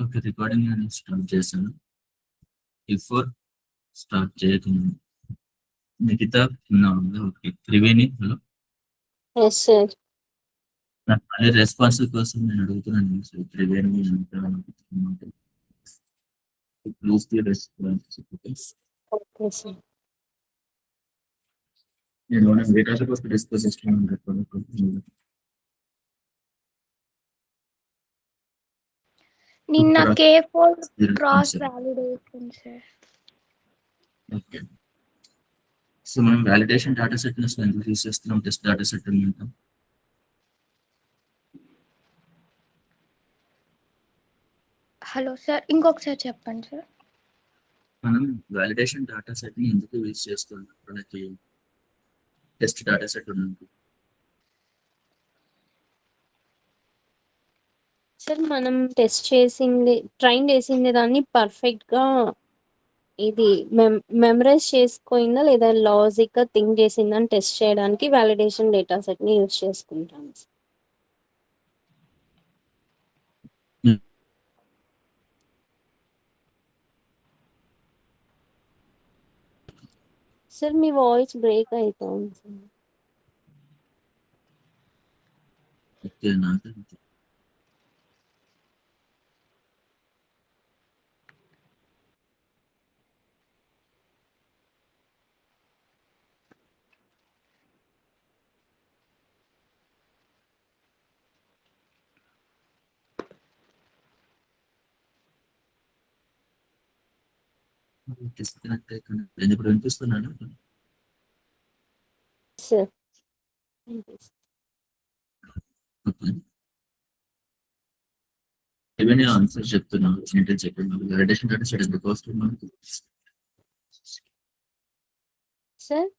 Okay. Recording నేను start చేశాను. Before start చేయకముందు నిఖిత ఉందా? Okay. Triveni hello. Yes sir. నాకు మళ్ళీ రెస్పాన్స్ కోసం నేను అడుగుతున్నాను sir. Triveni please the response. Okay sir. నేను మనం డేటా కోసం డిస్కస్ చేస్తున్నాను. నిన్న K4 cross sir. Validation sir. Okay. So మనం వాలిడేషన్ డేటా సెట్ ని ఎందుకు యూస్ చేస్తున్నాం? టెస్ట్ డేటా సెట్ అంటాం. హలో సార్, ఇంకొకసారి చెప్పండి సార్. మనం వాలిడేషన్ డేటా సెట్ ని ఎందుకు యూస్ చేస్తున్నాం? మనకి టెస్ట్ డేటా సెట్ ఉంది. సార్ మనం టెస్ట్ చేసింది, ట్రైన్ చేసింది దాన్ని పర్ఫెక్ట్ గా ఇది మెమరైజ్ చేసుకోయిందా లేదా లాజిక్ గా థింక్ చేసిందని టెస్ట్ చేయడానికి వాలిడేషన్ డేటా సెట్ ని యూజ్ చేసుకుంటాం. సార్ మీ వాయిస్ బ్రేక్ అవుతుంది సార్. ఓకేనా? డిస్కనెక్ట్ అయిపోయింది. నేను ఇప్పుడు వినిపిస్తున్నాను. సార్ ఏమైనా ఆన్సర్ చెప్తున్నాను. ఏంటని చెప్పండి. వాలిడేషన్ డేటా సెట్ ఎందుకు అవసరం మనకి? సార్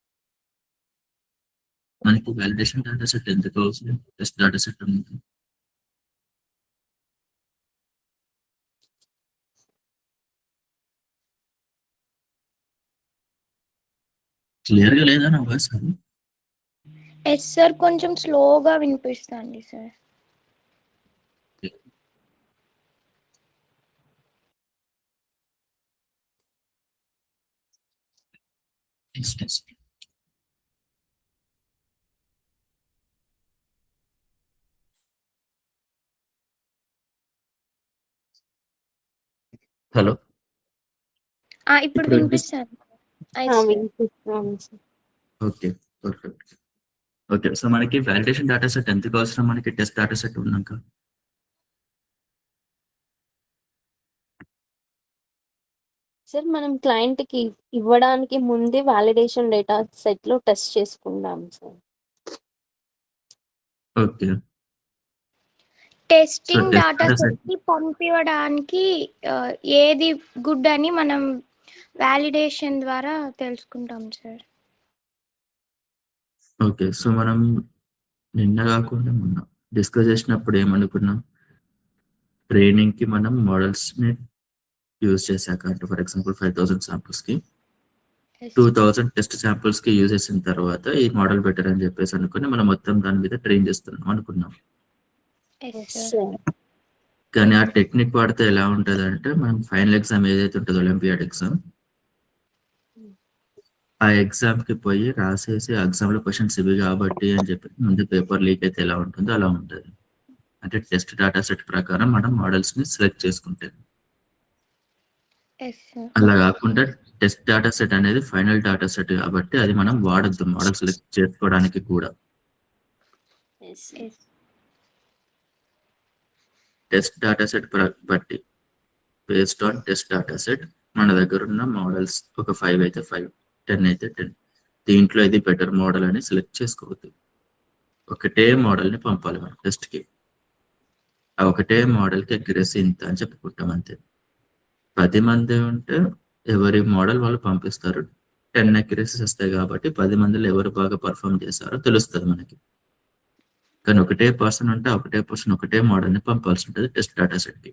మనకి వాలిడేషన్ డేటా సెట్ ఎందుకు అవసరం? టెస్ట్ డేటా సెట్ ఉంది. క్లియర్ గా లేదా నా వాయిస్? ఎస్ సార్, కొంచెం స్లోగా వినిపిస్తుంది సార్. హలో. ఇప్పుడు వినిపిస్తుంది. వినిపిస్తున్నాను sir. Okay, perfect. Okay, so మనకి వాలిడేషన్ డేటా సెట్ ఎందుకు అవసరం? మనకి టెస్ట్ డేటా సెట్ ఉన్నాక సార్ మనం క్లయింట్ కి ఇవ్వడానికి ముందే వాలిడేషన్ డేటా సెట్ లో టెస్ట్ చేసుకుందాం sir. Okay. Testing test data data set. Set కి పంపించడానికి ఏది గుడ్ అని మనం వాలిడేషన్ ద్వారా తెలుసుకుంటాం సార్. ఓకే, సో మనం నిన్న కాకుండా మొన్న డిస్కస్ చేసినప్పుడు ఏమనుకున్నాం? ట్రైనింగ్ కి మనం మోడల్స్ ని యూజ్ చేశాక, అంటే ఫర్ ఎగ్జాంపుల్ 5000 శాంపుల్స్ కి 2000 టెస్ట్ శాంపుల్స్ కి యూజ్ చేసిన తర్వాత ఈ మోడల్ బెటర్ అని చెప్పేసి అనుకుని మనం మొత్తం దాని మీద ట్రైన్ చేస్తున్నాం అనుకున్నాం. కానీ ఆ టెక్నిక్ వాడితే ఎలా ఉంటది అంటే, మనం ఫైనల్ ఎగ్జామ్ ఏదైతే ఉంటుందో ఒలింపియాడ్ ఎగ్జామ్, ఆ ఎగ్జామ్ కి పోయి రాసేసి ఎగ్జామ్ లో క్వశ్చన్స్ ఇవి కాబట్టి అని చెప్పి ముందు పేపర్ లీక్ అయితే ఎలా ఉంటుందో అలా ఉంటుంది. అంటే టెస్ట్ డేటా సెట్ ప్రకారం మనం మోడల్స్ ని సెలెక్ట్ చేసుకుంటే, అలా కాకుండా టెస్ట్ డేటా సెట్ అనేది ఫైనల్ డేటా సెట్ కాబట్టి అది మనం వాడద్దు మోడల్ సెలెక్ట్ చేసుకోవడానికి కూడా. టెస్ట్ డేటా సెట్ బట్టి based on test data set మన దగ్గర ఉన్న మోడల్స్ ఒక 5 అయితే 5, 10 అయితే 10, దీంట్లో ఇది బెటర్ మోడల్ అని సెలెక్ట్ చేసుకోవద్దు. ఒకటే మోడల్ ని పంపాలి మనం టెస్ట్ కి. ఆ ఒకటే మోడల్ కి అక్యురసీ ఇంత అని చెప్పుకుంటాం అంతే. 10 మంది ఉంటే ఎవరి మోడల్ వాళ్ళు పంపిస్తారు. 10 అక్యురసీస్ వస్తాయి కాబట్టి 10 మందిలో ఎవరు బాగా పర్ఫామ్ చేశారో తెలుస్తుంది మనకి. కానీ ఒకటే పర్సన్ ఉంటే ఒకటే పర్సన్ ఒకటే మోడల్ ని పంపాల్సి ఉంటుంది టెస్ట్ డేటా సెట్ కి.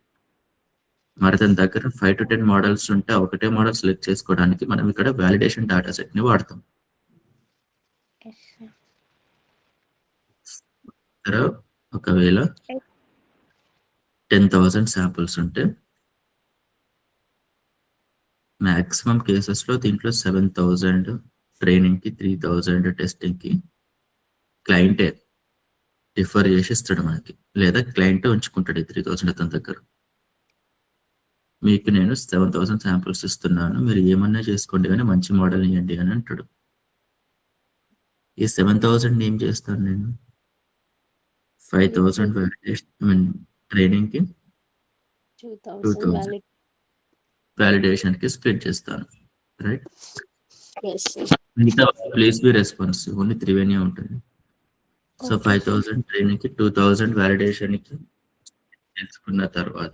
మరి దాని దగ్గర 5 to 10 మోడల్స్ ఉంటే ఒకటే మోడల్ సెలెక్ట్ చేసుకోవడానికి మనం ఇక్కడ వాలిడేషన్ డేటా సెట్ ని వాడతాం. ఒకవేళ 10,000 శాంపుల్స్ ఉంటే మాక్సిమం కేసెస్లో దీంట్లో 7,000 ట్రైనింగ్కి, 3,000 టెస్టింగ్కి క్లయింటే రిఫర్ చేసి ఇస్తాడు మనకి, లేదా క్లయింటే ఉంచుకుంటాడు ఈ 3,000 అతని దగ్గర. మీకు నేను 7,000 శాంపుల్స్ ఇస్తున్నాను, మీరు ఏమన్నా చేసుకోండి కానీ మంచి మోడల్ ఇవ్వండి అని అంటాడు. ఈ 7,000 ఏం చేస్తాను నేను? 5,000 వ్యాలిడేషన్ ట్రైనింగ్కి, 2,000 వ్యాలిడేషన్కి స్ప్లిట్ చేస్తాను, రైట్? మిగతా please be responsive, only Triveni ఉంటుంది. సో 5,000 ట్రైనింగ్కి, 2,000 వ్యాలిడేషన్కి తెలుసుకున్న తర్వాత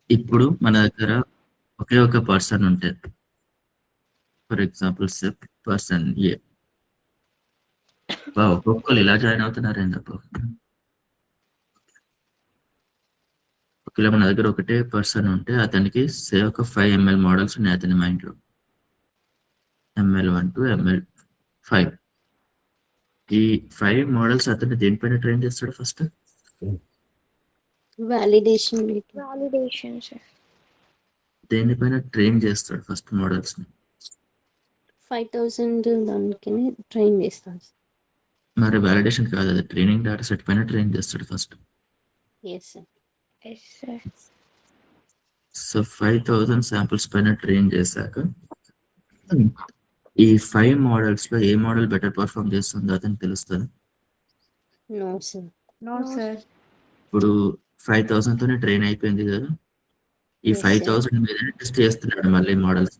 ఇప్పుడు మన దగ్గర ఒకే ఒక పర్సన్ ఉంటే, ఫర్ ఎగ్జాంపుల్ పర్సన్ ఏ. ఒక్కొక్కరు ఇలా జాయిన్ అవుతున్నారు ఏంటప్ప. ఒకవేళ మన దగ్గర ఒకటే పర్సన్ ఉంటే అతనికి ఒక 5 ml మోడల్స్ ఉన్నాయి అతని మైండ్లో, ML1 to ML5. ఈ 5 మోడల్స్ అతను దేనిపైన ట్రైన్ చేస్తాడు? First validation sir. దేనిపైన ట్రైన్ చేస్తాడు ఫస్ట్ మోడల్స్ ని? 5,000 దానికి ట్రైన్ చేస్తాను. మరి వాలిడేషన్ కాదు, అది ట్రైనింగ్ డేటా సెట్ పైన ట్రైన్ చేస్తాడు ఫస్ట్. సో 5,000 శాంపుల్స్ పైన ట్రైన్ చేశాక ఈ 5 మోడల్స్ లో ఏ మోడల్ బెటర్ పర్ఫార్మ్ చేస్తుందో అతనికి తెలుస్తుంది. No sir. ఇప్పుడు 5,000 తోనే ట్రైన్ అయిపోయింది కదా, ఈ 5,000 మీద టెస్ట్ చేస్తున్నాడు మళ్ళీ మోడల్స్.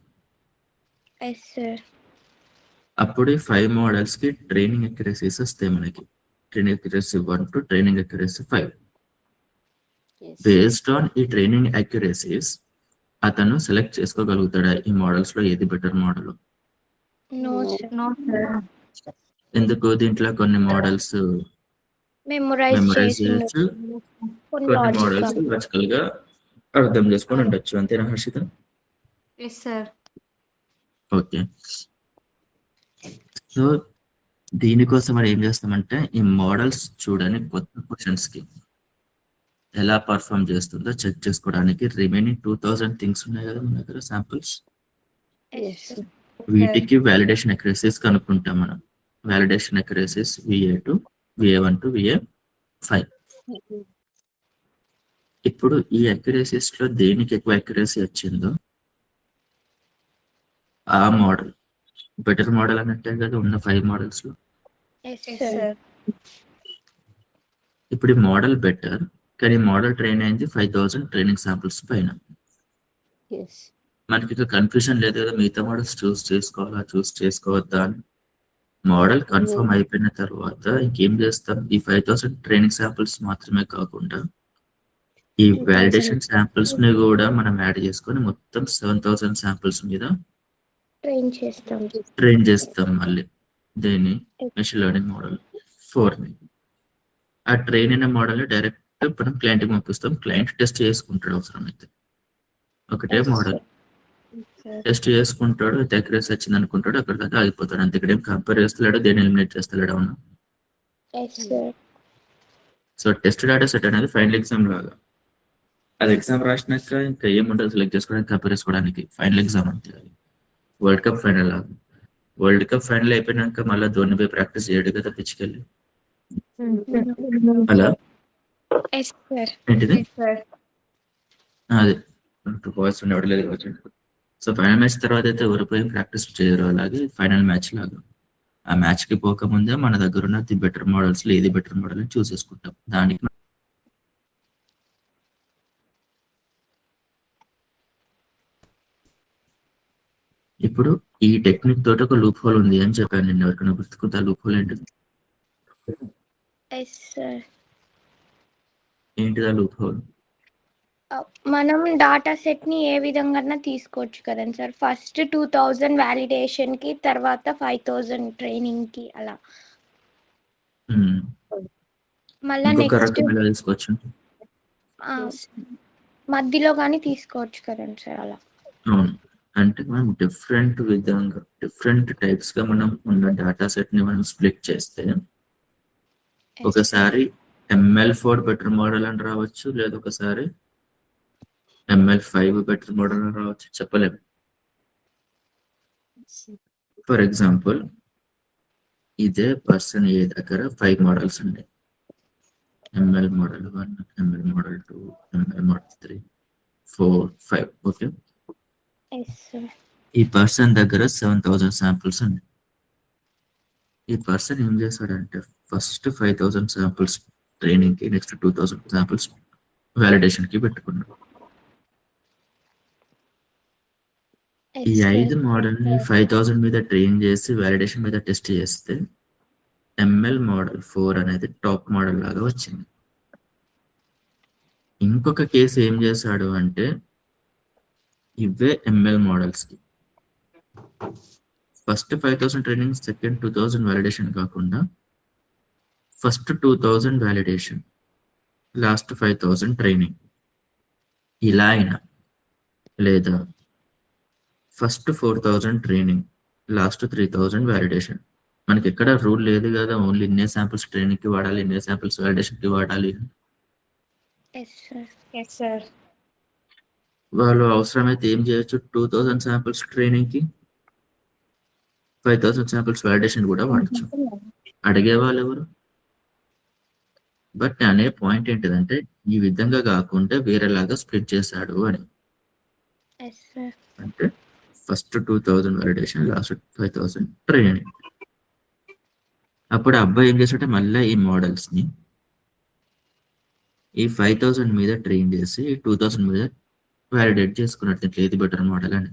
అప్పుడు 5 మోడల్స్ కి ట్రైనింగ్ అక్యురసీస్ వస్తాయి మనకి. Training accuracy 1 to training accuracy 5. Based on ఈ ట్రైనింగ్ అక్యురసీస్ అతను సెలెక్ట్ చేసుకోగలుగుతాడా ఈ మోడల్స్ లో ఏది బెటర్ మోడల్? No sir. ఎందుకు? దీంట్లో కొన్ని మోడల్స్ మెమరైజ్ చేయొచ్చు, కొన్ని మోడల్స్ లాజికల్ గా అర్థం చేసుకొని ఉండొచ్చు. అంతేనా Harshita? Yes sir. Okay. So దీనికోసం మనం ఏం చేస్తామంటే ఈ మోడల్స్ చూడని కొత్త క్వశ్చన్స్ కి ఎలా పర్ఫామ్ చేస్తుందో చెక్ చేసుకోవడానికి రిమైనింగ్ 2,000 థింగ్స్ ఉన్నాయి కదా మన దగ్గర శాంపుల్స్, వీటికి వాలిడేషన్ అక్యురసీస్ కనుక్కుంటాం మనం. Validation accuracies VA2, VA1 to VA5. ఇప్పుడు ఈ అక్యురసీస్ లో దేనికి ఎక్కువ అక్యురసీ వచ్చిందో ఆ మోడల్ బెటర్ మోడల్ అన్నట్టే కదా ఉన్న 5 మోడల్స్ లో. ఇప్పుడు ఈ మోడల్ బెటర్, కానీ మోడల్ ట్రైన్ అయింది 5,000 ట్రైనింగ్ శాంపుల్స్ పైన. మనకి ఇక కన్ఫ్యూజన్ లేదు కదా మిగతా మోడల్స్ చూస్ చేసుకోవద్దా అని. మోడల్ కన్ఫర్మ్ అయిపోయిన తర్వాత ఇంకేం చేస్తాం? ఈ 5,000 ట్రైనింగ్ శాంపుల్స్ మాత్రమే కాకుండా ఈ వాలిడేషన్ శాంపుల్స్ ని కూడా మనం యాడ్ చేసుకొని మొత్తం 7,000 శాంపుల్స్ మీద ట్రైన్ చేస్తాం మళ్ళీ దీన్ని మెషిన్ లెర్నింగ్ మోడల్ 4ని. ఆ ట్రైన్ అయిన మోడల్ డైరెక్ట్ మనం క్లయింట్ కి పంపిస్తాం, క్లయింట్ టెస్ట్ చేసుకుంటాడు. అవసరమైతే ఒకటే మోడల్ టెస్ట్ చేసుకుంటాడు, అక్యురసీ వచ్చింది అనుకుంటాడు, అక్కడ దాకా ఆగిపోతాడు. అంతే. ఇక్కడ ఏం కంపేర్ చేస్తలేడు, దేని ఎలిమినేట్ చేస్తలేడు. అవునా? సో టెస్ట్ డేటా సెట్ అనేది ఫైనల్ ఎగ్జామ్ లాగా. అది ఎగ్జామ్ రాసినాక ఇంకా ఏముంటుంది సెలెక్ట్ చేసుకోవడానికి, కంపేర్ చేసుకోవడానికి. ఫైనల్ ఎగ్జామ్ అంతే. అది వరల్డ్ కప్ ఫైనల్ లాగా. వరల్డ్ కప్ ఫైనల్ అయిపోయినాక మళ్ళీ ధోని పోయి ప్రాక్టీస్ చేయడు కదా పిచ్చుకెళ్ళి. అలా ఏంటిది అదే వాయిస్ ఉండలేదు కావచ్చు. సో ఫైనల్ మ్యాచ్ తర్వాత అయితే ఎవరు పోయి ప్రాక్టీస్ చేయరు. అలాగే ఫైనల్ మ్యాచ్ లాగా ఆ మ్యాచ్ కి పోకముందే మన దగ్గర ఉన్న ది బెటర్ మోడల్స్ లో ఏది బెటర్ మోడల్ అని చూస్ చేసుకుంటాం. దానికి ఇప్పుడు ఈ టెక్నిక్ తోటి ఒక లూప్ హోల్ ఉంది అని చెప్పాను నేను. ఎవరికైనా గుర్తుకుంటే ఆ లూప్ హోల్ ఏంటిది? ఏంటిది ఆ లూప్ హోల్? మనం డాటా సెట్ ని ఏ విధంగా తీసుకోవచ్చు కదండి సార్. ఫస్ట్ 2,000 వాలిడేషన్ కి, తర్వాత 5,000 ట్రైనింగ్ కి, అలా మళ్ళా నెక్స్ట్ తీసుకోవచ్చు మధ్యలో కానీ తీసుకోవచ్చు కదండి సార్. అలా అవును. అంటే మనం డిఫరెంట్ విధంగా డిఫరెంట్ టైప్స్ గా మనం ఉన్న డాటా సెట్ ని మనం స్ప్లిట్ చేస్తే ఒకసారి ML4 బెటర్ మోడల్ అని రావచ్చు, లేదా ఒకసారి ML5 బెటర్ మోడల్ రావచ్చు, చెప్పలేము. ఫర్ ఎగ్జాంపుల్ ఇదే పర్సన్ ఏ దగ్గర 5 మోడల్స్ ఉన్నాయి. ML model 1, ML model 2, ML model 3, 4, 5. Okay, yes sir. ఈ పర్సన్ దగ్గర 7000 శాంపిల్స్ ఉన్నాయి. ఈ పర్సన్ ఏం చేశాడంటే ఫస్ట్ 5000 శాంపిల్స్ ట్రైనింగ్ కి, నెక్స్ట్ 2000 శాంపిల్స్ వ్యాలిడేషన్ కి పెట్టుకున్నాడు. ఈ 5 మోడల్ ని 5000 మీద ట్రైన్ చేసి వ్యాలిడేషన్ మీద టెస్ట్ చేస్తే ఎంఎల్ మోడల్ 4 అనేది టాప్ మోడల్ లాగా వచ్చింది. ఇంకొక కేసు ఏం చేశాడు అంటే ఇవే ఎంఎల్ మోడల్స్ కి ఫస్ట్ 5000 ట్రైనింగ్, సెకండ్ 2000 వ్యాలిడేషన్ కాకుండా ఫస్ట్ 2000 వ్యాలిడేషన్, లాస్ట్ 5000 ట్రైనింగ్ ఇలా అయినా, లేదా ఫస్ట్ 4000 ట్రైనింగ్, లాస్ట్ 3000 వ్యాలిడేషన్. మనకి ఎక్కడ రూల్ లేదు కదా, ఓన్లీ ఇన్నే శాంపిల్స్ ట్రైనింగ్ కి వాడాలి, ఇన్నే శాంపిల్స్ వ్యాలిడేషన్ కి వాడాలి. Yes sir. వాళ్ళు అవసరమైతే ఏం చేయొచ్చు, 2000 శాంపిల్స్ ట్రైనింగ్ కి, 5000 శాంపిల్స్ వ్యాలిడేషన్ కూడా వాడచ్చు. అడిగే వాళ్ళు ఎవరు? బట్ అనే పాయింట్ ఏంటిదంటే ఈ విధంగా కాకుండా వేరేలాగా స్ప్లిట్ చేశాడు అని. Yes sir. అంటే ఫస్ట్ 2000 వ్యాలిడేషన్, లాస్ట్ 5000 ట్రైనింగ్. అప్పుడు ఆ అబ్బాయి ఏం చేశాడంటే మళ్ళీ ఈ మోడల్స్ ని ఈ 5000 మీద ట్రైన్ చేసి 2000 మీద వ్యాలిడేట్ చేసుకున్నట్టు, ఇట్లా ఏది బెటర్ మోడల్ అని.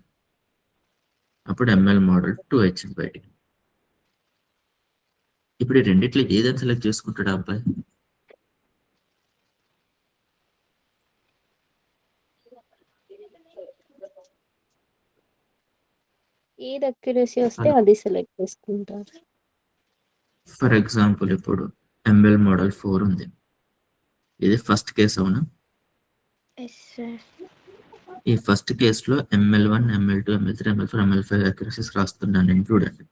అప్పుడు ఎంఎల్ మోడల్ 2 వచ్చింది బయటికి. ఇప్పుడు ఈ రెండిట్లో ఏదని సెలెక్ట్ చేసుకుంటాడు ఆ అబ్బాయి? ఏది అక్యురసీ వస్తే అది సెలెక్ట్ చేసుకుంటారు. ఫర్ ఎగ్జాంపుల్ ఇప్పుడు ఎంఎల్ మోడల్ 4 ఉంది, ఇది ఫస్ట్ కేసు అవునా? Yes sir. ఈ ఫస్ట్ కేసులో ML1, ML2, ML3, ML4, ML5 అక్యురసీస్ రాస్తున్నాను నేను, చూడండి.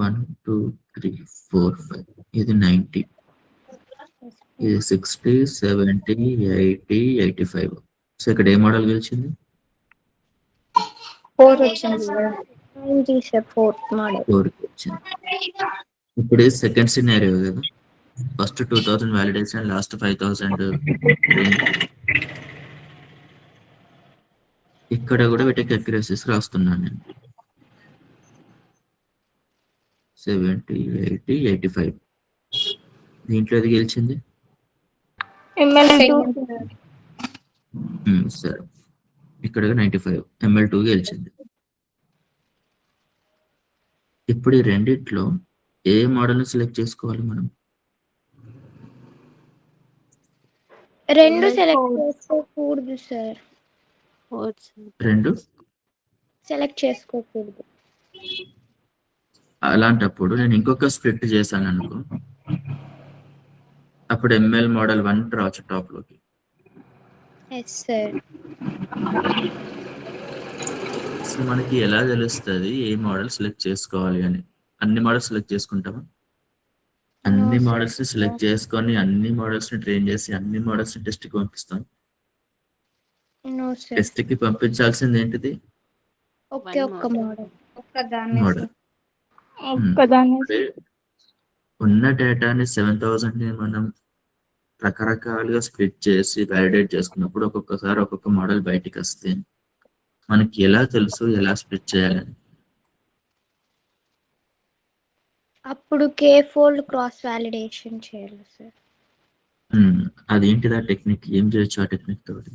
1, 2, 3, 4, 5. ఇది 90, ఇది 60, 70, 80, 85. సో ఇక్కడ ఏ మోడల్ గెలిచింది? 4 వచ్చింది సార్. 4th model. 4 వచ్చింది. ఇప్పుడు ఇది సెకండ్ సినారియో కదా, ఫస్ట్ 2000 వ్యాలిడేషన్, లాస్ట్ 5000 ట్రైనింగ్. ఇక్కడ కూడా వీటికి అక్యురసీస్ రాస్తున్నాను నేను, 70, 80, 85. దీంట్లో అది గెలిచింది. సరే, ఇక్కడ 95, ML2 గెలిచింది. ఇప్పుడు ఈ రెండిట్లో ఏ మోడల్ సెలెక్ట్ చేసుకోవాలి మనం? రెండు సెలెక్ట్ చేసుకోకూడదు సార్. రెండు సెలెక్ట్ చేసుకోకూడదు. అలాంటప్పుడు నేను ఇంకొక స్ప్లిట్ చేశాను అనుకో, అప్పుడు ఎంఎల్ మోడల్ 1 రావచ్చు టాప్ లోకి. Yes sir. సో మనకి ఎలా తెలుస్తుంది ఏ మోడల్ సెలెక్ట్ చేసుకోవాలి అని? అన్ని మోడల్స్ సెలెక్ట్ చేసుకుంటామా? అన్ని మోడల్స్ ని సెలెక్ట్ చేసుకొని అన్ని మోడల్స్ ని ట్రైన్ చేసి అన్ని మోడల్స్ ని టెస్ట్ కి పంపిస్తాం. No sir. టెస్ట్ కి పంపించాల్సింది ఏంటిది? ఒకే ఒక్క మోడల్. మోడల్. ఉన్న డేటాని 7000 ని మనం రకరకాలుగా స్ప్లిట్ చేసి వ్యాలిడేట్ చేసుకున్నప్పుడు ఒక్కొక్కసారి ఒక్కొక్క మోడల్ బయటికి వస్తే మనకి ఎలా తెలుసు ఎలా స్ప్లిట్ చేయాలని? అప్పుడు K-fold క్రాస్ వాలిడేషన్ చేయాలి సార్. అదేంటిది ఆ టెక్నిక్? ఏం చేయొచ్చు ఆ టెక్నిక్ తోటి?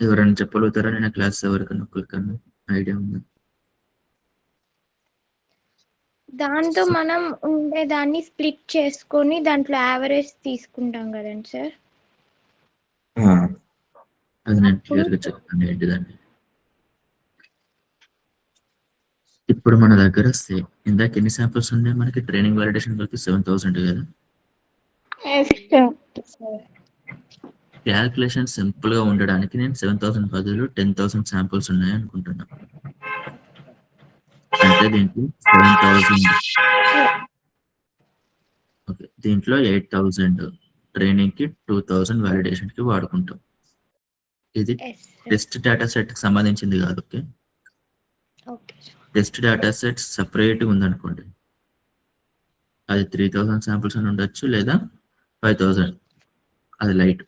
ఎవరైనా చెప్పగలుగుతారా? నేను క్లాస్ ఎవరికన్నా ఒకరికన్నా ఐడియా ఉందా? దాంతో మనం ఉండేదాన్ని స్ప్లిట్ చేసుకొని దాంట్లో యావరేజ్ తీసుకుంటాం కదండి సార్. అది నేను క్లియర్గా చెప్తాను ఏంటిదండి. ఇప్పుడు మన దగ్గర ఇందాక ఎన్ని శాంపుల్స్ ఉన్నాయి మనకి? ట్రైనింగ్ వాలిడేషన్ కలిపి 7000 కదా. క్యాల్కులేషన్ సింపుల్ గా ఉండడానికి నేను 7000 బదులు 10,000 శాంపుల్స్ ఉన్నాయి అనుకుంటున్నా. అంటే అంటే దీంట్లో 7,000. ఓకే, దీంట్లో 8,000 ట్రైనింగ్ కి, 2,000 వాలిడేషన్ కి వాడుకుంటాం. ఇది yes sir. Test data set కి సంబంధించింది కాదు. Okay, okay sir. Test data set separate ఉందనుకోండి, అది 3,000 శాంపిల్స్ అని ఉండొచ్చు, లేదా 5,000, అది లైట్.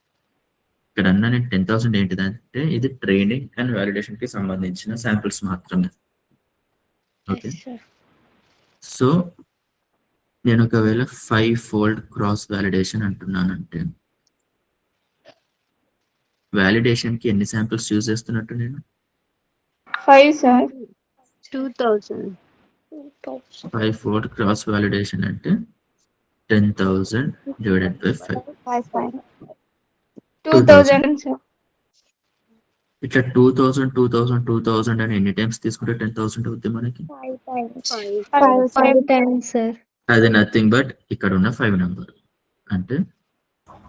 ఇక్కడ అన్న నేను 10,000 ఏంటిదంటే ఇది ట్రైనింగ్ అండ్ వాలిడేషన్ కి సంబంధించిన శాంపిల్స్ మాత్రమే. Okay, yes sir. సో నేను ఒకవేళ 5-fold క్రాస్ వాలిడేషన్ అంటున్నానంటే వాలిడేషన్ కి ఎన్ని శాంపిల్స్ యూజ్ చేస్తున్నట్టు నేను? 5 సార్. 2000. 5-fold క్రాస్ వాలిడేషన్ అంటే 10,000 డివైడెడ్ బై 5. 2000 సార్. ఇట్లా 2,000 అని ఎన్ని టైమ్స్ తీసుకుంటే 10,000 అవుతుంది మనకి? 5 times సార్. అది నథింగ్ బట్ ఇక్కడ ఉన్న 5 నెంబర్. అంటే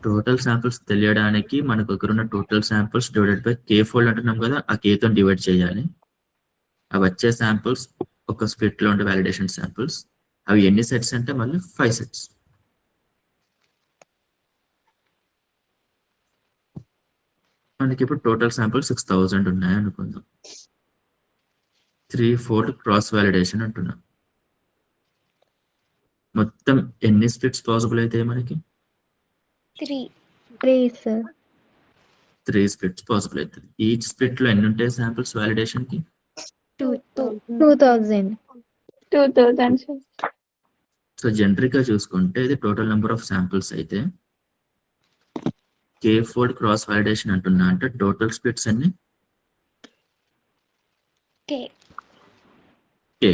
టోటల్ శాంపిల్స్ తెలియడానికి మనకు దగ్గర ఉన్న total samples divided by K fold అంటున్నాం కదా, ఆ కేతో డివైడ్ చేయాలి. అవి వచ్చే శాంపిల్స్ ఒక స్ప్లిట్ లో ఉండే వాలిడేషన్ శాంపిల్స్. అవి ఎన్ని సెట్స్ అంటే మళ్ళీ 5 సెట్స్. మనకి ఇప్పుడు టోటల్ శాంపిల్స్ 6,000 ఉన్నాయి అనుకుందాం. 3-fold క్రాస్ వాలిడేషన్ అంటున్నాం. మొత్తం ఎన్ని స్ప్లిట్స్ పాసిబుల్ అయితే మనకి? 3 సార్. 3 స్ప్లిట్స్ పాసిబుల్ అవుతుంది. ఈచ్ స్ప్లిట్ లో ఎన్ని ఉంటాయి శాంపిల్స్ వాలిడేషన్ కి? 2000 సార్. సో జనరిక్ గా చూసుకుంటే ఇది టోటల్ నెంబర్ ఆఫ్ శాంపిల్స్ అయితే కే ఫోల్డ్ క్రాస్ వాలిడేషన్ అంటున్నా అంటే టోటల్ స్ప్లిట్స్ అన్ని కే. కే.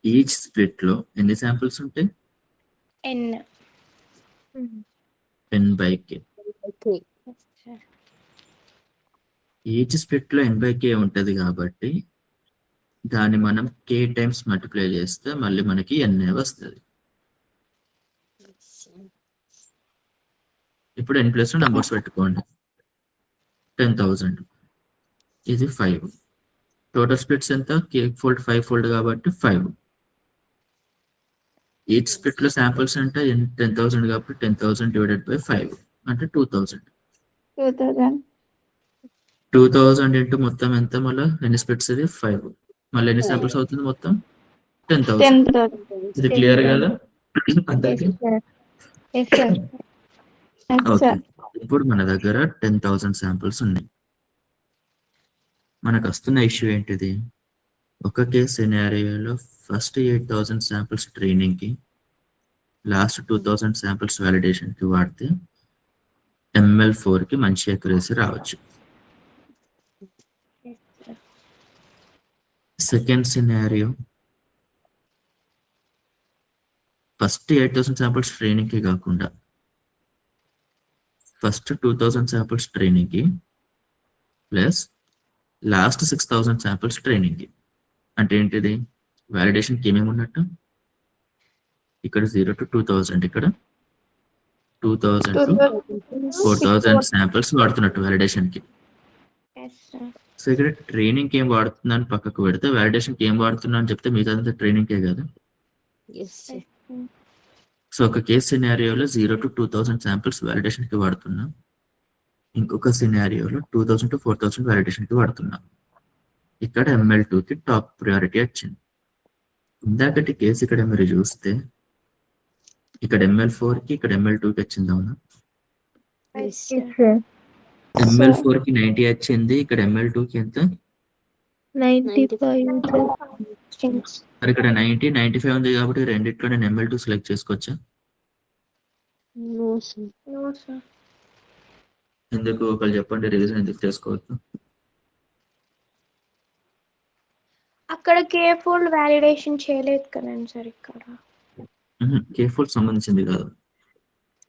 ఈచ్ స్ప్లిట్ లో ఎన్ని శాంపిల్స్ ఉంటాయి? ఎన్. n/k. ఈచ్ స్ప్లిట్ లో n/k ఉంటది కాబట్టి దాన్ని మనం k టైమ్స్ మల్టిప్లై చేస్తే మళ్ళీ మనకి n వస్తుంది. ఇప్పుడు n ప్లస్ నంబర్స్ పెట్టుకోండి. 10,000, ఇది 5. టోటల్ స్ప్లిట్స్ ఎంత? k ఫోల్డ్ 5-fold కాబట్టి 5. ఈచ్ స్ప్లిట్ లో శాంపిల్స్ అంటే 10,000 కాబట్టి 10,000 డివైడెడ్ బై 5 అంటే 2,000. 2,000 ఇంటూ మొత్తం ఎంత? మళ్ళీ ఎన్ని స్ప్లిట్స్? ఇది 5. మళ్ళీ ఎన్ని శాంపిల్స్ అవుతుంది మొత్తం? 10,000. ఇది క్లియర్ కదా అందరికి? ఓకే, ఇప్పుడు మన దగ్గర 10,000 శాంపిల్స్ ఉన్నాయి. మనకు వస్తున్న ఇష్యూ ఏంటిది? ఒక కేస్ సినారియోలో ఫస్ట్ 8,000 శాంపిల్స్ ట్రైనింగ్ కి, లాస్ట్ 2,000 శాంపిల్స్ వాలిడేషన్ కి వాడితే ML4 కి మంచి అక్యురసీ రావచ్చు. Second scenario first 8,000 samples training కి కాకుండా ఫస్ట్ 2,000 శాంపిల్స్ ట్రైనింగ్ కి ప్లస్ లాస్ట్ 6,000 శాంపిల్స్ ట్రైనింగ్ కి. అంటే ఏంటిది? వాలిడేషన్ కి ఏమేమి ఉన్నట్టు? ఇక్కడ 0 to 2,000, ఇక్కడ 2,000 to 4,000 శాంపిల్స్ వాడుతున్నట్టు వాలిడేషన్ కి. సో ఇక్కడ ట్రైనింగ్ కి ఏం వాడుతున్నాను పక్కకు పెడితే వాలిడేషన్ కి ఏం వాడుతున్నా అని చెప్తే మిగతా ట్రైనింగ్ కే కదా. సో ఒక కేస్ సినారియోలో 0 to 2,000 శాంపిల్స్ వాలిడేషన్ కి వాడుతున్నా, ఇంకొక సినారియోలో 2,000 to 4,000 వాలిడేషన్ కి వాడుతున్నా. ఇక్కడ ML2 కి టాప్ ప్రయారిటీ వచ్చింది. ఇందాకటి కేసు ఇక్కడ మీరు చూస్తే ఇక్కడ ML4 కి ఇక్కడ ML2 కి వచ్చింది. అవునా? ML4 కి 90 వచ్చింది, ఇక్కడ ML2 కి ఎంత? 95. మరి ఇక్కడ 90, 95 ఉంది కాబట్టి రెండిట్లో నేను ML2 సెలెక్ట్ చేసుకోవచ్చా? ఎందుకు? ఒకళ్ళు చెప్పండి, రీజన్ ఎందుకు చేసుకోవద్దు? అక్కడ కేర్ఫుల్ వాలిడేషన్ చేయలేదు కదండి సార్ ఇక్కడ. కేర్ఫుల్ సంబంధించింది కాదు.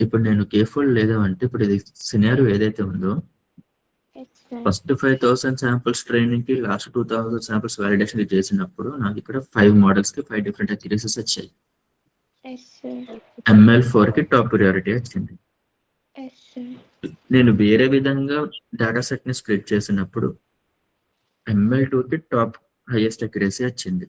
ఇప్పుడు నేను కేర్ఫుల్ లేదా అంటే ఇప్పుడు ఇది సినారియో ఏదైతే ఉందో ఫస్ట్ 5,000 శాంపిల్స్ ట్రైనింగ్ కి లాస్ట్ 2,000 శాంపిల్స్ వాలిడేషన్ కి చేసినప్పుడు నాకు ఇక్కడ 5 మోడల్స్ కి 5 డిఫరెంట్ అక్యురసీస్ వచ్చాయి. ML4 కి టాప్ ప్రియారిటీ వచ్చింది. నేను వేరే విధంగా డేటా సెట్ ని స్ప్లిట్ చేసినప్పుడు ML2 కి టాప్ హైయెస్ట్ అక్యురసీ వచ్చింది.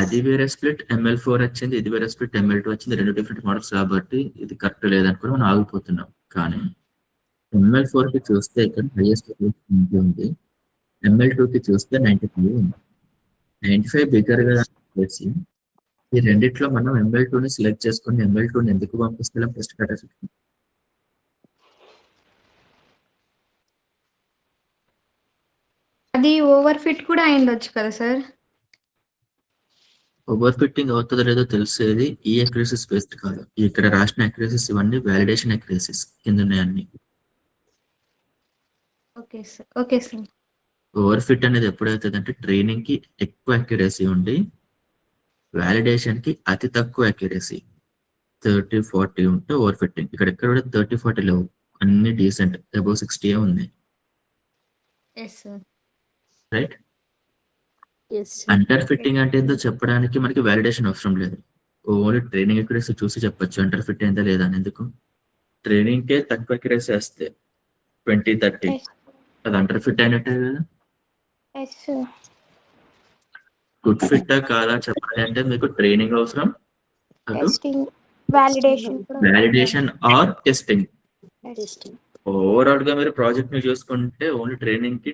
అది వేరే స్ప్లిట్ ML4 వచ్చింది, ఇది వేరే స్ప్లిట్ ML2 వచ్చింది, రెండు డిఫరెంట్ మోడల్స్ కాబట్టి ఇది కరెక్ట్ లేదనుకుని మనం ఆగిపోతున్నాం. కానీ ML4 కి చూస్తే ఇక్కడ హైయెస్ట్ ఉంది, ML2 కి చూస్తే 95 ఉంది. 95 బిగ్గర్ గా వచ్చి ఈ రెండిట్లో మనం ML2 ని సెలెక్ట్ చేసుకుని ML2 ని ఎందుకు పంపిస్తున్నాం టెస్ట్ డేటా సెట్? అది ఓవర్ ఫిట్ కూడా అయిండొచ్చు కదా సార్? ఓవర్ ఫిట్టింగ్ అవుతుందో లేదో తెలిసేది ఈ అక్యురసీస్ బేస్డ్ కాదు. ఇక్కడ రాసిన అక్యురసీస్ ఇవన్నీ వాలిడేషన్ అక్యురసీస్ కింద ఉన్నాయి అన్ని. Okay sir, okay sir. Over fit అనేది ఎప్పుడవుతుందంటే ట్రైనింగ్ కి ఎక్కువ అక్యురసీ ఉండి వాలిడేషన్ కి అతి తక్కువ అక్యురసీ 30-40 ఉంటే ఓవర్ ఫిట్టింగ్. ఇక్కడ ఎక్కడ కూడా 30-40 లేవు, అన్ని డీసెంట్ అబౌవ్ 60 ఉంది. Yes sir. Right. Yes under fitting అంటే ఏందో చెప్పడానికి మనకి వాలిడేషన్ అవసరం లేదు, ఓన్లీ ట్రైనింగ్ అక్యురసీ చూసి చెప్పొచ్చు అండర్ ఫిట్ అయిందా లేదా అని. ఎందుకు? ట్రైనింగ్ కే తక్కువ అక్యురసీ వస్తే 20-30 అది అండర్ ఫిట్ అయినట్టే కదా. Yes sir. గుడ్ ఫిట్ కాదా చెప్పాలి అంటే మీకు ట్రైనింగ్ అవసరం, టెస్టింగ్ వాలిడేషన్ కూడా validation or testing. Testing. Overall గా మీరు ప్రాజెక్ట్ ని చూసుకుంటే ఓన్లీ ట్రైనింగ్ కి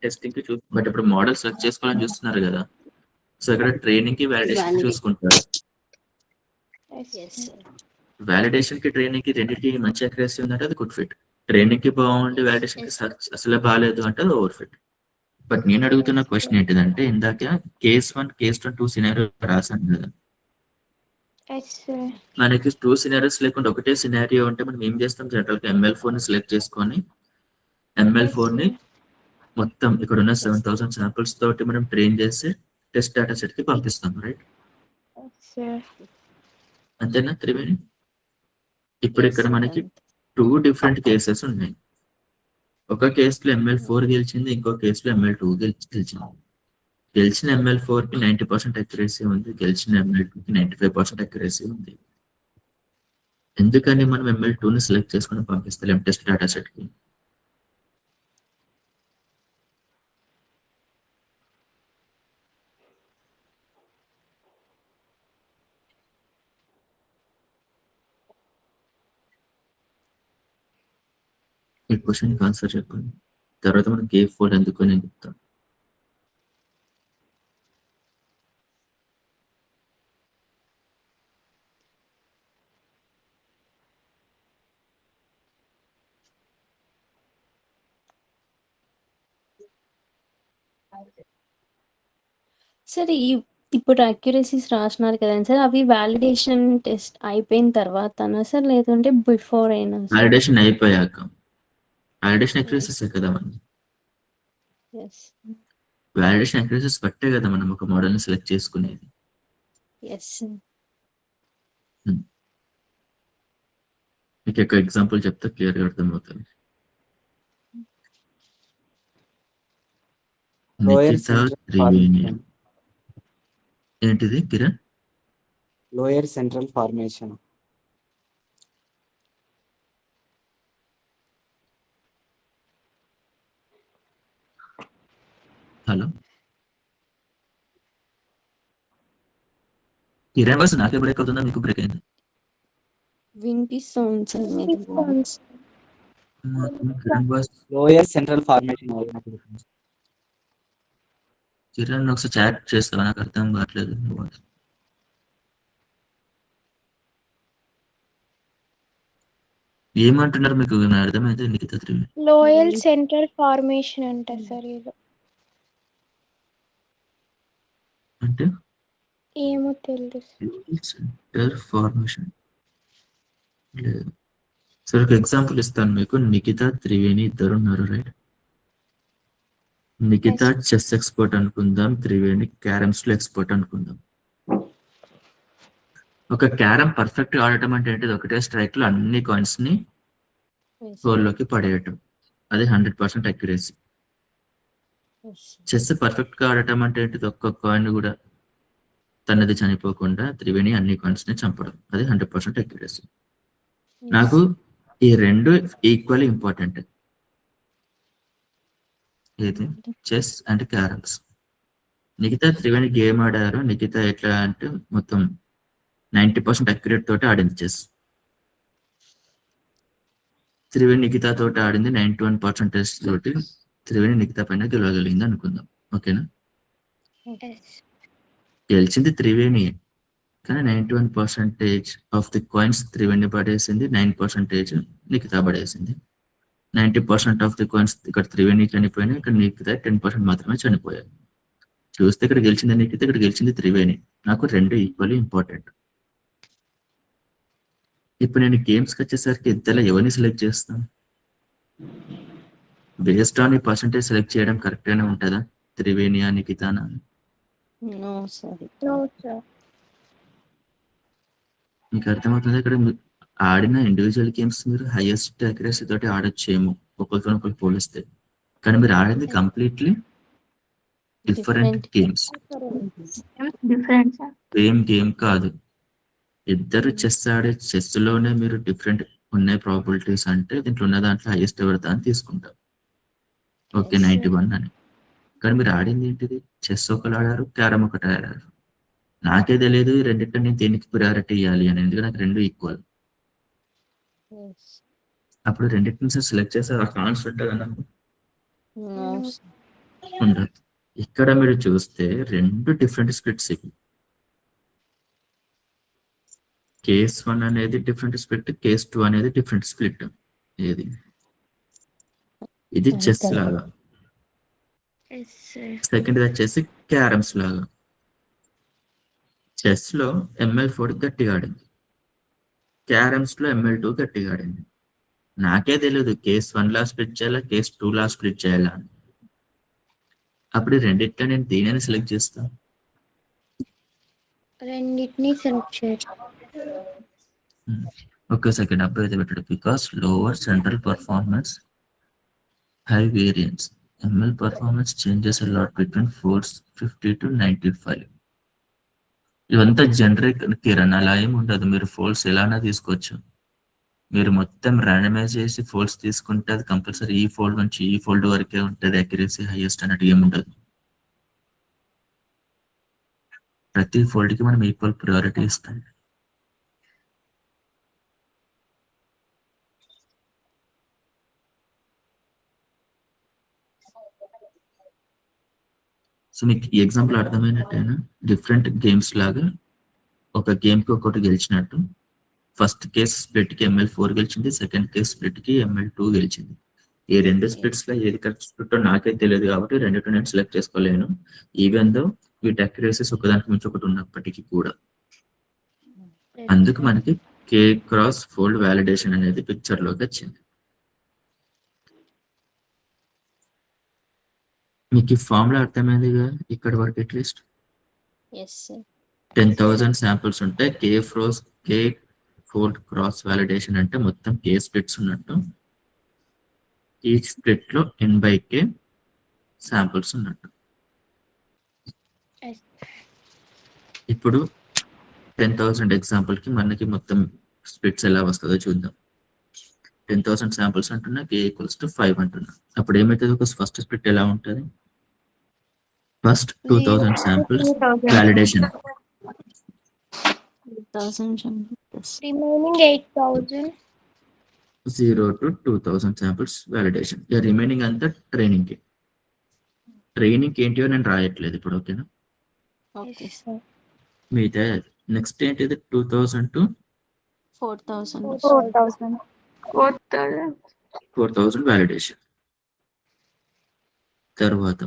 టెస్టింగ్ కి బట్ ఇప్పుడు మోడల్ సెలెక్ట్ చేసుకోవాలని చూస్తున్నారు కదా, సో ఇక్కడ ట్రైనింగ్ కి వాలిడేషన్ చూసుకుంటారు. Yes sir. వాలిడేషన్ కి ట్రైనింగ్ కి రెండింటికి మంచి అక్యురసీ ఉందంటే అది గుడ్ ఫిట్. ట్రైనింగ్ కి బాగుండి వాలిడేషన్ కి అసలు బాగాలేదు అంటే అది ఓవర్ ఫిట్. బట్ నేను అడుగుతున్న క్వశ్చన్ ఏంటిదంటే ఇందాక కేస్ 1 కేస్ 2 సినారియో రాశాను కదా, ఎస్ సార్. మనకి 2 సినారియోస్ లేకుండా ఒకటే సినారియో ఉంటే మనం ఏం చేస్తాం? జనరల్ గా ML4 ని సెలెక్ట్ చేసుకొని ML4 ని మొత్తం ఇక్కడ ఉన్న 7000 శాంపిల్స్ తోటి మనం ట్రైన్ చేసి టెస్ట్ డేటా సెట్ కి పంపిస్తాం. రైట్. Yes sir. అంతేనా త్రివేణి? ఇప్పుడు ఇక్కడ మనకి 2 డిఫరెంట్ కేసెస్ ఉన్నాయి. ఒక కేసులో ML4 గెలిచింది, ఇంకో కేసులో ML2 గెలిచింది. గెలిచిన ML4 కి 90% అక్యురసీ ఉంది, గెలిచిన ML2 కి 95% అక్యురసీ ఉంది. ఎందుకని మనం ML2 ని సెలెక్ట్ చేసుకుని పంపిస్తలేం టెస్ట్ డేటా సెట్ కి? ఈ క్వశ్చన్ ఆన్సర్ చెప్పండి, తర్వాత మనం K4 ఎందుకు నేను చెప్తాను. సార్ ఇప్పుడు అక్యురసీస్ రాసినారు కదండి సార్, అవి వాలిడేషన్ టెస్ట్ అయిపోయిన తర్వాతనా సార్ లేదంటే బిఫోర్ అయినా సార్? వాలిడేషన్ అయిపోయాక. వాలిడేషన్ అక్యురసీస్ కదా మనం, ఎస్ వాలిడేషన్ అక్యురసీస్ బట్టే కదా మనం ఒక మోడల్ ని సెలెక్ట్ చేసుకునేది. ఎస్. మీకు ఒక ఎగ్జాంపుల్ చెప్తే క్లియర్ గా అర్థమవుతుంది. నిఖిత త్రివేణి. ఏంటిది Kiran? Lower central formation. Hello Kiran బస్ నాకే బ్రేక్ అవుతుందా మీకు బ్రేక్ అయింది? వినిపిస్తుంది సార్ మీరు. కిరణ్ బస్ లోయర్ సెంట్రల్ ఫార్మేషన్. కిరణ్ ఒకసారి చాట్ చేస్తావా? నాకు అర్థం కావట్లేదు. ఏమంటున్నారు మీకు అర్థమైతే? Nikhita Triveni lower central formation అంట సార్ ఇది. అంటే ఏమో తెలియదు. సెంటర్ ఫార్మేషన్ లేదు. సరే ఒక ఎగ్జాంపుల్ ఇస్తాను మీకు. నిఖిత త్రివేణి ఇద్దరు ఉన్నారు, రైట్? నిఖిత చెస్ ఎక్స్పర్ట్ అనుకుందాం, త్రివేణి క్యారమ్స్ లో ఎక్స్పర్ట్ అనుకుందాం. ఒక క్యారమ్ పర్ఫెక్ట్ గా ఆడటం అంటే ఏంటిది? ఒకటే స్ట్రైక్ లో అన్ని కాయిన్స్ ని హోల్ లోకి పడేయటం, అది 100% అక్యురసీ. చెస్ పర్ఫెక్ట్ గా ఆడటం అంటే ఏంటిది? ఒక్క కాయిన్ కూడా తనది చనిపోకుండా త్రివేణి అన్ని కాయిన్స్ ని చంపడం, అది 100% అక్యురసీ. నాకు ఈ రెండు ఈక్వల్ ఇంపార్టెంట్, ఏది chess and carroms. Nikhita Triveni game ఆడారు. నిఖిత ఎట్లా అంటే మొత్తం 90% అక్యురేట్ తోటి ఆడింది చెస్. త్రివేణి నిఖిత తోటి ఆడింది 91% తోటి. త్రివేణి నిఖిత పైన గెలవగలిగింది అనుకుందాం. ఓకేనా? గెలిచింది త్రివేణి, కానీ 91% ఆఫ్ ది కాయిన్స్ త్రివేణి పడేసింది, 9% నిఖిత పడేసింది. 90% ఆఫ్ ది కాయిన్స్ ఇక్కడ త్రివేణి చనిపోయినాయి, ఇక్కడ నిఖిత 10% మాత్రమే చనిపోయాయి. చూస్తే ఇక్కడ గెలిచింది నిఖిత, ఇక్కడ గెలిచింది త్రివేణి. నాకు రెండు ఈక్వల్లీ ఇంపార్టెంట్. ఇప్పుడు నేను గేమ్స్కి వచ్చేసరికి ఇద్దరు ఎవరిని సెలెక్ట్ చేస్తాను? బేస్డ్ ఆన్ ఈ పర్సంటేజ్ సెలెక్ట్ చేయడం కరెక్ట్గానే ఉంటుందా? త్రివేణి నిఖితానా? No sir. మీకు అర్థమవుతుంది. ఇక్కడ ఆడిన ఇండివిజువల్ గేమ్స్ మీరు హైయెస్ట్ అక్యురసీ తోటి ఆడొచ్చేమో ఒకరితో ఒకరు పోలిస్తే, కానీ మీరు ఆడింది completely different games. Different sir. Same game కాదు. ఇద్దరు చెస్ ఆడే చెస్లోనే మీరు డిఫరెంట్ ఉన్నాయి ప్రాబిలిటీస్ అంటే దీంట్లో ఉన్న దాంట్లో హైయెస్ట్ ఎవరిదా అని తీసుకుంటారు. ఓకే, 91 అని. కానీ మీరు ఆడింది ఏంటిది? చెస్ ఒకరు ఆడారు, క్యారమ్ ఒకటి ఆడారు. నాకే తెలియదు ఈ రెండింటిలో నేను దేనికి ప్రియారిటీ ఇవ్వాలి అని, ఎందుకంటే నాకు రెండు ఈక్వల్. అప్పుడు రెండింటిని సెలెక్ట్ చేసే ఆ ఛాన్స్ ఉంటుంది నాకు ఉండదు. ఇక్కడ మీరు చూస్తే రెండు డిఫరెంట్ స్ప్లిట్స్ ఇవి. కేస్ 1 అనేది డిఫరెంట్ స్ప్లిట్, కేస్ 2 అనేది డిఫరెంట్ స్ప్లిట్. ఏది ఇది చెస్ లాగా, సెకండ్ వచ్చేసి క్యారమ్స్ లాగా. చెస్ లో ML4 గట్టిగా ఆడింది, క్యారమ్స్ లో ML2 గట్టిగా ఆడింది. నాకే తెలియదు కేస్ 1 లా స్ప్లిట్ చేయాలా, కేస్ 2 లా స్ప్లిట్ చేయాలా అని. అప్పుడు రెండిట్లో నేను దేనిని సెలెక్ట్ చేస్తాను? రెండింటిని సెలెక్ట్ చేయాలి. ఒక్క సెకండ్ అప్పుడు అయితే పెట్టాడు. Because lower central performance, high variance, ML performance changes a lot between 450 to 95. ఇవంతా జనరిక్ కిరణ్, అలా ఏమి ఉండదు. మీరు ఫోల్స్ ఎలానా తీసుకోవచ్చు. మీరు మొత్తం ర్యాండమైజ్ చేసి ఫోల్స్ తీసుకుంటే అది కంపల్సరీ ఈ ఫోల్డ్ నుంచి ఈ ఫోల్డ్ వరకే ఉంటుంది అక్యురసీ హైయెస్ట్ అన్నట్టు ఏమి ఉండదు. ప్రతి ఫోల్డ్కి మనం ఈక్వల్ ప్రియారిటీ ఇస్తాం. సో మీకు ఈ ఎగ్జాంపుల్ అర్థమైనట్టేనా? డిఫరెంట్ గేమ్స్ లాగా ఒక గేమ్కి ఒకటి గెలిచినట్టు. ఫస్ట్ కేస్ స్ప్లిట్కి ML4 గెలిచింది, సెకండ్ కేస్ స్ప్లిట్కి ML2 గెలిచింది. ఈ రెండు స్ప్లిట్స్లో ఏది కరెక్ట్ స్ప్లిట్టో నాకే తెలియదు కాబట్టి రెండింటిని నేను సెలెక్ట్ చేసుకోలేను. ఈవెన్ దో వీటి అక్యురసీస్ ఒకదానికి మించి ఒకటి ఉన్నప్పటికీ కూడా. అందుకు మనకి K క్రాస్ ఫోల్డ్ వ్యాలిడేషన్ అనేది పిక్చర్లోకి వచ్చింది. మీకు ఈ ఫార్ములా అర్థమైందిగా ఇక్కడి వరకు అట్లీస్ట్? 10,000 శాంపుల్స్ ఉంటాయి. K ఫోల్డ్ క్రాస్ వ్యాలిడేషన్ అంటే మొత్తం K స్ప్లిట్స్ ఉన్నట్టు. ఈచ్ స్ప్లిట్ లో N/K శాంపుల్స్ ఉన్నట్టు. ఇప్పుడు 10,000 ఎగ్జాంపుల్ కి మనకి మొత్తం స్ప్లిట్స్ ఎలా వస్తుందో చూద్దాం. 10,000 శాంపుల్స్ అంటున్నా, K = 5 అంటున్నా. అప్పుడు ఏమైతుంది? ఒక ఫస్ట్ స్ప్లిట్ ఎలా ఉంటుంది? First 2,000 samples validation, remaining 8,000 0 to 2,000 samples validation. Remaining అంతా ట్రైనింగ్ కి. ట్రైనింగ్ ఏంటియో నేను రాయట్లేదు ఇప్పుడు. ఓకేనా? మిగతా నెక్స్ట్ ఏంటిది? 2,000 to 4,000 వ్యాలిడేషన్. తర్వాత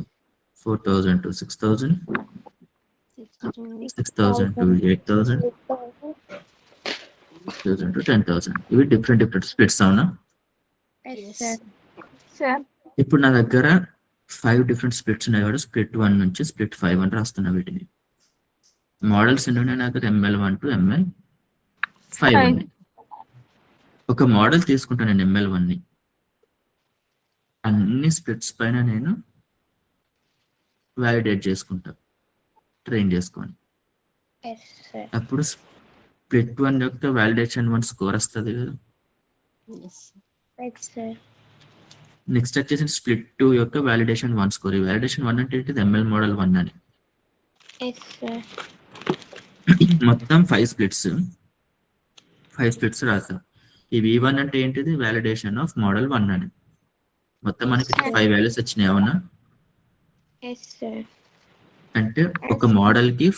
4,000 to 6,000, 6,000 to 8,000, 8,000 to 10,000. ఇవి డిఫరెంట్ స్ప్లిట్స్. అవునా? సార్. ఇప్పుడు నా దగ్గర 5 డిఫరెంట్ స్ప్లిట్స్ ఉన్నాయి కాబట్టి స్ప్లిట్ 1 నుంచి స్ప్లిట్ 5 అని రాస్తున్నా. వీటిని మోడల్స్ ఎన్ని ఉన్నాయి నా దగ్గర? ML1 to ML5 ఉన్నాయి. ఒక మోడల్ తీసుకుంటాను నేను ML1 ని, అన్ని స్ప్లిట్స్ పైన నేను వ్యాలిడేట్ చేసుకుంటా, ట్రైన్ చేసుకొని. అప్పుడు స్ప్లిట్ 1 యొక్క వ్యాలిడేషన్ 1 స్కోర్ వస్తుంది కదా. నెక్స్ట్ వచ్చేసి స్ప్లిట్ 2 యొక్క వ్యాలిడేషన్ 1 స్కోర్. ఈ వ్యాలిడేషన్ 1 అంటే ఏంటిది? ML మోడల్ 1 అని. Yes sir. మొత్తం 5 స్ప్లిట్స్ రాసాం. ఈ V1 అంటే ఏంటిది? వాలిడేషన్ ఆఫ్ మోడల్ 1 అని. మొత్తం మనకి 5 వాల్యూస్ వచ్చినాయి, అవునా? Yes sir. అంటే ఒక మోడల్ కి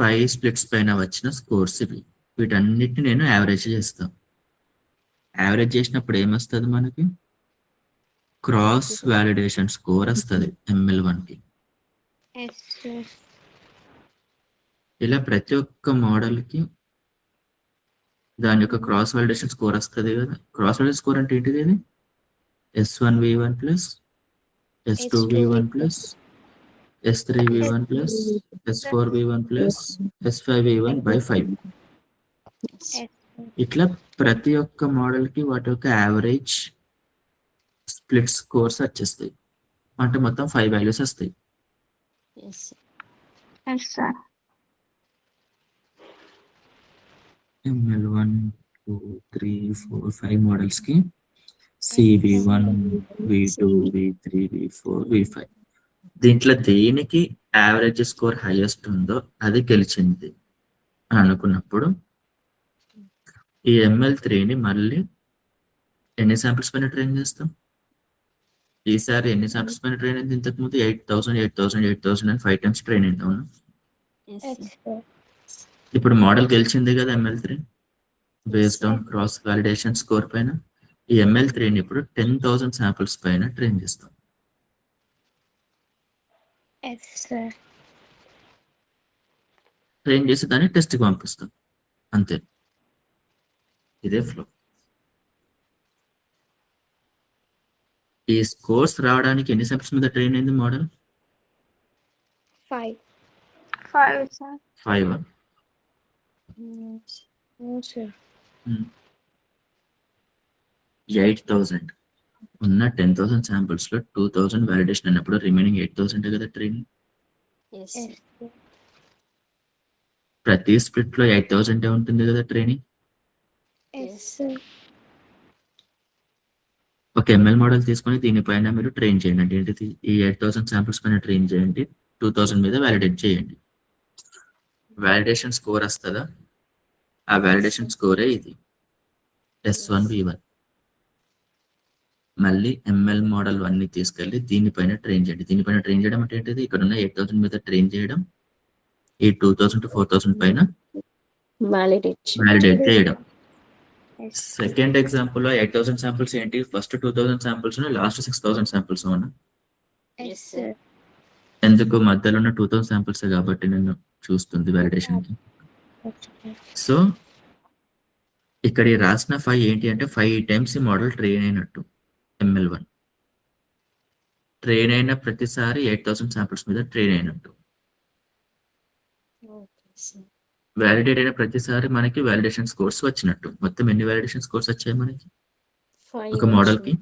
5 స్ప్లిట్స్ పైన వచ్చిన స్కోర్స్ ఇవి. వీటన్నిటిని నేను యావరేజ్ చేస్తాను. యావరేజ్ చేసినప్పుడు ఏమొస్తుంది మనకి? క్రాస్ వాలిడేషన్ స్కోర్ వస్తుంది ML1 కి. Yes sir. ఇలా ప్రతి ఒక్క మోడల్ కి దాని యొక్క క్రాస్ వాలిడేషన్ స్కోర్ వస్తుంది కదా. క్రాస్ వాలిడేషన్ స్కోర్ అంటే ఏంటిది? ఇది S1V1 plus S2V1 plus S3V1 plus S4V1 plus S5V1 by 5. ఇట్లా ప్రతి ఒక్క మోడల్ కి వాటి యొక్క యావరేజ్ స్ప్లిట్ స్కోర్స్ వచ్చేస్తాయి. అంటే మొత్తం 5 వాల్యూస్ వస్తాయి. Yes sir. ML1 2 3 4 5 మోడల్స్ కి CV1 V2 V3 V4 V5. దీంట్లో దేనికి యావరేజ్ స్కోర్ హైయెస్ట్ ఉందో అది గెలిచింది అని అనుకున్నప్పుడు ఈ ML3ని మళ్ళీ ఎన్ని శాంపిల్స్ పైన ట్రైన్ చేస్తాం? ఈసారి ఎన్ని శాంపిల్స్ పైన ట్రైన్ అయింది? ఇంతకుముందు 8,000 అని 5 టైమ్స్ ట్రైన్ అయింది. Yes sir. ఇప్పుడు మోడల్ గెలిచింది కదా ML3 based on cross validation score పైన. ఈ ML3ని ఇప్పుడు 10,000 శాంపిల్స్ పైన ట్రైన్ చేస్తాం. Yes sir. ట్రైన్ చేసి దాన్ని టెస్ట్కి పంపిస్తాం, అంతే. ఇదే ఫ్లో. ఈ స్కోర్స్ రావడానికి ఎన్ని శాంపిల్స్ మీద ట్రైన్ అయింది మోడల్? 5. 5 సార్. 5. సార్. 8,000 ఉన్న 10,000 శాంపిల్స్ లో 2,000 వాలిడేషన్ అయినప్పుడు రిమైనింగ్ 8,000 కదా ట్రైనింగ్. ఎస్. ప్రతి స్ప్లిట్ లో 8,000 ఉంటుంది కదా ట్రైనింగ్. Yes sir. ఒక ML మోడల్ తీసుకొని దీనిపైన మీరు ట్రైన్ చేయండి. అంటే ఏంటిది? ఈ 8,000 శాంపిల్స్ పైన ట్రైన్ చేయండి, 2,000 మీద వ్యాలిడేట్ చేయండి. వాలిడేషన్ స్కోర్ వస్తుందా? ఆ వాలిడేషన్ స్కోరే ఇది S1V1. మళ్ళీ ML మోడల్ 1ని తీసుకెళ్ళి దీనిపైన ట్రైన్ చేయండి. దీనిపైన ట్రైన్ చేయడం అంటే ఏంటిది? ఇక్కడ ఉన్న 8,000 మీద ట్రైన్ చేయడం, ఈ 2,000 to 4,000 పైన వ్యాలిడేట్ చేయడం. సెకండ్ ఎగ్జాంపుల్ లో 8,000 శాంపిల్స్ ఏంటి? ఫస్ట్ 2,000 శాంపిల్స్ లాస్ట్ 6,000 శాంపిల్స్ అవునా? Yes sir. ఎందుకు? మధ్యలో ఉన్న 2,000 శాంపిల్స్ కాబట్టి నేను చూస్తుంది వ్యాలిడేషన్ కి. సో ఇక్కడ ఈ రాసిన 5 ఏంటి అంటే 5 టైమ్స్ ఈ మోడల్ ట్రైన్ అయినట్టు. ML1 ట్రైన్ అయిన ప్రతిసారి 8,000 శాంపిల్స్ మీద ట్రైన్ అయినట్టు. వ్యాలిడేట్ అయిన ప్రతిసారి మనకి వాలిడేషన్ స్కోర్స్ వచ్చినట్టు. మొత్తం ఎన్ని వాలిడేషన్ స్కోర్స్ వచ్చాయి మనకి ఒక మోడల్ కి?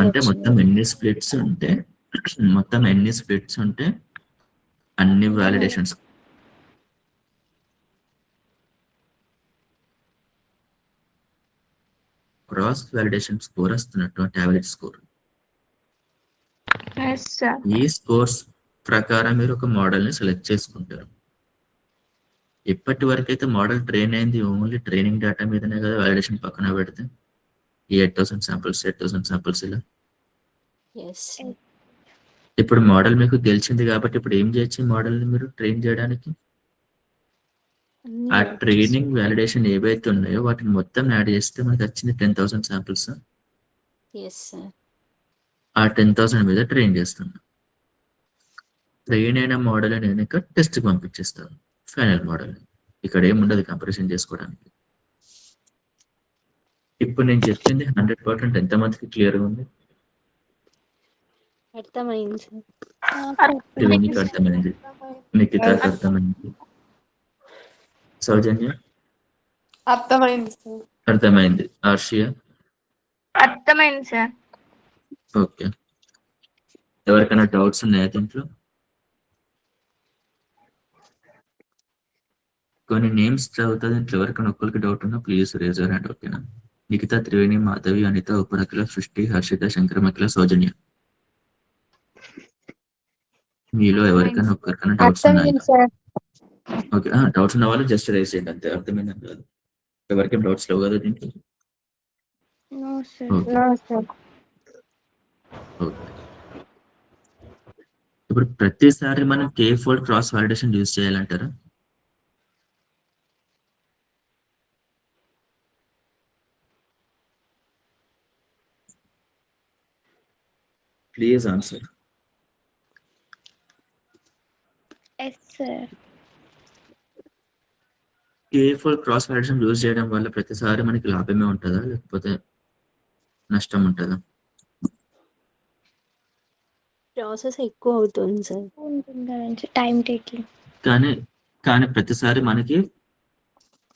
అంటే మొత్తం ఎన్ని స్ప్లిట్స్ ఉంటే అన్ని వాలిడేషన్స్ క్రాస్ వాలిడేషన్ స్కోర్ వస్తున్నట్టు, అంటే యావరేజ్ స్కోర్. Yes sir. ఈ స్కోర్స్ ప్రకారం మీరు ఒక మోడల్ ని సెలెక్ట్ చేసుకుంటారు. ఇప్పటి వరకు అయితే మోడల్ ట్రైన్ అయింది ఓన్లీ ట్రైనింగ్ డేటా మీదనే కదా. వాలిడేషన్ పక్కన పెడితే ఈ 8,000 శాంపిల్స్ ఇలా. ఇప్పుడు మోడల్ మీకు గెలిచింది కాబట్టి ఇప్పుడు ఏం చేయొచ్చు? మోడల్ ని మీరు ట్రైన్ చేయడానికి ఆ ట్రైనింగ్ వాలిడేషన్ ఏవైతే ఉన్నాయో వాటిని మొత్తం యాడ్ చేస్తే మనకి వచ్చింది 10,000 శాంపిల్స్. ఆ 10,000 మీద ట్రైన్ చేస్తున్నాం. ట్రైన్ అయిన మోడల్ నేను ఇంకా టెస్ట్ పంపించేస్తాను, ఫైనల్ మోడల్. ఇక్కడ ఏముండదు కంపారిజన్ చేసుకోవడానికి. ఇప్పుడు నేను చెప్పింది 100% ఎంతమందికి క్లియర్గా ఉంది? అర్థమైంది సార్. త్రివేణికి అర్థమైంది, నిఖితకి అర్థమైంది, సౌజన్య అర్థమైంది సార్. అర్థమైంది, ఆర్షియా అర్థమైంది సార్. ఓకే. ఎవరికైనా డౌట్స్ ఉన్నాయా దీంట్లో? కొన్ని నేమ్స్ చదువుతా, దీంట్లో ఎవరికైనా ఒక్కరికి డౌట్ ఉన్నా ప్లీజ్ రేజ్ యువర్ హ్యాండ్. ఓకేనా? నిఖిత, త్రివేణి, మాధవి, అనిత, ఉపరకిల, సృష్టి, హర్షిత, శంకరమకిల, సౌజన్య. మీలో ఎవరికైనా ఒక్కరికైనా డౌట్స్ ఉన్నాయి? అర్థమైంది సార్. ఓకే. డౌట్స్ ఉన్న వాళ్ళు జస్ట్ రైజ్ చేయండి అంతే. అర్థమైందని కాదు. ఎవరికేం డౌట్స్ లేవు కదా దీంట్లో? No sir. Okay. No sir. Okay. ఇప్పుడు ప్రతిసారి మనం K fold cross validation use చేయాలంటారా? Please answer. Yes sir. K fold cross validation use చేయడం వల్ల ప్రతిసారి మనకి లాభమే ఉంటుందా లేకపోతే నష్టం ఉంటుందా? ప్రాసెస్ ఎక్కువ అవుతుంది సార్. ఉంటుంది కదండి టైం టేకింగ్. కానీ కానీ ప్రతిసారి మనకి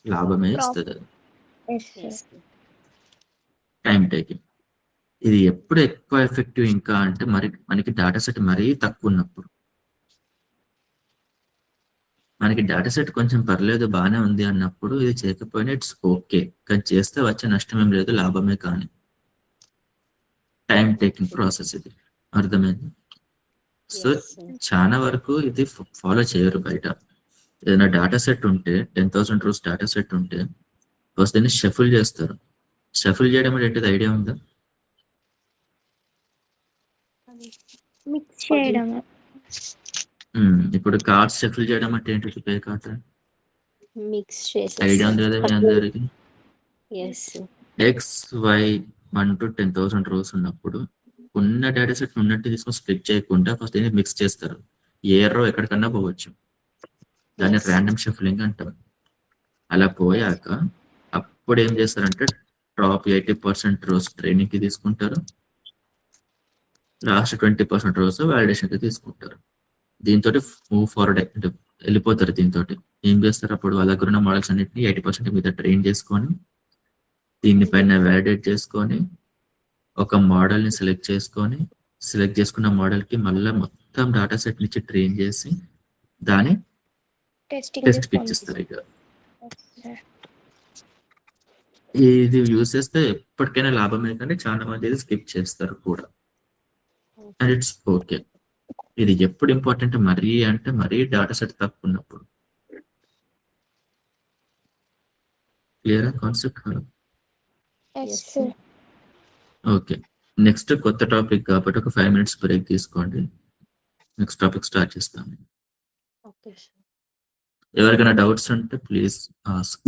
లాభమే ఇస్తుంది అది. Yes sir. Time taking. ఇది ఎప్పుడు ఎక్కువ ఎఫెక్టివ్ ఇంకా అంటే మరి మనకి డేటా సెట్ మరీ తక్కువ ఉన్నప్పుడు. మనకి డేటా సెట్ కొంచెం పర్లేదు బాగానే ఉంది అన్నప్పుడు ఇది చేయకపోయినా ఇట్స్ ఓకే. కానీ చేస్తే వచ్చే నష్టం ఏం లేదు, లాభమే. కానీ టైం టేకింగ్ ప్రాసెస్ ఇది. అర్థమైంది? So Yes, sir. చాలా వరకు ఇది ఫాలో చేయరు బయట. ఏదైనా డేటా సెట్ ఉంటే 10,000 రూస్ డేటా సెట్ ఉంటే ఫస్ట్ దీన్ని షఫుల్ చేస్తారు. షఫుల్ చేయడం అంటే ఏంటిది ఐడియా ఉందా? మిక్స్ చేయడం. ఇప్పుడు కార్డ్స్ షఫుల్ చేయడం అంటే ఏంటి? పే కార్డ్ మిక్స్ చేసి ఐడియా ఉంది కదా మీ అందరికి? Yes x y 1 to 10,000 rows ఉన్నప్పుడు ఉన్న డేటా సెట్ ఉన్నట్టు తీసుకొని స్ప్లిట్ చేయకుండా ఫస్ట్ దీన్ని మిక్స్ చేస్తారు. ఏ రో ఎక్కడికన్నా పోవచ్చు. దాన్ని Yes. ర్యాండమ్ షఫలింగ్ అంటారు. అలా పోయాక అప్పుడు ఏం చేస్తారంటే టాప్ 80% రోస్ ట్రైనింగ్ కి తీసుకుంటారు, లాస్ట్ 20% రోస్ వాలిడేషన్ కి తీసుకుంటారు. దీంతో మూవ్ ఫార్వర్డ్ అంటే వెళ్ళిపోతారు. దీంతో ఏం చేస్తారు, అప్పుడు వాళ్ళ దగ్గర ఉన్న మోడల్స్ అన్నింటినీ 80% మీద ట్రైన్ చేసుకొని దీనిపైన వ్యాలిడేట్ చేసుకొని ఒక మోడల్ని సెలెక్ట్ చేసుకున్న మోడల్కి మళ్ళీ మొత్తం డేటా సెట్ నుంచి ట్రైన్ చేసి దాన్ని టెస్టింగ్ టెస్ట్కి ఇచ్చిస్తారు. ఇక ఇది యూస్ చేస్తే ఎప్పటికైనా లాభమే, కానీ చాలా మంది ఇది స్కిప్ చేస్తారు కూడా. And it's okay. ఇది ఎప్పుడు ఇంపార్టెంట్ మరీ అంటే మరీ డేటా సెట్ తక్కువ ఉన్నప్పుడు. Clear concept? Yes sir. Okay. Next కొత్త టాపిక్ కాబట్టి ఒక 5 minutes బ్రేక్ తీసుకోండి. నెక్స్ట్ టాపిక్ స్టార్ట్ చేస్తాను. ఓకే. ఎవరికైనా డౌట్స్ ఉంటే please ask.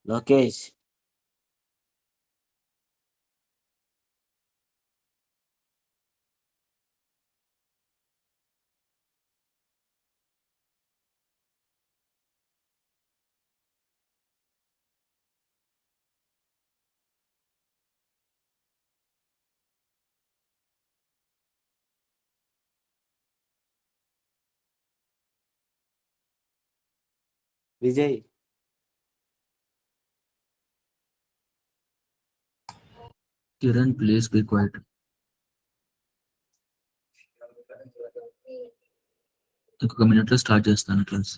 Lokesh. Vijay. Kiran please be quiet. ఇంకొక మినిట్ లో స్టార్ట్ చేస్తాను క్లాస్.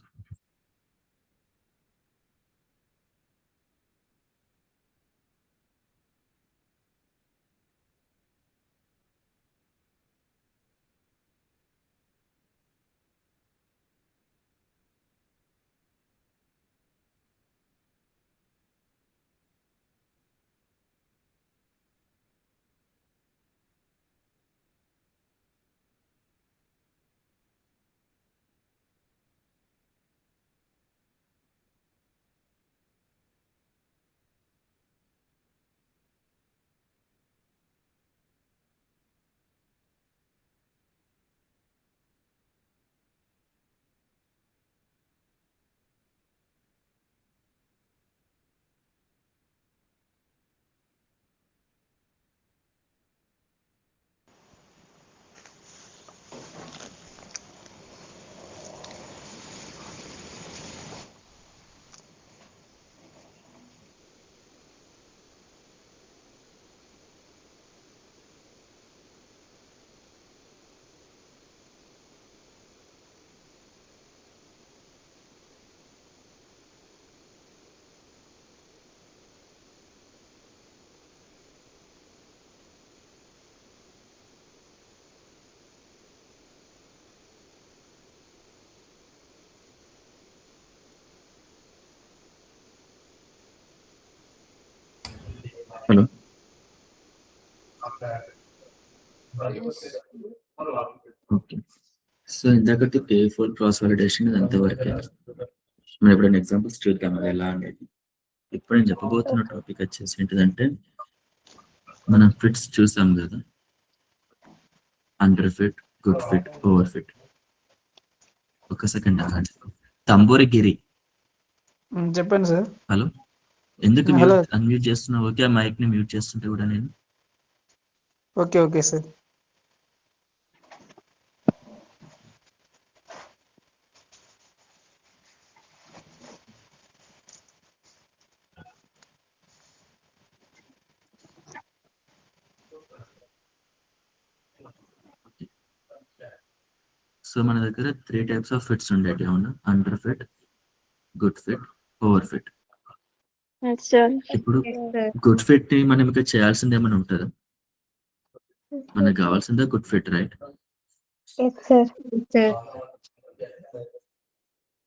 హలో. ఓకే. సో ఇందాకటి కేర్ఫుల్ క్రాస్ వాలిడేషన్ అంతవరకే. మనం ఎప్పుడైనా ఎగ్జాంపుల్స్ చూద్దాం అది ఎలా అనేది. ఇప్పుడు నేను చెప్పబోతున్న టాపిక్ వచ్చేసి ఏంటిదంటే మనం ఫిట్స్ చూసాం కదా, under fit, good fit, over fit. ఒక సెకండ్ ఆగండి. తంబూరిగిరి. చెప్పండి సార్. హలో. ఎందుకు హలో. అన్మ్యూట్ చేస్తున్నావు? ఓకే, ఆ మైక్ ని మ్యూట్ చేస్తుంటే కూడా నేను. Okay okay sir. సో మన దగ్గర 3 types ఆఫ్ ఫిట్స్ ఉండేవి, అవునా? Under fit, good fit, over fit. ఇప్పుడు గుడ్ ఫిట్ ని మనం ఇంకా చేయాల్సింది ఏమైనా ఉంటుందా? మనకు కావాల్సిందే గుడ్ ఫిట్, రైట్?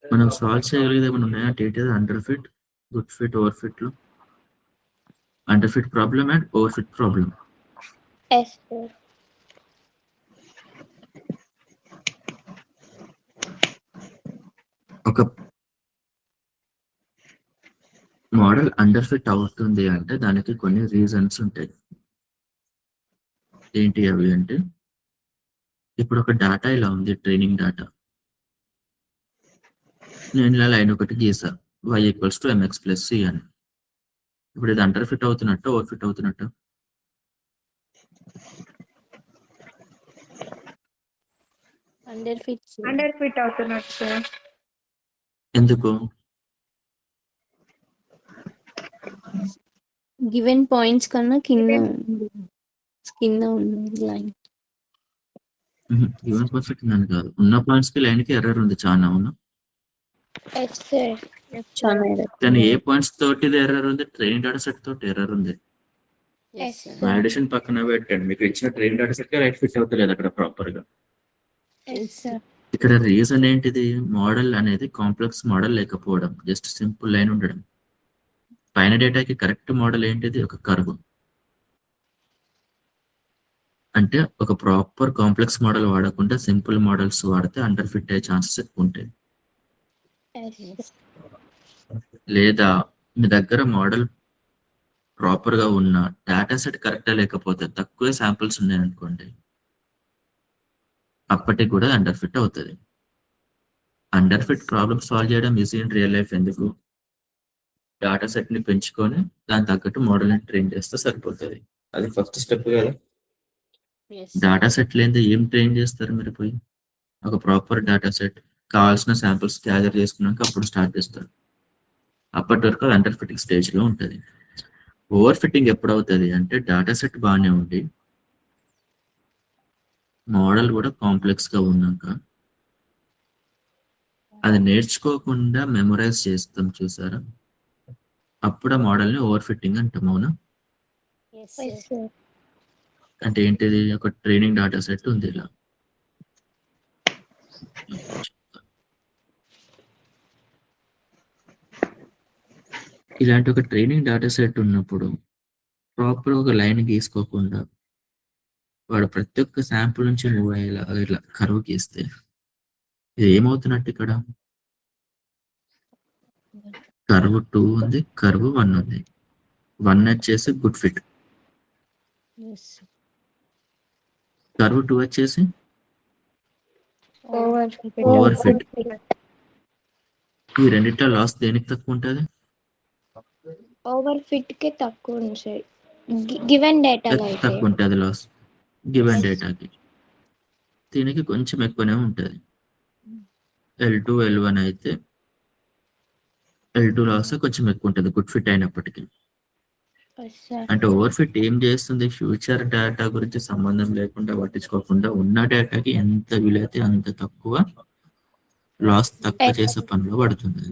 మనం సాల్వ్ చేయగలిగేది ఏమైనా ఉన్నాయా? ఏంటి under fit, good fit, over fit లో? Under fit problem and over fit problem. Yes sir. ఒక మోడల్ అండర్ ఫిట్ అవుతుంది అంటే దానికి కొన్ని రీజన్స్ ఉంటాయి. ఏంటి అవి అంటే, ఇప్పుడు ఒక డేటా ఇలా ఉంది, ట్రైనింగ్ డేటా. నేను ఇలా లైన్ ఒకటి గీసా, y = mx + c అని. ఇప్పుడు ఇది అండర్ ఫిట్ అవుతున్నట్టు, ఓవర్ ఫిట్ అవుతున్నట్టు? Under fit. అండర్ ఫిట్ అవుతున్నట్టు సార్. ఎందుకు? గివెన్ పాయింట్స్ కన్నా కింద ఉంది లైన్. ఈవెన్ పర్ఫెక్ట్ అని కాదు, ఉన్న పాయింట్స్ కి లైన్ కి ఎర్రర్ ఉంది చాలా, అవునా? Yes sir. చాలా కానీ ఏ పాయింట్స్ తోటి ఎర్రర్ ఉంది? ట్రైన్ డేటా సెట్ తోటి ఎర్రర్ ఉంది. ఎస్ వాలిడేషన్ పక్కన పెట్టండి, మీకు ఇచ్చిన train data set right fit అవుతలేదు అక్కడ ప్రాపర్ గా. సార్. ఇక్కడ రీజన్ ఏంటిది? మోడల్ అనేది కాంప్లెక్స్ మోడల్ లేకపోవడం, జస్ట్ సింపుల్ లైన్ ఉండడం. పైన డేటాకి కరెక్ట్ మోడల్ ఏంటిది? ఒక కర్వ్. అంటే ఒక ప్రాపర్ కాంప్లెక్స్ మోడల్ వాడకుండా సింపుల్ మోడల్స్ వాడితే అండర్ ఫిట్ అయ్యే ఛాన్సెస్ ఎక్కువ ఉంటాయి. లేదా మీ దగ్గర మోడల్ ప్రాపర్ గా ఉన్న డేటా సెట్ కరెక్టా లేకపోతే తక్కువ శాంపిల్స్ ఉన్నాయనుకోండి, అప్పటికి కూడా అండర్ ఫిట్ అవుతుంది. అండర్ ఫిట్ ప్రాబ్లమ్ సాల్వ్ చేయడం ఈజీ ఇన్ రియల్ లైఫ్. ఎందుకు? డేటా సెట్ ని పెంచుకొని దాని తగ్గట్టు మోడల్ ని ట్రైన్ చేస్తే సరిపోతుంది. అది ఫస్ట్ స్టెప్ కదా. డేటా సెట్ లేనిదే ఏం ట్రైన్ చేస్తారు మీరు పోయి? ఒక ప్రాపర్ డేటా సెట్ కావాల్సిన శాంపిల్స్ గ్యాదర్ చేసుకున్నాక అప్పుడు స్టార్ట్ చేస్తారు. అప్పటి వరకు అది అండర్ ఫిట్టింగ్ స్టేజ్ లో ఉంటుంది. ఓవర్ ఫిట్టింగ్ ఎప్పుడు అవుతుంది అంటే డేటా సెట్ బాగానే ఉండి మోడల్ కూడా కాంప్లెక్స్ గా ఉన్నాక అది నేర్చుకోకుండా మెమరైజ్ చేస్తాం చూసారా, అప్పుడు ఆ మోడల్ ని ఓవర్ ఫిట్టింగ్ అంటాం. అవునా? Yes, sir. అంటే ఏంటిది? ఒక ట్రైనింగ్ డేటా సెట్ ఉంది ఇలా. ఇలాంటి ఒక ట్రైనింగ్ డేటా సెట్ ఉన్నప్పుడు ప్రాపర్ ఒక లైన్ గీసుకోకుండా వాడు ప్రతి ఒక్క శాంపుల్ నుంచి మూవ్ అయ్యేలా ఇట్లా కర్వ్ గీస్తే ఇది ఏమవుతున్నట్టు? ఇక్కడ కర్వ్ 2 ఉంది, కర్వ్ 1 ఉంది. 1 వచ్చేసి గుడ్ ఫిట్, కర్వ్ 2 వచ్చేసి ఓవర్ ఫిట్. ఈ రెండిట్లో లాస్ దేనికి తక్కువ ఉంటుంది? ఓవర్ ఫిట్ కి తక్కువ ఉంది సార్, గివెన్ డేటాలో అయితే. తక్కువ ఉంటుంది లాస్ గివెన్ డేటాకి. దీనికి కొంచెం ఎక్కువనే ఉంటుంది. L2 L1 అయితే L2 లాస్ కొంచెం ఎక్కువ ఉంటుంది గుడ్ ఫిట్ అయినప్పటికీ. Yes, sir. అంటే ఓవర్ ఫిట్ ఏం చేస్తుంది? ఫ్యూచర్ డేటా గురించి సంబంధం లేకుండా పట్టించుకోకుండా ఉన్న డేటాకి ఎంత వీలైతే అంత తక్కువ లాస్ తక్కువ చేసే పనిలో పడుతుంది.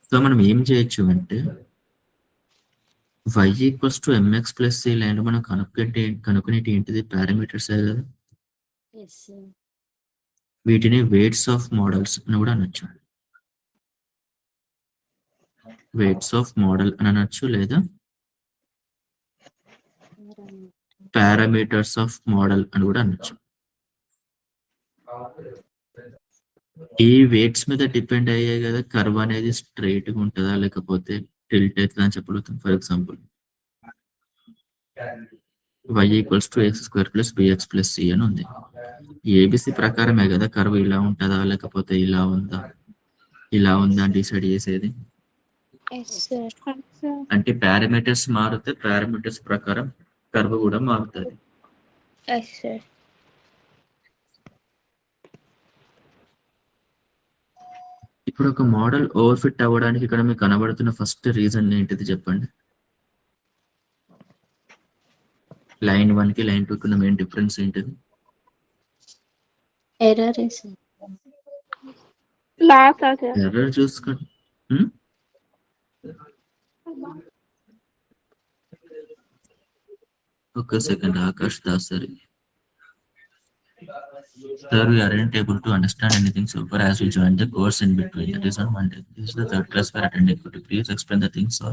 సో మనం ఏం చేయొచ్చు అంటే y = mx + c లైన్ మనం కనుక్కునేటి ఏంటిది? పారామీటర్స్ కదా. వీటిని వెయిట్స్ ఆఫ్ మోడల్స్ అని కూడా అనొచ్చు. వెయిట్స్ ఆఫ్ మోడల్ అని అనొచ్చు, లేదా పారామీటర్స్ ఆఫ్ మోడల్ అని కూడా అనొచ్చు. ఈ వెయిట్స్ మీద డిపెండ్ అయ్యే కదా కర్వ్ అనేది స్ట్రైట్ గా ఉంటుందా లేకపోతే టిల్ట్ అవుతుందా అని చెప్పగలుగుతాం. For example y = x² + bx + c అని ఉంది. ఏబిసి ప్రకారమే కదా కర్వ్ ఇలా ఉంటుందా లేకపోతే ఇలా ఉందా అని డిసైడ్ చేసేది. Yes, sir. అంటే పారామీటర్స్ మారితే పారామీటర్స్ ప్రకారం కర్వ్ కూడా మారుతుంది. Yes, sir. ఇప్పుడు ఒక మోడల్ ఓవర్ ఫిట్ అవ్వడానికి ఇక్కడ మీకు కనబడుతున్న ఫస్ట్ రీజన్ ఏంటిది చెప్పండి? లైన్ 1 కి లైన్ 2 కి మెయిన్ డిఫరెన్స్ ఏంటిది? Error loss sir. ఎర్రర్ చూసుకోండి. ఒక second, Akash Das sir. Sir, we aren't able to understand anything so far as we joined the course in between. That is on Monday. This is the third class we are attending. Could you please explain the things or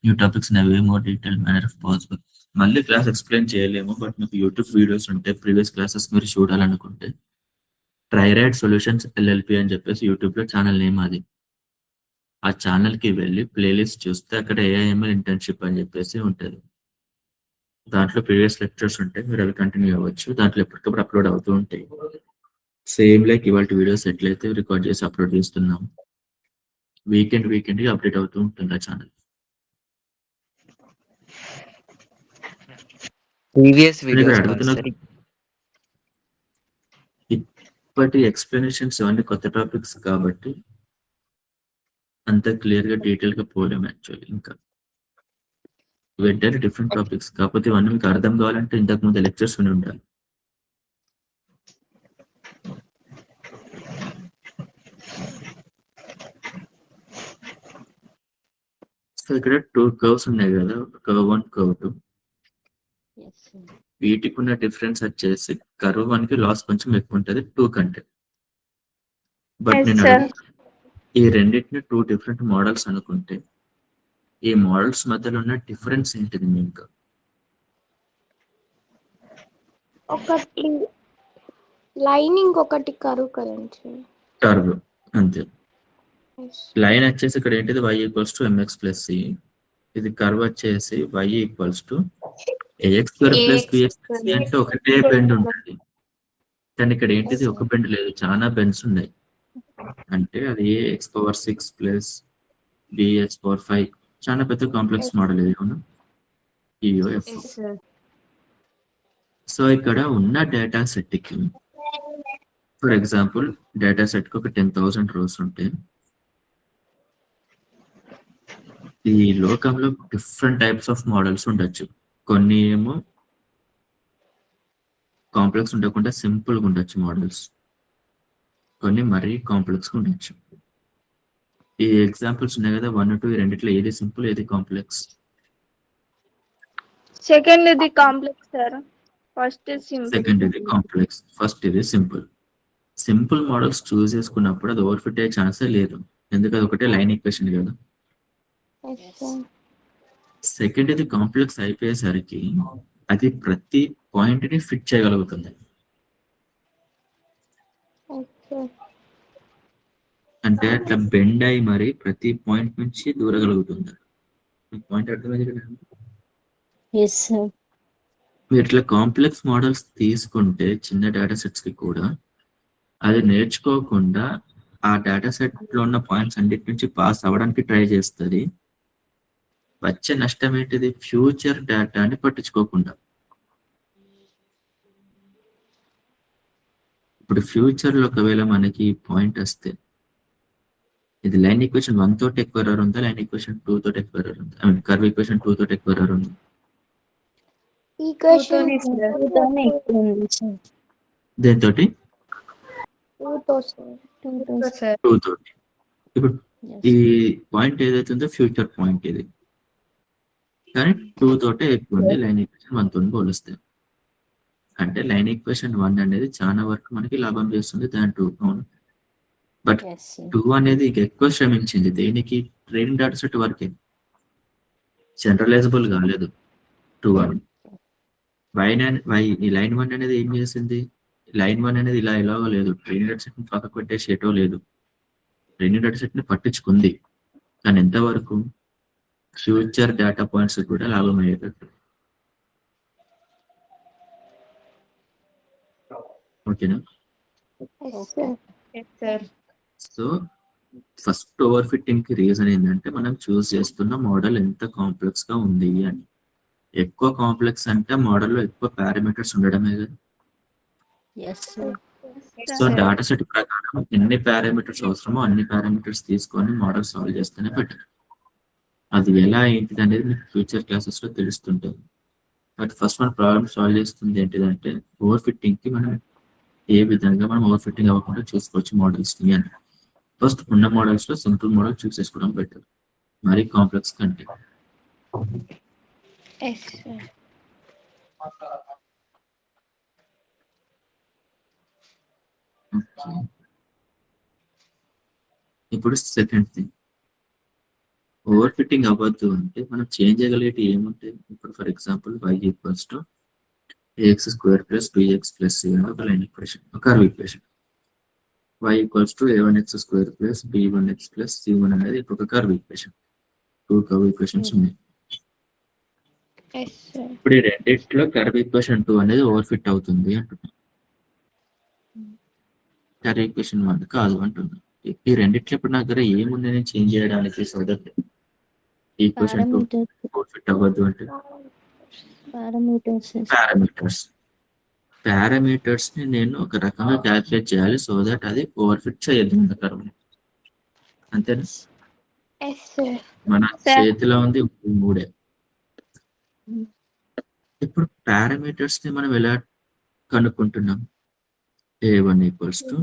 new topics in a way more detailed manner if possible? మళ్ళీ class explain చేయలేము, but మీకు YouTube videos ఉంటే previous classes మీరు చూడాలనుకుంటే ట్రైరైడ్ solutions LLP అని చెప్పేసి YouTube లో channel name అది. ఆ ఛానల్ కి వెళ్ళి ప్లేలిస్ట్ చూస్తే అక్కడ AIML ఇంటర్న్షిప్ అని చెప్పేసి ఉంటుంది. దాంట్లో ప్రీవియస్ లెక్చర్స్ ఉంటాయి, మీరు అవి కంటిన్యూ అవ్వచ్చు. దాంట్లో ఎప్పటికప్పుడు అప్లోడ్ అవుతూ ఉంటాయి. సేమ్ లైక్ ఇవాళ వీడియోస్ ఎట్లయితే రికార్డ్ చేసి అప్లోడ్ చేస్తున్నాం, వీకెండ్ కి అప్డేట్ అవుతూ ఉంటుంది ఆ ఛానల్. ప్రీవియస్ వీడియోస్ అడుగుతున్న ఇప్పటి ఎక్స్ప్లెనేషన్స్ అన్ని కొత్త టాపిక్స్ కాబట్టి అంత క్లియర్ గా డీటెయిల్ గా పోలేము. యాక్చువల్లీ ఇంకా వెంటనే డిఫరెంట్ టాపిక్స్, కాకపోతే ఇవన్నీ మీకు అర్థం కావాలంటే ఇంతకు ముందు లెక్చర్స్ విని ఉండాలి. సో ఇక్కడ 2 కర్వ్స్ ఉన్నాయి కదా, కర్వ్ 1 కర్వ్ 2. వీటికి ఉన్న డిఫరెన్స్ వచ్చేసి కర్వ్ 1 కి లాస్ కొంచెం ఎక్కువ ఉంటుంది 2 కంటే. బట్ Yes, నేను sir. ఈ రెండింటిని 2 డిఫరెంట్ మోడల్స్ అనుకుంటే ఈ మోడల్స్ మధ్యలో ఉన్న డిఫరెన్స్ ఏంటిది? మీకు ఒకటి లైనింగ్, ఒకటి కరువు కదండి. కర్వ్ అంతే. లైన్ వచ్చేసి ఇక్కడ ఏంటిది y equals to mx plus c, ఇది కర్వ్ వచ్చేసి y equals to ax square plus bx plus c అంటే ఒకటే బెండ్ ఉంటుంది. కానీ ఇక్కడ ఏంటిది ఒక బెండ్ లేదు, చాలా బెండ్స్ ఉన్నాయి. అంటే అది ఎక్స్ పవర్ 6 ప్లస్ బిఎక్స్ పవర్ 5 చాలా పెద్ద కాంప్లెక్స్ మోడల్ ఇది, అవునా? ఈఓఎఫ్. Yes sir. సో ఇక్కడ ఉన్న డేటా సెట్ కి, ఫర్ ఎగ్జాంపుల్ డేటా సెట్ కి ఒక 10,000 రోస్ ఉంటే, ఈ లోకంలో డిఫరెంట్ టైప్స్ ఆఫ్ మోడల్స్ ఉండొచ్చు. కొన్ని ఏమో కాంప్లెక్స్ ఉండకుండా సింపుల్ గా ఉండొచ్చు మోడల్స్, కొన్ని మరీ కాంప్లెక్స్ గా ఉండొచ్చు. ఈ ఎగ్జాంపుల్స్ ఉన్నాయి కదా 1, 2, ఈ రెండిట్లో ఏది సింపుల్ ఏది కాంప్లెక్స్? సెకండ్ ఇది complex sir, first simple. Second ఇది కాంప్లెక్స్, ఫస్ట్ ఇది సింపుల్. సింపుల్ మోడల్స్ చూస్ చేసుకున్నప్పుడు అది ఓవర్ ఫిట్ అయ్యే ఛాన్సే లేదు, ఎందుకంటే అది ఒకటే లైన్ ఈక్వేషన్ కదా. సెకండ్ ఇది కాంప్లెక్స్ అయిపోయేసరికి అది ప్రతి పాయింట్ ని ఫిట్ చేయగలుగుతుంది. అంటే అట్లా బెండ్ అయి మరి ప్రతి పాయింట్ నుంచి దూరగలుగుతుంది. పాయింట్ అర్థమైంది కదా? Yes sir. మీరు ఇట్లా కాంప్లెక్స్ మోడల్స్ తీసుకుంటే చిన్న డేటా సెట్స్ కి కూడా అది నేర్చుకోకుండా ఆ డేటా సెట్ లో ఉన్న పాయింట్స్ అన్నిటి నుంచి పాస్ అవ్వడానికి ట్రై చేస్తుంది. వచ్చే నష్టం ఏంటిది? ఫ్యూచర్ డేటాని పట్టించుకోకుండా. ఇప్పుడు ఫ్యూచర్ లో ఒకవేళ మనకి పాయింట్ వస్తే, ఇది లైన్ ఈక్వేషన్ 1 తోటి ఎక్కువ ఎర్రర్ ఉందా, లైన్ ఈక్వేషన్ 2 తోటి ఎక్కువ ఎర్రర్ ఉందా, ఐ మీన్ కర్వ్ ఈక్వేషన్ 2 తోటి ఎక్కువ ఎర్రర్ ఉందా? ఈక్వేషన్ దాన్ని ఎక్కువ ఉంది సార్. దేనితోటి? 2 సార్. 2 తోటి. ఇప్పుడు Yes. ఈ పాయింట్ ఏదైతే ఉందో ఫ్యూచర్ పాయింట్ ఇది, కానీ 2 తోటే ఎక్కువ ఉంది లైన్ ఈక్వేషన్ 1 తోని పోలిస్తే. అంటే లైన్ ఈక్వేషన్ 1 అనేది చాలా వరకు మనకి లాభం చేస్తుంది దాని 2. అవును, బట్ Yes, sir. 2 అనేది ఎక్కువ శ్రమించింది దేనికి? ట్రైనింగ్ డేటా సెట్ వరకే, జనరలైజబుల్ కాలేదు 2 అని. ఈ లైన్ 1 అనేది ఏం చేసింది? లైన్ 1 అనేది ఇలాగో లేదు, ట్రైనింగ్ డేటా సెట్ ని పక్కకు పెట్టేసేటో లేదు, ట్రైనింగ్ డేటా సెట్ ని పట్టించుకుంది. కానీ ఎంతవరకు? ఫ్యూచర్ డేటా పాయింట్స్ కూడా లాభం అయ్యేటట్టు. ఓకేనా? Sir. So first over fitting కి రీజన్ ఏంటంటే మనం చూస్ చేస్తున్న మోడల్ ఎంత కాంప్లెక్స్ గా ఉంది అని. ఎక్కువ కాంప్లెక్స్ అంటే మోడల్లో ఎక్కువ పారామీటర్స్ ఉండడమే కదా. Yes, sir. So data set ప్రకారం ఎన్ని పారామీటర్స్ అవసరమో అన్ని పారామీటర్స్ తీసుకొని మోడల్ సాల్వ్ చేస్తేనే బెటర్. అది ఎలా ఏంటిది అనేది మీకు ఫ్యూచర్ క్లాసెస్ లో తెలుస్తుంటుంది. బట్ ఫస్ట్ మన ప్రాబ్లమ్ సాల్వ్ చేస్తుంది ఏంటిదంటే ఓవర్ ఫిట్టింగ్ కి మనం ఏ విధంగా మనం ఓవర్ ఫిట్టింగ్ అవ్వకుండా చూసుకోవచ్చు మోడల్స్ ని అని. ఫస్ట్ ఉన్న మోడల్స్ లో సింపుల్ మోడల్ చూస్ చేసుకోవడం బెటర్, మరి కాంప్లెక్స్ కంటే. Okay. ఇప్పుడు సెకండ్ థింగ్, ఓవర్ ఫిట్టింగ్ అవ్వద్దు అంటే మనం చేంజ్ చేయగలిగేటి ఏముంటాయి? ఇప్పుడు for example y equals to ax square plus 2x plus c అని ఒక లైన్ ఈక్వేషన్, ఒక curve equation. y equals to a1x square plus b1x plus c1 అనేది ఒక కర్వ్ ఈక్వేషన్. 2 కర్వ్ ఈక్వేషన్స్ ఉన్నాయి. ఇప్పుడు ఈ రెండిట్లో కర్వ్ ఈక్వేషన్ 2 అనేది ఓవర్ ఫిట్ అవుతుంది అంటున్నాం, కర్వ్ ఈక్వేషన్ 1 కాదు అంటున్నాం. ఈ రెండిట్లో ఇప్పుడు నా దగ్గర ఏముంది నేను చేంజ్ చేయడానికి? So that equation 2 over fit అవ్వద్దు అంటే పారామీటర్స్ ని నేను ఒక రకంగా క్యాల్కులేట్ చేయాలి సో దట్ అది ఓవర్ ఫిట్ చేయదు మన కర్వ్. అంతేనా? మన చేతిలో ఉంది 3. ఇప్పుడు పారామీటర్స్ ని మనం ఎలా కనుక్కుంటున్నాం? a1 equals to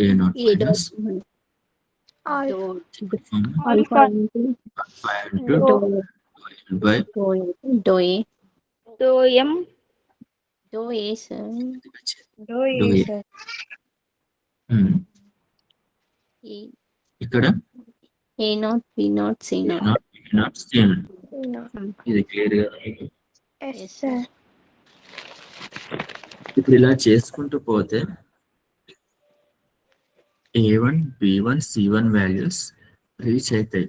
a0 minus Alpha into by dou A. So m Dou A, sir. dou A. A ఇక్కడ A0, B0, C0. A0, C0. ఇది క్లియర్ గా Yes, sir. ఇప్పుడు ఇలా చేసుకుంటూ పోతే a1 b1 c1 values reach అయితే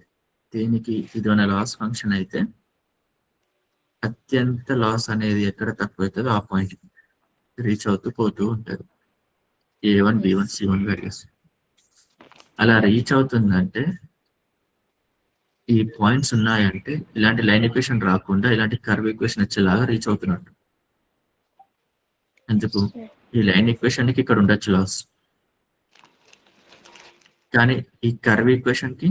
దీనికి ఇది మన లాస్ ఫంక్షన్ అయితే అత్యంత లాస్ అనేది ఎక్కడ తక్కువ అవుతుందో ఆ పాయింట్ రీచ్ అవుతూ పోతూ ఉంటారు A1 B1 C1 వాల్యూస్. అలా రీచ్ అవుతుందంటే ఈ పాయింట్స్ ఉన్నాయంటే ఇలాంటి లైన్ ఈక్వేషన్ రాకుండా ఇలాంటి కర్వ్ ఈక్వేషన్ వచ్చేలాగా రీచ్ అవుతున్నట్టు. ఎందుకు ఈ లైన్ ఈక్వేషన్ కి ఇక్కడ ఉండొచ్చు లాస్, కానీ ఈ కర్వ్ ఈక్వేషన్ కి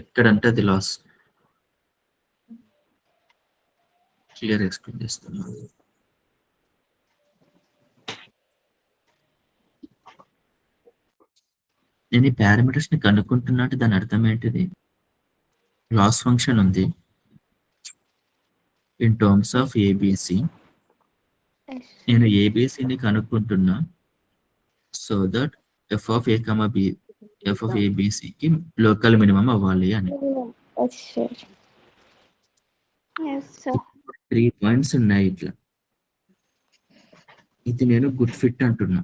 ఎక్కడంటే అది లాస్. క్లియర్ ఎక్స్ప్లెయిన్ చేస్తున్నాను. నేను ఈ పారామీటర్స్ ని కనుక్కుంటున్నట్టు దాని అర్థం ఏంటిది? లాస్ ఫంక్షన్ ఉంది ఇన్ టర్మ్స్ ఆఫ్ ఏబిసి. నేను ఏబిసిని కనుక్కుంటున్నా so that F of A comma B F of ఏబిసికి లోకల్ మినిమం అవ్వాలి అని. Yes sir. Yes sir. 3 points ఉన్నాయి ఇట్లా. ఇది నేను గుడ్ ఫిట్ అంటున్నా,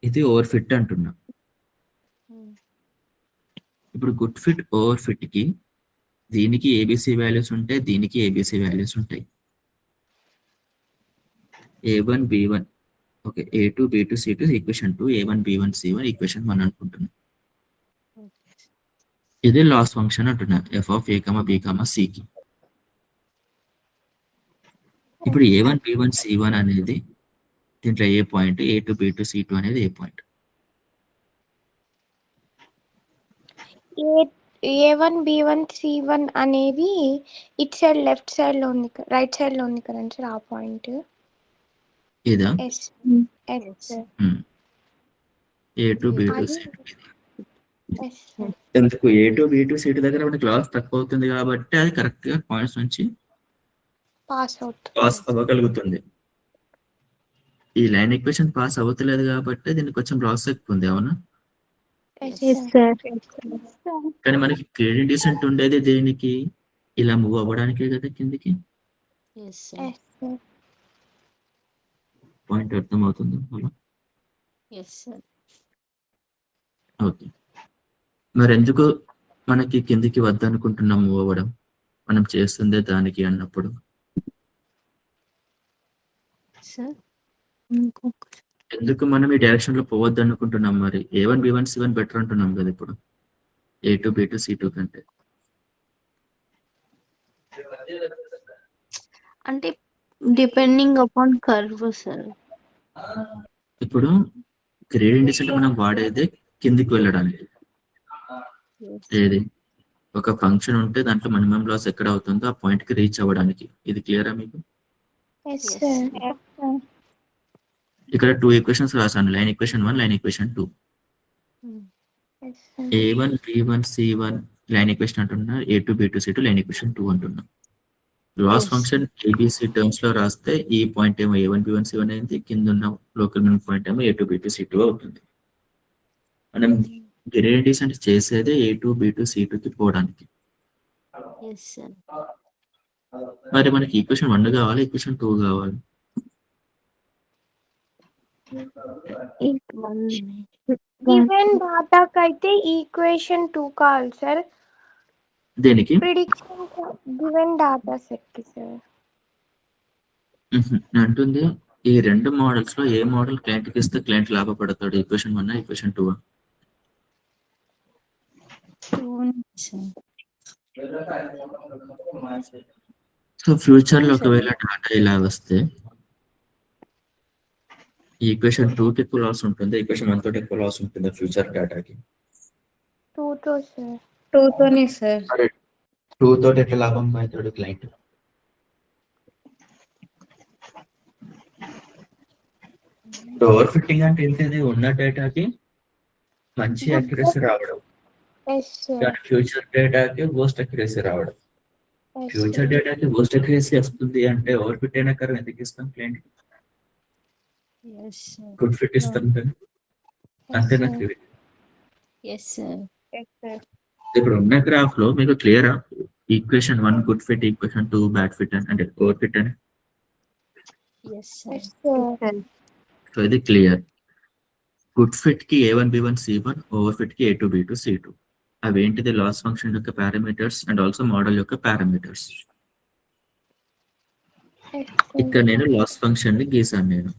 ఇది ఓవర్ ఫిట్ అంటున్నా. ఇప్పుడు గుడ్ ఫిట్ ఓవర్ ఫిట్ కి దీనికి ఏబిసి వాల్యూస్ ఉంటాయి, దీనికి ఏబిసి వాల్యూస్ ఉంటాయి. A1 B1 okay, A2 B2 C2 equation 2, A1 B1 C1 equation 1 అనుకుంటున్నా. ఇది లాస్ ఫంక్షన్ అంటున్నా F of A comma B comma సికి. ఇప్పుడు A1 B1 C1 అనేది దీంట్లో ఏ పాయింట్, A2 B2 C2 అనేది ఏ పాయింట్. A1 B1 C1 అనేవి ఇట్ సైడ్ లెఫ్ట్ సైడ్ లో ఉంది, రైట్ సైడ్ లో ఉంది కదండి సార్ ఆ పాయింట్. ఇదా ఎస్ ఎస్ A2 B2 అది C2. Yes sir. ఎందుకు A2 B2 C2 దగ్గర మనకి లాస్ తక్కువ అవుతుంది కాబట్టి అది కరెక్ట్ గా పాయింట్స్ నుంచి పాస్ అవుట్. పాస్ అవ్వగలుగుతుంది. ఈ లైన్ ఈక్వేషన్ పాస్ అవ్వట్లేదు కాబట్టి దీనికి కొంచెం లాస్ ఎక్కువ ఉంది, అవునా? Yes sir. కానీ మనకి గ్రేడియంట్ డిసెంట్ ఉండేది దేనికి? ఇలా మూవ్ అవ్వడానికే కదా కిందికి. Yes sir. పాయింట్ అర్థం అవుతుంది అలా? ఓకే, మరి ఎందుకు మనకి కిందికి వద్దనుకుంటున్నాం మూవ్ అవ్వడం? మనం చేస్తుందే దానికి అన్నప్పుడు ఎందుకు మనం ఈ డైరెక్షన్ లో పోవద్దు అనుకుంటున్నాం? మరి A1 B1 C1 బెటర్ అంటున్నాం కదా ఇప్పుడు A2 B2 C2 కంటే. అంటే డిపెండింగ్ అపాన్ కర్వ్ సార్. ఇప్పుడు గ్రేడియంట్ డిసెంట్ మనం వాడేదే కిందికి వెళ్ళడానికి. ఏది ఒక ఫంక్షన్ ఉంటే దాంట్లో మినిమం లాస్ ఎక్కడ అవుతుందో ఆ పాయింట్ కి రీచ్ అవ్వడానికి. ఇది క్లియరా మీకు? Yes sir. ఇక్కడ 2 ఈక్వేషన్స్ రాసాను, line equation 1, line equation 2. Yes sir. A1 B1 C1 line equation అంటున్నా, A2 B2 C2 line equation 2 అంటున్నా. లాస్ ఫంక్షన్ ఏబిసి టర్మ్స్ లో రాస్తే ఈ పాయింట్ ఏమో A1 B1 C1 అయింది, కింద ఉన్న లోకల్ మినిమం పాయింట్ ఏమో A2 B2 C2 అవుతుంది. మనం గ్రేడియంట్ డిసెంట్ చేసేదే A2 B2 C2 కి పోవడానికి. మరి మనకి ఈక్వేషన్ 1 కావాలి, ఈక్వేషన్ 2 కావాలి. గివెన్ డాటాకి అయితే ఈక్వేషన్ 2 కావాలి సార్. దేనికి? ప్రిడిక్షన్ గివెన్ డాటా సెట్ కి సార్. నేను అంటుంది ఈ రెండు మోడల్స్ లో ఏ మోడల్ క్లయింట్ కి ఇస్తే క్లయింట్ లాభపడతాడు? Equation 1, equation 2. సో ఫ్యూచర్ లో ఒకవేళ డాటా ఇలా వస్తే ఈక్వేషన్ 2 కి ఎక్కువ లాస్ ఉంటుంది, ఈక్వేషన్ 1 తోటి ఎక్కువ లాస్ ఉంటుంది ఫ్యూచర్ డేటాకి. 2 తో సార్. 2 తోనే సార్. 2 తోటి ఎట్లా లాభం అవుతాడు క్లయింట్? ఓవర్ ఫిట్టింగ్ అంటే ఏంటిది? ఉన్న డేటాకి మంచి అక్యురసీ రావడం, ఎస్ సార్. కానీ ఫ్యూచర్ డేటాకి వోస్ట్ అక్యురసీ రావడం. ఫ్యూచర్ డేటాకి వోస్ట్ అక్యురసీ వస్తుంది అంటే ఓవర్ ఫిట్ అయిన కర్వ్ ఎందుకు ఇస్తాం క్లయింట్? గుడ్ ఫిట్ ఇస్తాం కదా, అంతేనా? ఇప్పుడు ఉన్న గ్రాఫ్ లో మీకు clear equation 1 good fit, equation 2 bad fit అంటే ఓవర్ ఫిట్ అని. సో ఇది క్లియర్. గుడ్ ఫిట్ కి A1 B1 C1, over fit కి A2 B2 C2. అవేంటిది లాస్ ఫంక్షన్ యొక్క పారామీటర్స్ అండ్ ఆల్సో మోడల్ యొక్క పారామీటర్స్. ఇక్కడ నేను లాస్ ఫంక్షన్ ని గీసాను నేను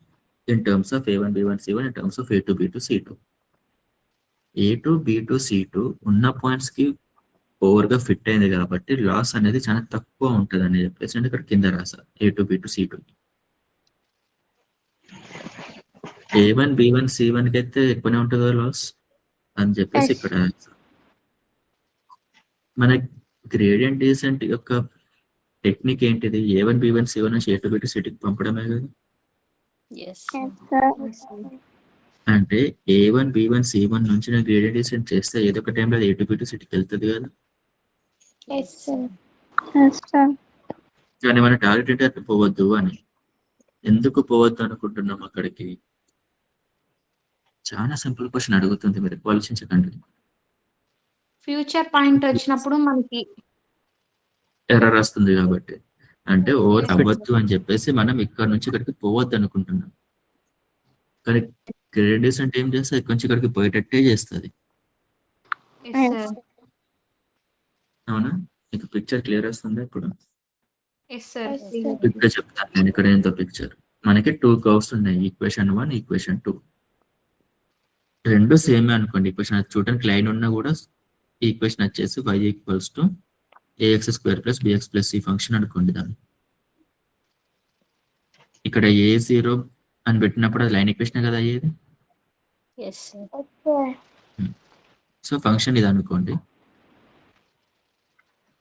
in terms of A1 B1 C1 in terms of A2 B2 C2. A2 B2 C2 ఉన్న పాయింట్స్ కి ఓవర్ గా ఫిట్ అయింది కాబట్టి లాస్ అనేది చాలా తక్కువ ఉంటుంది అని చెప్పేసి నేను ఇక్కడ కింద రాసా A2 B2 C2. A1 B1 C1 కి అయితే ఎక్కువనే ఉంటుందో లాస్ అని చెప్పేసి ఇక్కడ రాసా. మన గ్రేడియంట్ డీసెంట్ యొక్క టెక్నిక్ ఏంటిది? A1 B1 C1 నుంచి A2 B2 C2 కి పంపడమే కదా. ఎస్ అంటే A1 B1 C1 నుంచి నేను గ్రేడియంట్ డీసెంట్ చేస్తే ఏదో ఒక టైంలో అది A2 B2 C2 కి వెళ్తుంది కదా. కానీ మన టార్గెట్ ఏంటి? అక్కడ పోవద్దు అని. ఎందుకు పోవద్దు అనుకుంటున్నాం అక్కడికి? చాలా సింపుల్ క్వశ్చన్ అడుగుతుంది, మీరు ఆలోచించకండి. ఫ్యూచర్ పాయింట్ వచ్చినప్పుడు మనకి ఎర్రర్ వస్తుంది కాబట్టి, అంటే ఓవర్ అవ్వద్దు అని చెప్పేసి మనం ఇక్కడ నుంచి ఇక్కడికి పోవద్దు అనుకుంటున్నాం. కానీ గ్రేడియస్ అంటే ఏం చేస్తే ఇక్కడ నుంచి ఇక్కడికి పోయేటట్టే చేస్తుంది. Yes sir. అవునా? మీకు పిక్చర్ క్లియర్ వస్తుంది ఇప్పుడు? Yes sir. ఇక్కడ చెప్తాను నేను ఇక్కడ ఏంటో పిక్చర్. మనకి 2 కర్వ్స్ ఉన్నాయి, ఈక్వేషన్ 1 ఈక్వేషన్ 2. రెండు సేమే అనుకోండి. ఈక్వేషన్ చూడడానికి లైన్ ఉన్నా కూడా ఈక్వేషన్ వచ్చేసి y = ax² + bx + c function అనుకోండి దాన్ని. ఇక్కడ a0 అని పెట్టినప్పుడు అది లైన్ ఈక్వేషన్ కదా అయ్యేది. ఎస్ సో ఫంక్షన్ ఇది అనుకోండి.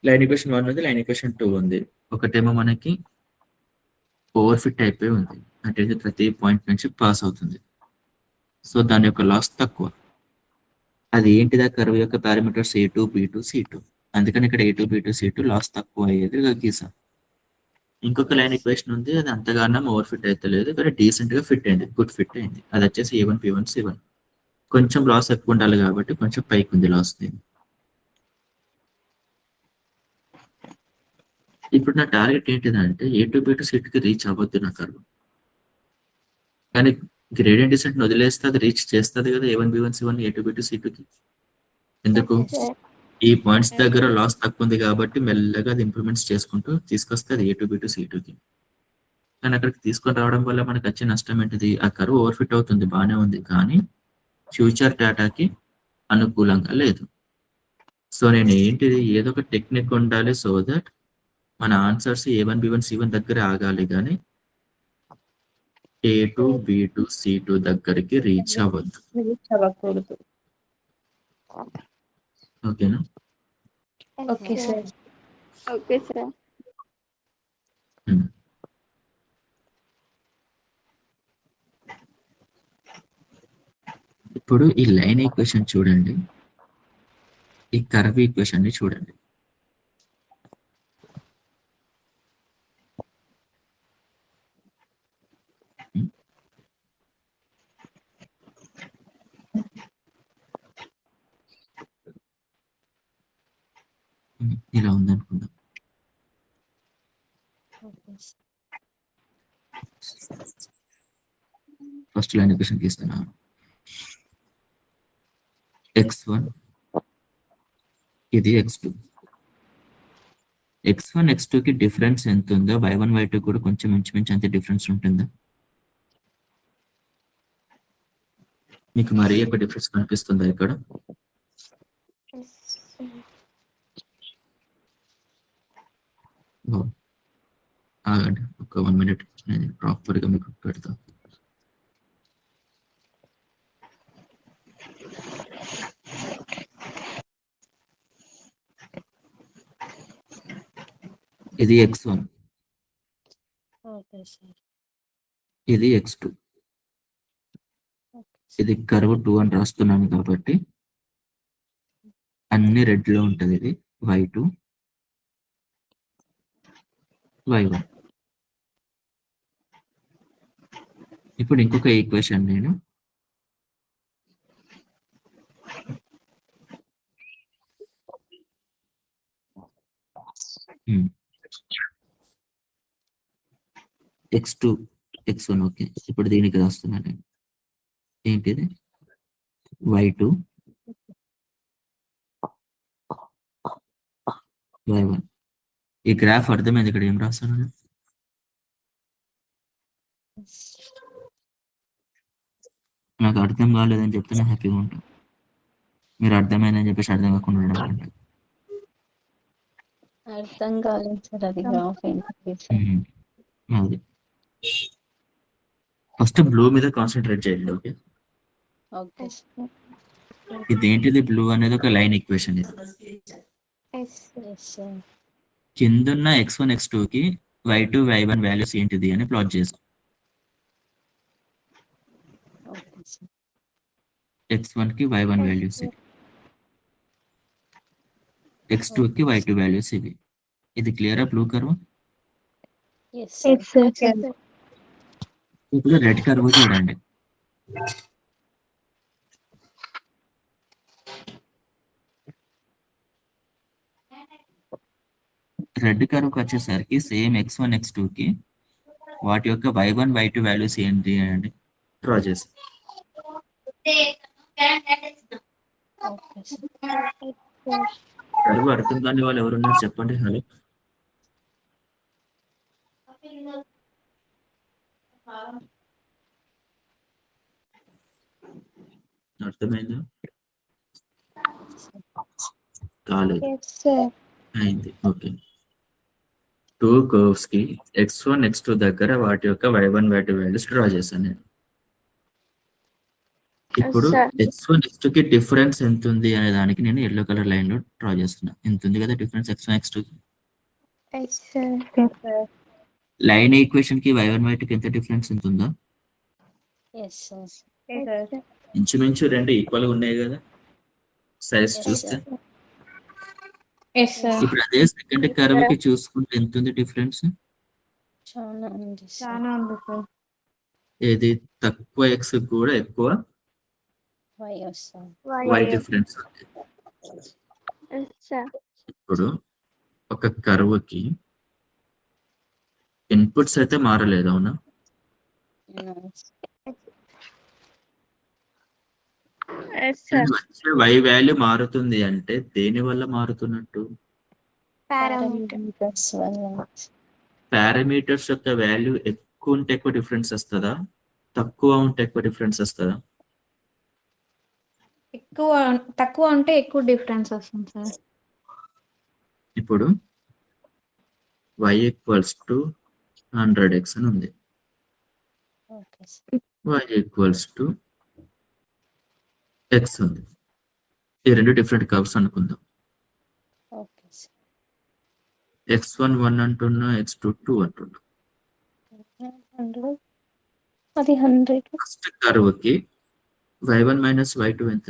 లైన్ ఈక్వేషన్ 1 ఉంది, లైన్ ఈక్వేషన్ 2 ఉంది. ఒకటేమో మనకి ఓవర్ ఫిట్ అయిపోయి ఉంది, అంటే ఇది ప్రతి పాయింట్ నుంచి పాస్ అవుతుంది. సో దాని యొక్క లాస్ తక్కువ. అది ఏంటిదా? కర్వ్ యొక్క పారామీటర్స్ A2 B2 C2. అందుకని ఇక్కడ A2 B2 C2 లాస్ తక్కువ అయ్యేది గీసాం. ఇంకొక లైన్ ఈక్వేషన్ ఉంది, అది అంతగానం ఓవర్ ఫిట్ అయితే లేదు, కానీ డీసెంట్ గా ఫిట్ అయింది, గుడ్ ఫిట్ అయింది. అది వచ్చేసి A1 B1 C1. కొంచెం లాస్ ఎక్కువ ఉండాలి కాబట్టి కొంచెం పైకి ఉంది లాస్. ఇప్పుడు నా టార్గెట్ ఏంటిదంటే A2 B2 C2 కి రీచ్ అవ్వద్దు నా కర్వ్. కానీ గ్రేడియంట్ డిసెంట్ వదిలేస్తే అది రీచ్ చేస్తుంది కదా A1 B1 C1 A2 B2 C2 కి. ఎందుకు? ఈ పాయింట్స్ దగ్గర లాస్ తక్కువ ఉంది కాబట్టి మెల్లగా అది ఇంప్రూవ్మెంట్స్ చేసుకుంటూ తీసుకొస్తుంది A2 B2 C2 కి. కానీ అక్కడికి తీసుకొని రావడం వల్ల మనకు వచ్చే నష్టం ఏంటిది? ఆ కర్వ్ ఓవర్ ఫిట్ అవుతుంది, బాగానే ఉంది, కానీ ఫ్యూచర్ డేటాకి అనుకూలంగా లేదు. సో నేను ఏంటిది, ఏదో ఒక టెక్నిక్ ఉండాలి సో దట్ మన ఆన్సర్స్ A1 B1 C1 దగ్గర ఆగాలి, కానీ A2 B2 C2 దగ్గరికి రీచ్ అవ్వద్దు. అవ్వకూడదు. ఓకేనా? Okay sir. Okay sir. ఇప్పుడు ఈ లైన్ ఈక్వేషన్ చూడండి, ఈ కర్వ్ ఈక్వేషన్ ని చూడండి. ఇలా ఉందనుకుందాం. ఫస్ట్ లైన్ ఈక్వేషన్ గీస్తున్నాను. x1 ఇది x2. x1 x2 కి డిఫరెన్స్ ఎంత ఉందో y1 y2 కూడా కొంచెం ఇంచుమించు అంతే డిఫరెన్స్ ఉంటుందా? మీకు మరీ ఒక డిఫరెన్స్ కనిపిస్తుందా ఇక్కడ? ఆగండి ఒక 1 minute, నేను ప్రాపర్గా మీకు పెడతా. ఇది x1, ఓకే సార్. ఇది x2. ఇది కర్వ్ 2 అని రాస్తున్నాను కాబట్టి అన్ని రెడ్ లో ఉంటది. ఇది y2 y1. ఇప్పుడు ఇంకొక ఈక్వేషన్ నేను x2 x1. ఓకే, ఇప్పుడు దీనికి రాస్తున్నాను నేను. ఏంటిది? y2 y1. ఈ గ్రాఫ్ అర్థమైంది. ఇక్కడ ఏం రాస్తాను నేను? నాకు అర్థం కాలేదని చెప్తే నేను హ్యాపీగా ఉంటాను. మీరు అర్థమైందని చెప్పేసి అర్థం కాకుండా ఉండడం కంటే. అర్థం కాలేదు సార్ అది గ్రాఫ్ ఏంటి సార్. అది ఫస్ట్ బ్లూ మీద కాన్సన్ట్రేట్ చేయండి. Okay, okay sir. ఇదేంటిది? బ్లూ అనేది ఒక లైన్ ఈక్వేషన్. ఇది ఎస్ ఎస్ సార్. కిందున్న x1 x2 కి y2 y1 వాల్యూస్ ఏంటిది అని ప్లాట్ చేసాం. Okay sir. x1 కి y1 వాల్యూస్ ఇవి, x2 కి y2 వాల్యూస్ ఇవి. ఇది క్లియరా బ్లూ కర్వ్? Yes sir. ఇప్పుడు రెడ్ కర్వ్ చూడండి. రెడ్ కర్వ్ వచ్చేసరికి సేమ్ x1 x2 కి వాటి యొక్క y1 y2 వాల్యూస్ ఏంటి అని డ్రా చేస్తాం. Okay sir. కర్వ్ అర్థం కాని వాళ్ళు ఎవరున్నారు చెప్పండి. హలో, అర్థమైందా? కాలేదు, ఎస్ సార్. అయింది. ఓకే, టూ కర్వ్స్ కి x1 x2 దగ్గర వాటి యొక్క y1 y2 వాల్యూస్ డ్రా చేశాను నేను. ఇప్పుడు సార్. x1 x2 కి డిఫరెన్స్ ఎంత ఉంది అనే దానికి నేను ఎల్లో కలర్ లైన్ లో డ్రా చేస్తున్నా. ఎంత ఉంది కదా డిఫరెన్స్ x1 x2 కి? Yes sir. లైన్ ఈక్వేషన్ కి y1 y2 కి ఎంత డిఫరెన్స్ ఎంత ఉందా? Yes sir. ఇంచుమించు రెండు ఈక్వల్ గా ఉన్నాయి కదా సైజ్ Yes, చూస్తే. sir. Yes sir. ఇప్పుడు అదే సెకండ్ కర్వ్ కి చూసుకుంటే ఎంత ఉంది డిఫరెన్స్? చాలా ఉంది సార్. చాలా ఉంది సార్. ఏది తక్కువ x కూడా ఎక్కువ వై వస్తాం. y డిఫరెన్స్ ఉంది. Yes sir. ఇప్పుడు ఒక కర్వ్ కి ఇన్పుట్స్ అయితే మారలేదు, అవునా? Yes sir. వచ్చే y వాల్యూ మారుతుంది అంటే దేని వల్ల మారుతున్నట్టు? పారామీటర్. పారామీటర్స్ యొక్క వాల్యూ ఎక్కువ ఉంటే ఎక్కువ డిఫరెన్స్ వస్తుందా, తక్కువ ఉంటే ఎక్కువ డిఫరెన్స్ వస్తుందా? తక్కువ అంటే ఎక్కువ డిఫరెన్స్ వస్తుంది సార్. ఇప్పుడు y ఈక్వల్స్ టు 100x అని ఉంది, okay sir. y equals to x ఉంది. ఈ రెండు డిఫరెంట్ కర్వ్స్ అనుకుందాం. Okay sir. x1 1 అంటున్నా, x2 2 అంటున్నా. 100 అది 100. ఫస్ట్ కర్వ్ కి y1 మైనస్ y2 ఎంత?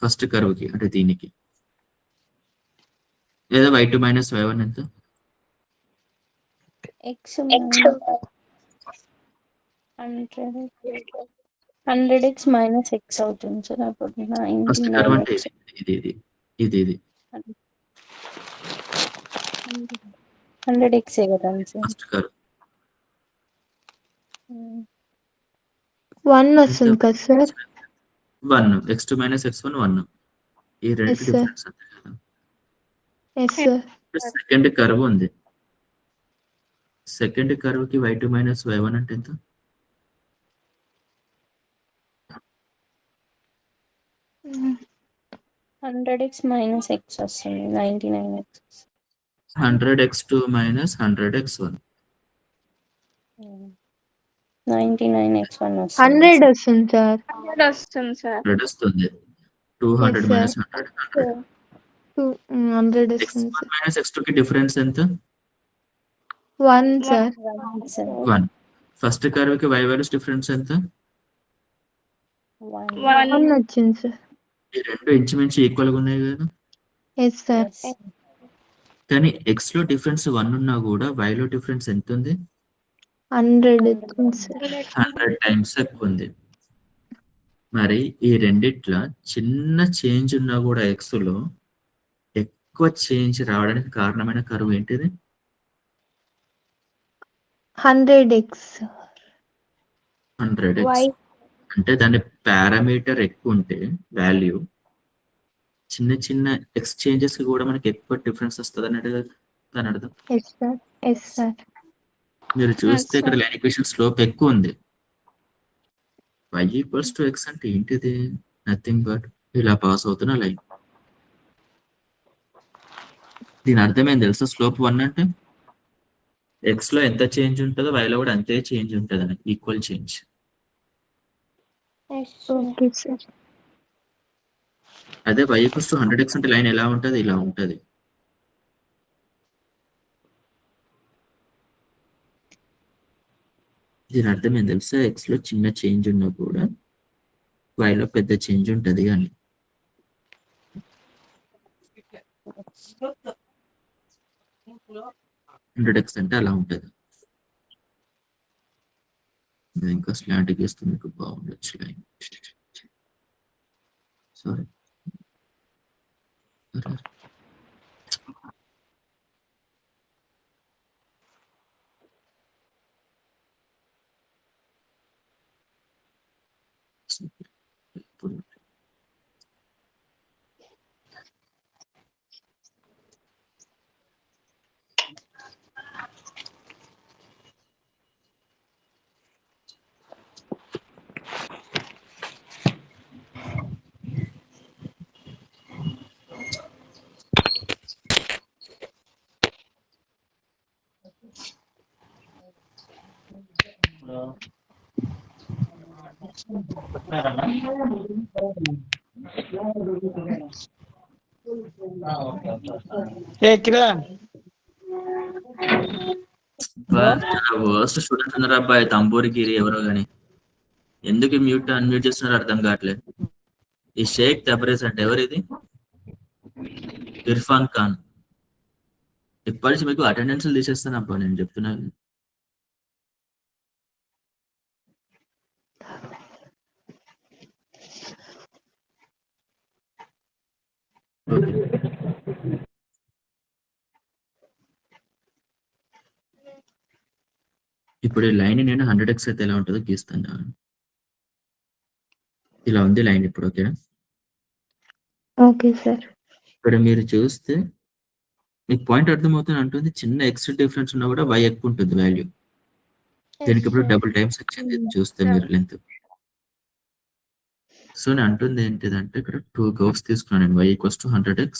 ఫస్ట్ కర్వ్ కి అంటే దీనికి, లేదా y2 మైనస్ y1 ఎంత? ఎక్స్ 100x మైనస్ ఎక్స్ అవుతుంది సార్. అప్పుడు ఫస్ట్ కర్వ్ అంటే 99x. ఇది ఇది ఇది ఇది 100x కదా సార్. ఫస్ట్ కర్వ్ 1 వస్తుంది కదా సార్. 1 x2 minus x1 1. ఈ రెండు Yes, sir. డిఫరెన్స్ అంతే కదా. Yes sir. సెకండ్ కర్వ్ ఉంది. సెకండ్ కర్వ్ కి y2 మైనస్ y1 అంటే ఎంత? Mm. 100x మైనస్ ఎక్స్ వస్తుంది. 99x. 100x2 minus 100x1. 99x1 వస్తుంది. 100 వస్తుంది సార్. 100 వస్తుంది సార్. 100 వస్తుంది. 200 Yes, sir. మైనస్ 100 100. 100 వస్తుంది x1 సార్. మైనస్ x2 కి డిఫరెన్స్ ఎంత? 1 సార్. 1 సార్. 1. ఫస్ట్ కర్వ్ కి y వాల్యూస్ డిఫరెన్స్ ఎంత? 1. 1 వచ్చింది సార్. ఈ రెండు ఇంచుమించు ఈక్వల్ గా ఉన్నాయి కదా. Yes sir. కానీ x లో డిఫరెన్స్ 1 ఉన్నా కూడా y లో డిఫరెన్స్ ఎంత ఉంది? 100 వచ్చింది సార్. 100 టైమ్స్ ఎక్కువ ఉంది. మరి ఈ రెండిట్ల చిన్న చేంజ్ ఉన్నా కూడా x లో ఎక్కువ చేంజ్ రావడానికి కారణమైన కర్వ్ ఏంటిది? 100x. 100x. Y. అంటే దాని పారామీటర్ ఎక్కువ ఉంటే వాల్యూ చిన్న చిన్న ఎక్స్చేంజెస్ కూడా మనకి ఎక్కువ డిఫరెన్స్ వస్తుంది అన్నట్టు దాని అర్థం. Yes sir. Yes sir. మీరు చూస్తే sir. ఇక్కడ లైన్ ఈక్వేషన్ స్లోప్ ఎక్కువ ఉంది. y ఈక్వల్స్ టు ఎక్స్ అంటే ఏంటిది? నథింగ్ బట్ ఇలా పాస్ అవుతున్న లైన్. దీని అర్థం ఏం తెలుసా? స్లోప్ 1 అంటే ఎక్స్ లో ఎంత చేంజ్ ఉంటుందో y లో కూడా అంతే చేంజ్ ఉంటుంది అని, ఈక్వల్ చేంజ్. Okay sir. అదే y ఈక్వల్స్ టు 100x అంటే లైన్ ఎలా ఉంటుంది? ఇలా ఉంటుంది. దీని అర్థం ఏం తెలుసా? ఎక్స్ లో చిన్న చేంజ్ ఉన్నా కూడా y లో పెద్ద చేంజ్ ఉంటుంది అని. x అంటే అలా ఉంటుంది. ఇంకా స్లాంట్ గీస్తే మీకు బాగుండొచ్చు లైన్. సారీ, ఇప్పుడు ఏ కిరణ్, వర్స్ట్ స్టూడెంట్ ఉన్నారు అబ్బాయి. తంబూరి గిరి ఎవరో గాని ఎందుకు మ్యూట్ అన్మ్యూట్ చేస్తున్నారో అర్థం కావట్లేదు. ఈ షేక్ తబరేజ్ అంటే ఎవరు? ఇది ఇర్ఫాన్ ఖాన్. ఇప్పటి నుంచి మీకు అటెండెన్స్ తీసేస్తాను అబ్బా, నేను చెప్తున్నాను. ఇప్పుడు ఈ లైన్ నేను 100x అయితే ఎలా ఉంటుందో గీస్తాను. ఇలా ఉంది లైన్ ఇప్పుడు. ఓకేనా? Okay sir. ఇక్కడ మీరు చూస్తే మీకు పాయింట్ అర్థమవుతుంది అంటుంది. చిన్న ఎక్స్ డిఫరెన్స్ ఉన్నా కూడా y ఎక్కువ ఉంటుంది వాల్యూ. దీనికి ఇప్పుడు డబుల్ టైమ్స్ వచ్చింది చూస్తే మీరు లెంత్. సో నేను అంటుంది ఏంటిదంటే ఇక్కడ 2 కర్వ్స్ తీసుకున్నాను నేను. y equals to 100x,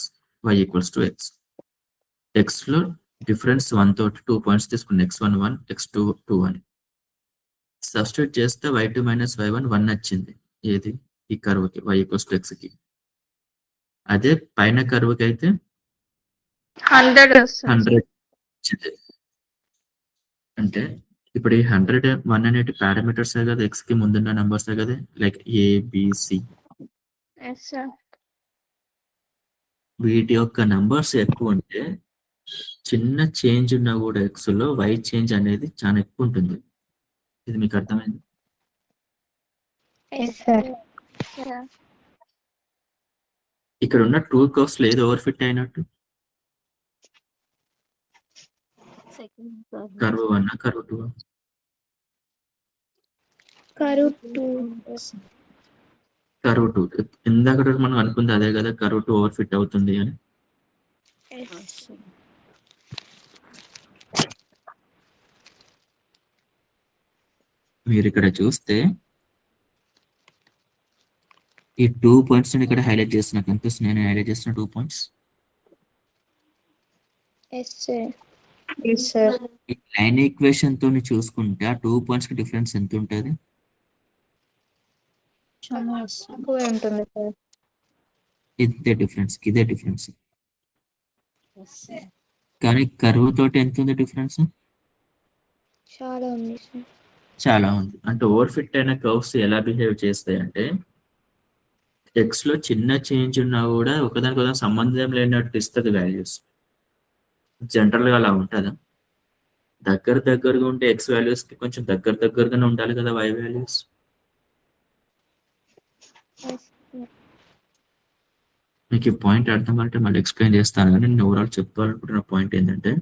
y equals to x. X లో డిఫరెన్స్ 1 తోటి 2 పాయింట్స్ తీసుకున్నాను. x1 1, x2 2 అని సబ్స్టిట్యూట్ చేస్తే y2 మైనస్ y1 1 వచ్చింది. ఏది? ఈ కర్వ్కి y ఈక్వల్స్ టు x కి. అదే పైన కర్వ్కి అయితే 100 వస్తుంది. 100 వచ్చింది. అంటే ఇప్పుడు ఈ 101 అనేటి పారామీటర్స్ కదా, ఎక్స్ కి ముందున్న నంబర్స్ కదా, లైక్ ఏబిసి. Yes, sir. వీటి యొక్క నంబర్స్ ఎక్కువ ఉంటే చిన్న చేంజ్ ఉన్నా కూడా ఎక్స్ లో y చేంజ్ అనేది చాలా ఎక్కువ ఉంటుంది. ఇది మీకు అర్థమైంది? Yes sir. Yeah. ఇక్కడ ఉన్న 2 కర్వ్స్ లో ఏది ఓవర్ ఫిట్ అయినట్టు? Curve 1 curve 2? కరువు 2. కర్వ్ 2. ఇందాక మనం అనుకుంది అదే కదా, కర్వ్ 2 ఓవర్ ఫిట్ అవుతుంది అని. మీరు ఇక్కడ చూస్తే ఈ 2 పాయింట్స్ ఇక్కడ హైలైట్ చేస్తున్నా కనిపిస్తుంది. నేను హైలైట్ చేస్తున్న 2 points. Yes sir. Yes sir. ఈ లైన్ ఈక్వేషన్ తో చూసుకుంటే ఆ 2 పాయింట్స్ కి డిఫరెన్స్ ఎంత ఉంటుంది? ఎక్కువ ఉంటుంది సార్. ఇదే డిఫరెన్స్. కానీ కర్వ్ తోటి ఎంత ఉంది డిఫరెన్స్? చాలా ఉంది సార్. చాలా ఉంది. అంటే ఓవర్ ఫిట్ అయిన కర్వ్స్ ఎలా బిహేవ్ చేస్తాయి అంటే ఎక్స్ లో చిన్న చేంజ్ ఉన్నా కూడా ఒకదానికి ఒకదానికి సంబంధం లేనట్టు ఇస్తుంది వాల్యూస్. జనరల్ గా అలా ఉంటుందా? దగ్గరగా ఉంటే ఎక్స్ వాల్యూస్ కి కొంచెం దగ్గరగానే ఉండాలి కదా y వాల్యూస్. మీకు ఈ పాయింట్ అర్థం అంటే మళ్ళీ ఎక్స్ప్లెయిన్ చేస్తాను, కానీ నేను ఓవరాల్ చెప్పుకోవాలనుకుంటున్న పాయింట్ ఏంటంటే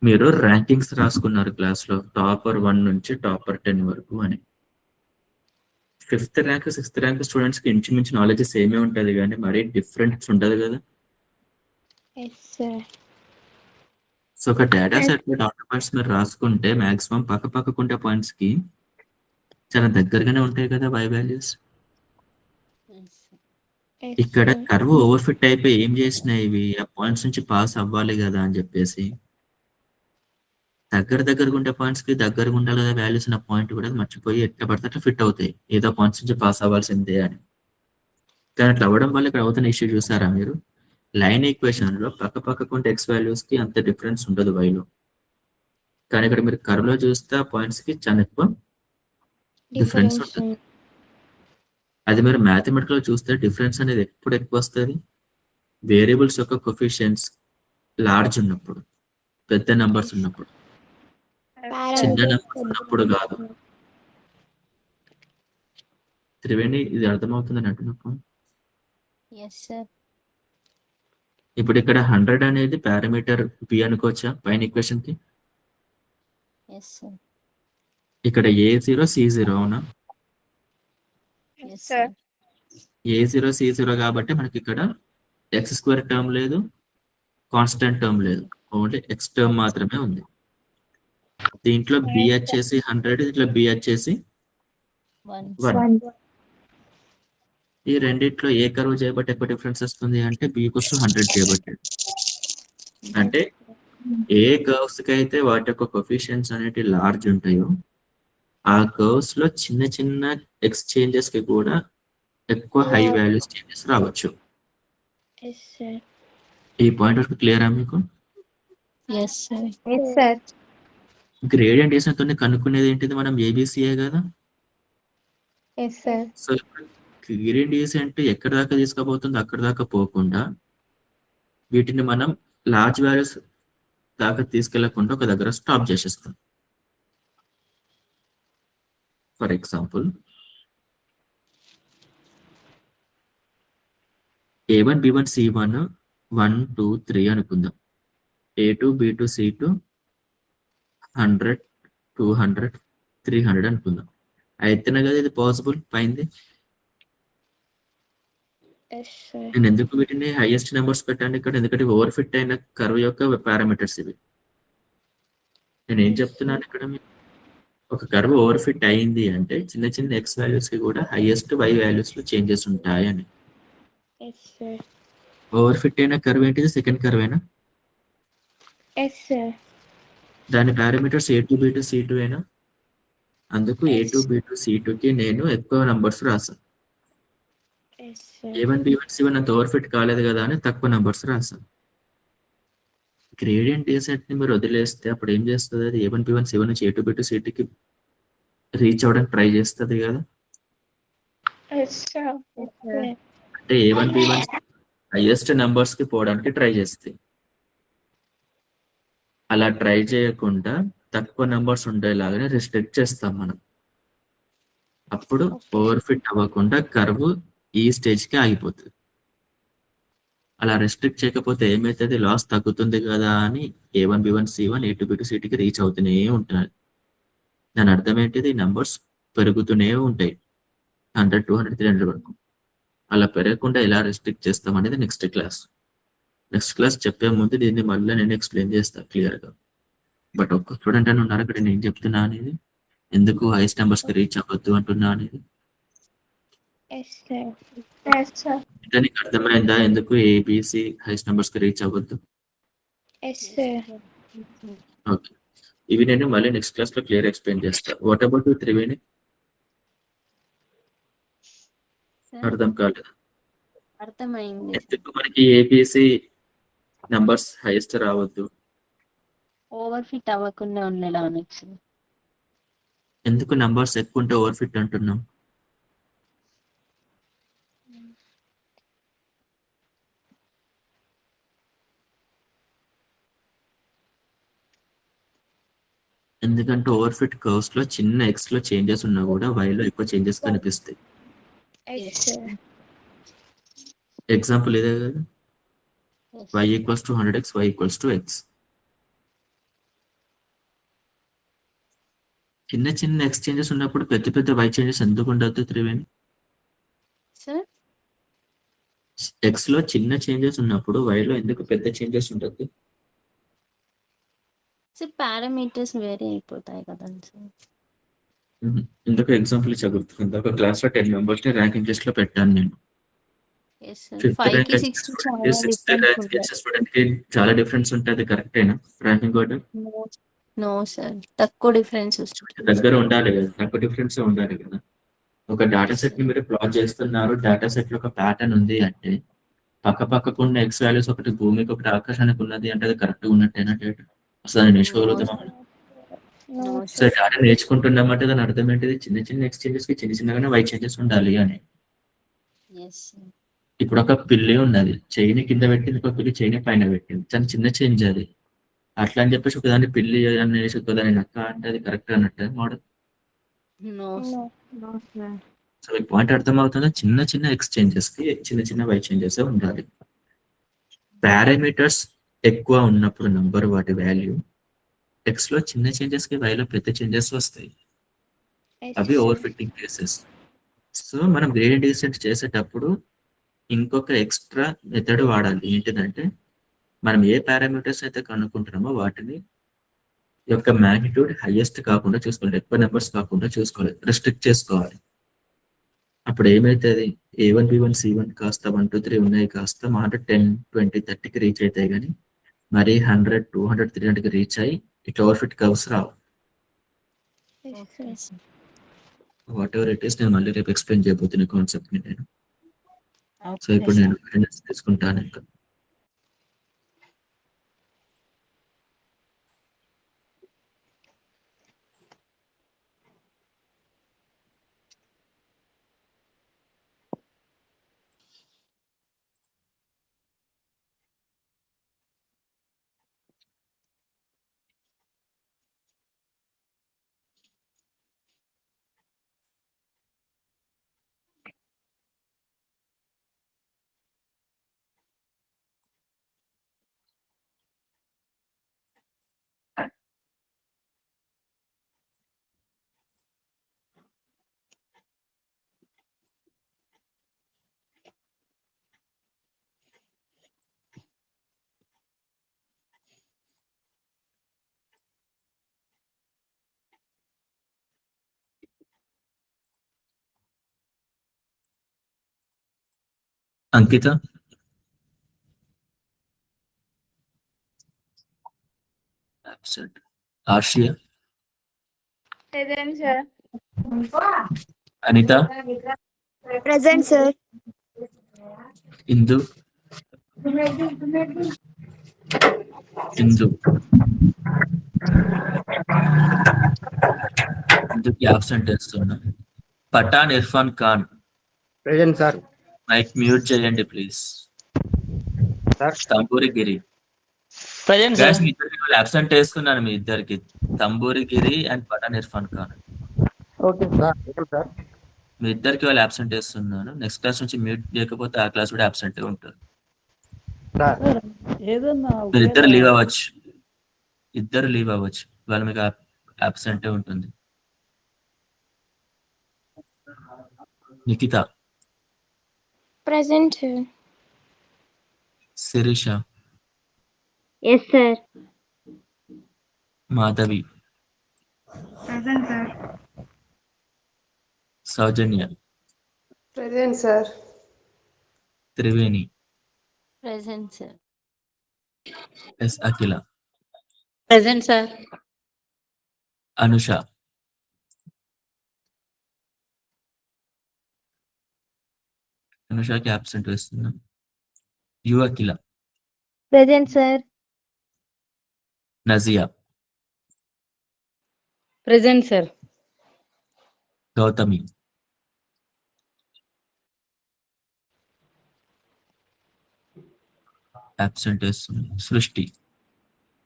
మీరు ర్యాంకింగ్స్ రాసుకున్నారు క్లాస్ లో, టాపర్ 1 నుంచి టాపర్ 10 వరకు అని. 5th rank 6th rank students కి ఇంచుమించు నాలెడ్జ్ సేమే ఉంటది కానీ మరీ డిఫరెన్స్ ఉంటది కదా. Yes sir. సో ఒక డేటా సెట్ లో డాటా పాయింట్స్ మీరు రాసుకుంటే మాక్సిమం పక్క పక్కకుంటే పాయింట్స్ కి చాలా దగ్గరగానే ఉంటాయి కదా వై వాల్యూస్. ఇక్కడ కర్వ్ ఓవర్ ఫిట్ అయిపోయి ఏం చేసినాయి ఇవి ఆ పాయింట్స్ నుంచి పాస్ అవ్వాలి కదా అని చెప్పేసి దగ్గరగా ఉండే పాయింట్స్ కి దగ్గరగా ఉండాలి కదా వాల్యూస్ ఉన్న పాయింట్ కూడా మర్చిపోయి ఎట్లా పడితే అట్లా ఫిట్ అవుతాయి ఏదో పాయింట్స్ నుంచి పాస్ అవ్వాల్సిందే అని. కానీ అట్లా అవ్వడం వల్ల ఇక్కడ అవుతున్న ఇష్యూ చూసారా మీరు, లైన్ ఈక్వేషన్ లో పక్క పక్కకుంటే ఎక్స్ వాల్యూస్ కి అంత డిఫరెన్స్ ఉండదు వైలో, కానీ ఇక్కడ మీరు కర్వ్ లో చూస్తే ఆ పాయింట్స్ కి చాలా ఎక్కువ డిఫరెన్స్ ఉంటుంది. అది మీరు మ్యాథమెటికల్ చూస్తే డిఫరెన్స్ అనేది ఎప్పుడు ఎక్కువ వస్తుంది, వేరియబుల్స్ యొక్క కొఫిషియన్స్ లార్జ్ ఉన్నప్పుడు, పెద్ద నంబర్స్ ఉన్నప్పుడు, చిన్న నంబర్స్ ఉన్నప్పుడు కాదు. త్రివేణి ఇది అర్థమవుతుందని అంటున్నప్పుడు ఎస్ సార్. ఇప్పుడు ఇక్కడ 100 అనేది పారామీటర్ బి అనుకోవచ్చా పైన ఈక్వేషన్ కి. Yes sir. ఇక్కడ A0 C0 అవునా, yes sir. Sir. A0 C0 కాబట్టి మనకి ఇక్కడ x² టర్మ్ లేదు, కాన్స్టెంట్ టర్మ్ లేదు, ఓన్లీ x టర్మ్ మాత్రమే ఉంది. దీంట్లో బి వచ్చేసి 100, దీంట్లో బి వచ్చేసి 1. ఈ రెండిట్లో ఏ కర్వ్ చేయబట్టి ఎక్కువ డిఫరెన్స్ వస్తుంది అంటే బి = 100 చేయబట్టి. అంటే ఏ కర్వ్స్ కి అయితే వాటి యొక్క కొఫిషియన్స్ అనేవి లార్జ్ ఉంటాయో ఆ కర్వ్స్ లో చిన్న చిన్న ఎక్స్చేంజెస్ కి కూడా ఎక్కువ హై వాల్యూస్ చేంజెస్ రావచ్చు. Yes sir. ఈ పాయింట్ వరకు క్లియరా మీకు? Yes sir. Yes sir. Gradient descent కనుక్కునేది ఏంటిది, మనం ఏబిసిఏ కదా. Yes sir. So gradient descent ఎక్కడి దాకా తీసుకుపోతుందో అక్కడి దాకా పోకుండా వీటిని మనం లార్జ్ వాల్యూస్ దాకా తీసుకెళ్లకుండా ఒక దగ్గర స్టాప్ చేసేస్తాం. For example A1 B1 C1 1 2 3 అనుకుందాం. A2 B2 C2 100 200 300 అనుకుందాం. అయితేనే కదా ఇది పాసిబుల్ పైంది. Yes sir. నేను ఎందుకు వీటిని హైయెస్ట్ నెంబర్స్ పెట్టాను ఇక్కడ, ఎందుకంటే ఓవర్ ఫిట్ అయిన కర్వ్ యొక్క పారామీటర్స్ ఇవి. నేను ఏం చెప్తున్నాను ఇక్కడ, మీకు ఒక కర్వ్ ఓవర్ ఫిట్ అయింది అంటే చిన్న చిన్న ఎక్స్ వాల్యూస్ కి కూడా హైయెస్ట్ వై వాల్యూస్ లో చేంజెస్ ఉంటాయి అని. Yes sir. ఓవర్ ఫిట్ అయిన కర్వ్ ఏంటిది, సెకండ్ కర్వ్ అయినా, ఎస్ సార్. దాని పారామీటర్స్ A2 B2 C2 అయినా, అందుకు A2 B2 C2 కి నేను ఎక్కువ నంబర్స్ రాసాను. Yes sir. A1 B1 C1 అంత ఓవర్ ఫిట్ కాలేదు కదా అని తక్కువ నంబర్స్ రాసాను. గ్రేడియంట్ డీసెంట్ ని మీరు వదిలేస్తే అప్పుడు ఏం చేస్తుంది, అది A1 B1 C1 నుంచి A2 B2 C2 కి రీచ్ అవ్వడానికి ట్రై చేస్తుంది కదా. Yes sir. అంటే A1 B1 హైయెస్ట్ నెంబర్స్ కి పోవడానికి ట్రై చేస్తాయి. అలా ట్రై చేయకుండా తక్కువ నెంబర్స్ ఉండేలాగానే రిస్ట్రిక్ట్ చేస్తాం మనం. అప్పుడు ఓవర్ ఫిట్ అవ్వకుండా కర్వ్ ఈ స్టేజ్ కి ఆగిపోతుంది. అలా రెస్ట్రిక్ట్ చేయకపోతే ఏమైతుంది, లాస్ తగ్గుతుంది కదా అని A1 B1 C1 A2 B2 C2 కి రీచ్ అవుతూనే ఉంటుంది. దాని అర్థం ఏంటిది, నంబర్స్ పెరుగుతూనే ఉంటాయి 100 200 300 వరకు. అలా పెరగకుండా ఎలా రెస్ట్రిక్ట్ చేస్తాం అనేది నెక్స్ట్ క్లాస్ చెప్పే ముందు దీన్ని మళ్ళీ నేను ఎక్స్ప్లెయిన్ చేస్తాను క్లియర్ గా. బట్ ఒక్క స్టూడెంట్ అని ఉన్నారు అక్కడ, నేను చెప్తున్నా అనేది ఎందుకు హైయెస్ట్ నెంబర్స్ కి రీచ్ అవ్వద్దు అంటున్నా అనేది. Yes sir. ఇంకా నీకు అర్థమైందా ఎందుకు ఏబిసి హైయెస్ట్ నెంబర్స్ కి రీచ్ అవ్వద్దు? Yes sir. ఓకే, ఇవి నేను మళ్ళీ నెక్స్ట్ క్లాస్ లో క్లియర్ ఎక్స్ప్లెయిన్ చేస్తాను. వాట్ అబౌట్ త్రివేణి, అర్థం కాలేదు? అర్థమైంది. ఎందుకు మనకి ఏబిసి నంబర్స్ హైయెస్ట్ రావద్దు, ఓవర్ ఫిట్ అవ్వకుండా ఉండడానికి. ఎందుకు నంబర్స్ ఎక్కువ ఉంటే ఓవర్ ఫిట్ అంటున్నాం? ఎందుకంటే ఓవర్ ఫిట్ కర్వ్స్ లో చిన్న ఎక్స్ లో చేంజెస్ ఉన్నా కూడా y లో ఎక్కువ చేంజెస్ కనిపిస్తాయి. Yes sir. ఎగ్జాంపుల్ ఇదే కదా, y = 100x y = x. చిన్న చిన్న ఎక్స్చేంజెస్ ఉన్నప్పుడు పెద్ద పెద్ద వై చేంజెస్ ఎందుకు ఉండొద్దు త్రివేణి? సార్ ఎక్స్ లో చిన్న చేంజెస్ ఉన్నప్పుడు y లో ఎందుకు పెద్ద చేంజెస్ ఉండొద్దు? సార్ పారామీటర్స్ వేరే అయిపోతాయి కదండి సార్. ఇంకొక ఎగ్జాంపుల్ చదువుతుంది. ఒక క్లాస్ లో 10 మెంబర్స్ ని ర్యాంకింగ్ లిస్ట్ లో పెట్టాను నేను. ఎస్ సార్ ఫిఫ్త్ 5 ర్యాంక్ కి వచ్చే 6 కి స్టూడెంట్ చాలా సిక్స్త్ డిఫరెన్స్ ర్యాంక్ ఉంటాయి. వచ్చే స్టూడెంట్ కి చాలా డిఫరెన్స్ ఉంటుంది. కరెక్టేనా ర్యాంకింగ్ ఆర్డర్? నో సార్ తక్కువ డిఫరెన్స్ వస్తుంది. దగ్గర ఉండాలి కదా, తక్కువ డిఫరెన్స్ ఉండాలి కదా. ఒక డేటా సెట్ ని మీరు ప్లాట్ చేస్తున్నారు, డేటా సెట్ లో ఒక ప్యాటర్న్ ఉంది అంటే పక్క పక్కకు ఉన్న ఎక్స్ వాల్యూస్ ఒకటి భూమికి ఒకటి ఆకాశానికి ఉన్నది అంటే అది కరెక్ట్ ఉన్నట్టేనా డేటా? అసలు అది నేర్చుకోగలుగుతామా? No so sir. డేటా నేర్చుకుంటున్నామంటే దాని అర్థం ఏంటిది? చిన్న చిన్న ఎక్స్చేంజెస్ కి చిన్న చిన్నగానే వై చేంజెస్ ఉండాలి అని. Yes sir. ఇప్పుడు ఒక పిల్లి ఉన్నది, చైన్ కింద పెట్టింది, ఒక పిల్లి చైన్ పైన పెట్టింది, చాలా చిన్న చేంజ్ అది. అట్లా అని చెప్పేసి ఒకదాన్ని పిల్లి అనేసి ఒకదాన్ని నక్క అంటే అది కరెక్ట్ అన్నట్టు model. No sir. No sir. So ఈ పాయింట్ అర్థమవుతుందా? చిన్న చిన్న ఎక్స్చేంజెస్ కి చిన్న చిన్న వై చేంజెస్ ఉండాలి. పారామీటర్స్ ఎక్కువ ఉన్నప్పుడు నంబర్ వాటి వాల్యూ ఎక్స్ లో చిన్న చేంజెస్ కి y లో పెద్ద చేంజెస్ వస్తాయి. అవి ఓవర్ ఫిట్టింగ్ కేసెస్. సో మనం గ్రేడియంట్ డిసెంట్ చేసేటప్పుడు ఇంకొక ఎక్స్ట్రా మెథడ్ వాడాలి. ఏంటిదంటే మనం ఏ పారామీటర్స్ అయితే కనుక్కుంటున్నామో వాటిని యొక్క మ్యాగ్నిట్యూడ్ హైయెస్ట్ కాకుండా చూసుకోవాలి, ఎక్కువ నెంబర్స్ కాకుండా చూసుకోవాలి, రెస్ట్రిక్ట్ చేసుకోవాలి. అప్పుడు ఏమైతుంది? A1 B1 C1 కాస్త 1 2 3 ఉన్నాయి కాస్త మా అంటే 10 20 30కి రీచ్ అవుతాయి, కానీ మరి 100 200 300కి రీచ్ అయ్యి ఇట్లా ఓవర్ ఫిట్ కర్వ్స్ రావు. Okay sir. Whatever it is, నేను మళ్ళీ రేపు ఎక్స్ప్లెయిన్ చేయబోతున్న కాన్సెప్ట్ ని నేను. సో ఓకే ఇప్పుడు సార్. నేను అటెండెన్స్ తీసుకుంటాను ఇంకా. Ankita, absent. Arshiya, Present, sir. Anitha, Present, sir. Indu, Indu, ఇందుకి అబ్సెంట్ వేస్తున్నా. Pathan Irfan Khan, present sir. Mic mute చేయండి please. Sir. Tamburi Giri. Present Guys, sir. మీ ఇద్దరికి అబ్సెంట్ వేస్తున్నాను, మీ ఇద్దరికి. Tamburi Giri and Pathan Irfan Khan. Okay sir. Sir. మీ ఇద్దరికి వాళ్ళు అబ్సెంట్ వేస్తున్నాను. నెక్స్ట్ క్లాస్ నుంచి మ్యూట్ చేయకపోతే ఆ క్లాస్ కూడా అబ్సెంట్ ఉంటారు. సార్. ఏదన్నా మీరు ఇద్దరు లీవ్ అవ్వచ్చు, ఇద్దరు లీవ్ అవ్వచ్చు, వాళ్ళు మీకు అబ్సెంట్ ఉంటుంది. Nikhitha, Present, sir. Sirisha, Yes, sir. Madhavi, Present, sir. Soujanya, Present, sir. Triveni, present sir. Yes Akhila, present sir. Anusha, అనుషకి అబ్సెంట్ వేస్తున్నాం. U Akhila, Present, sir. Naziya, Present, sir. Gautami, absent వేస్తున్నాం. Srishti,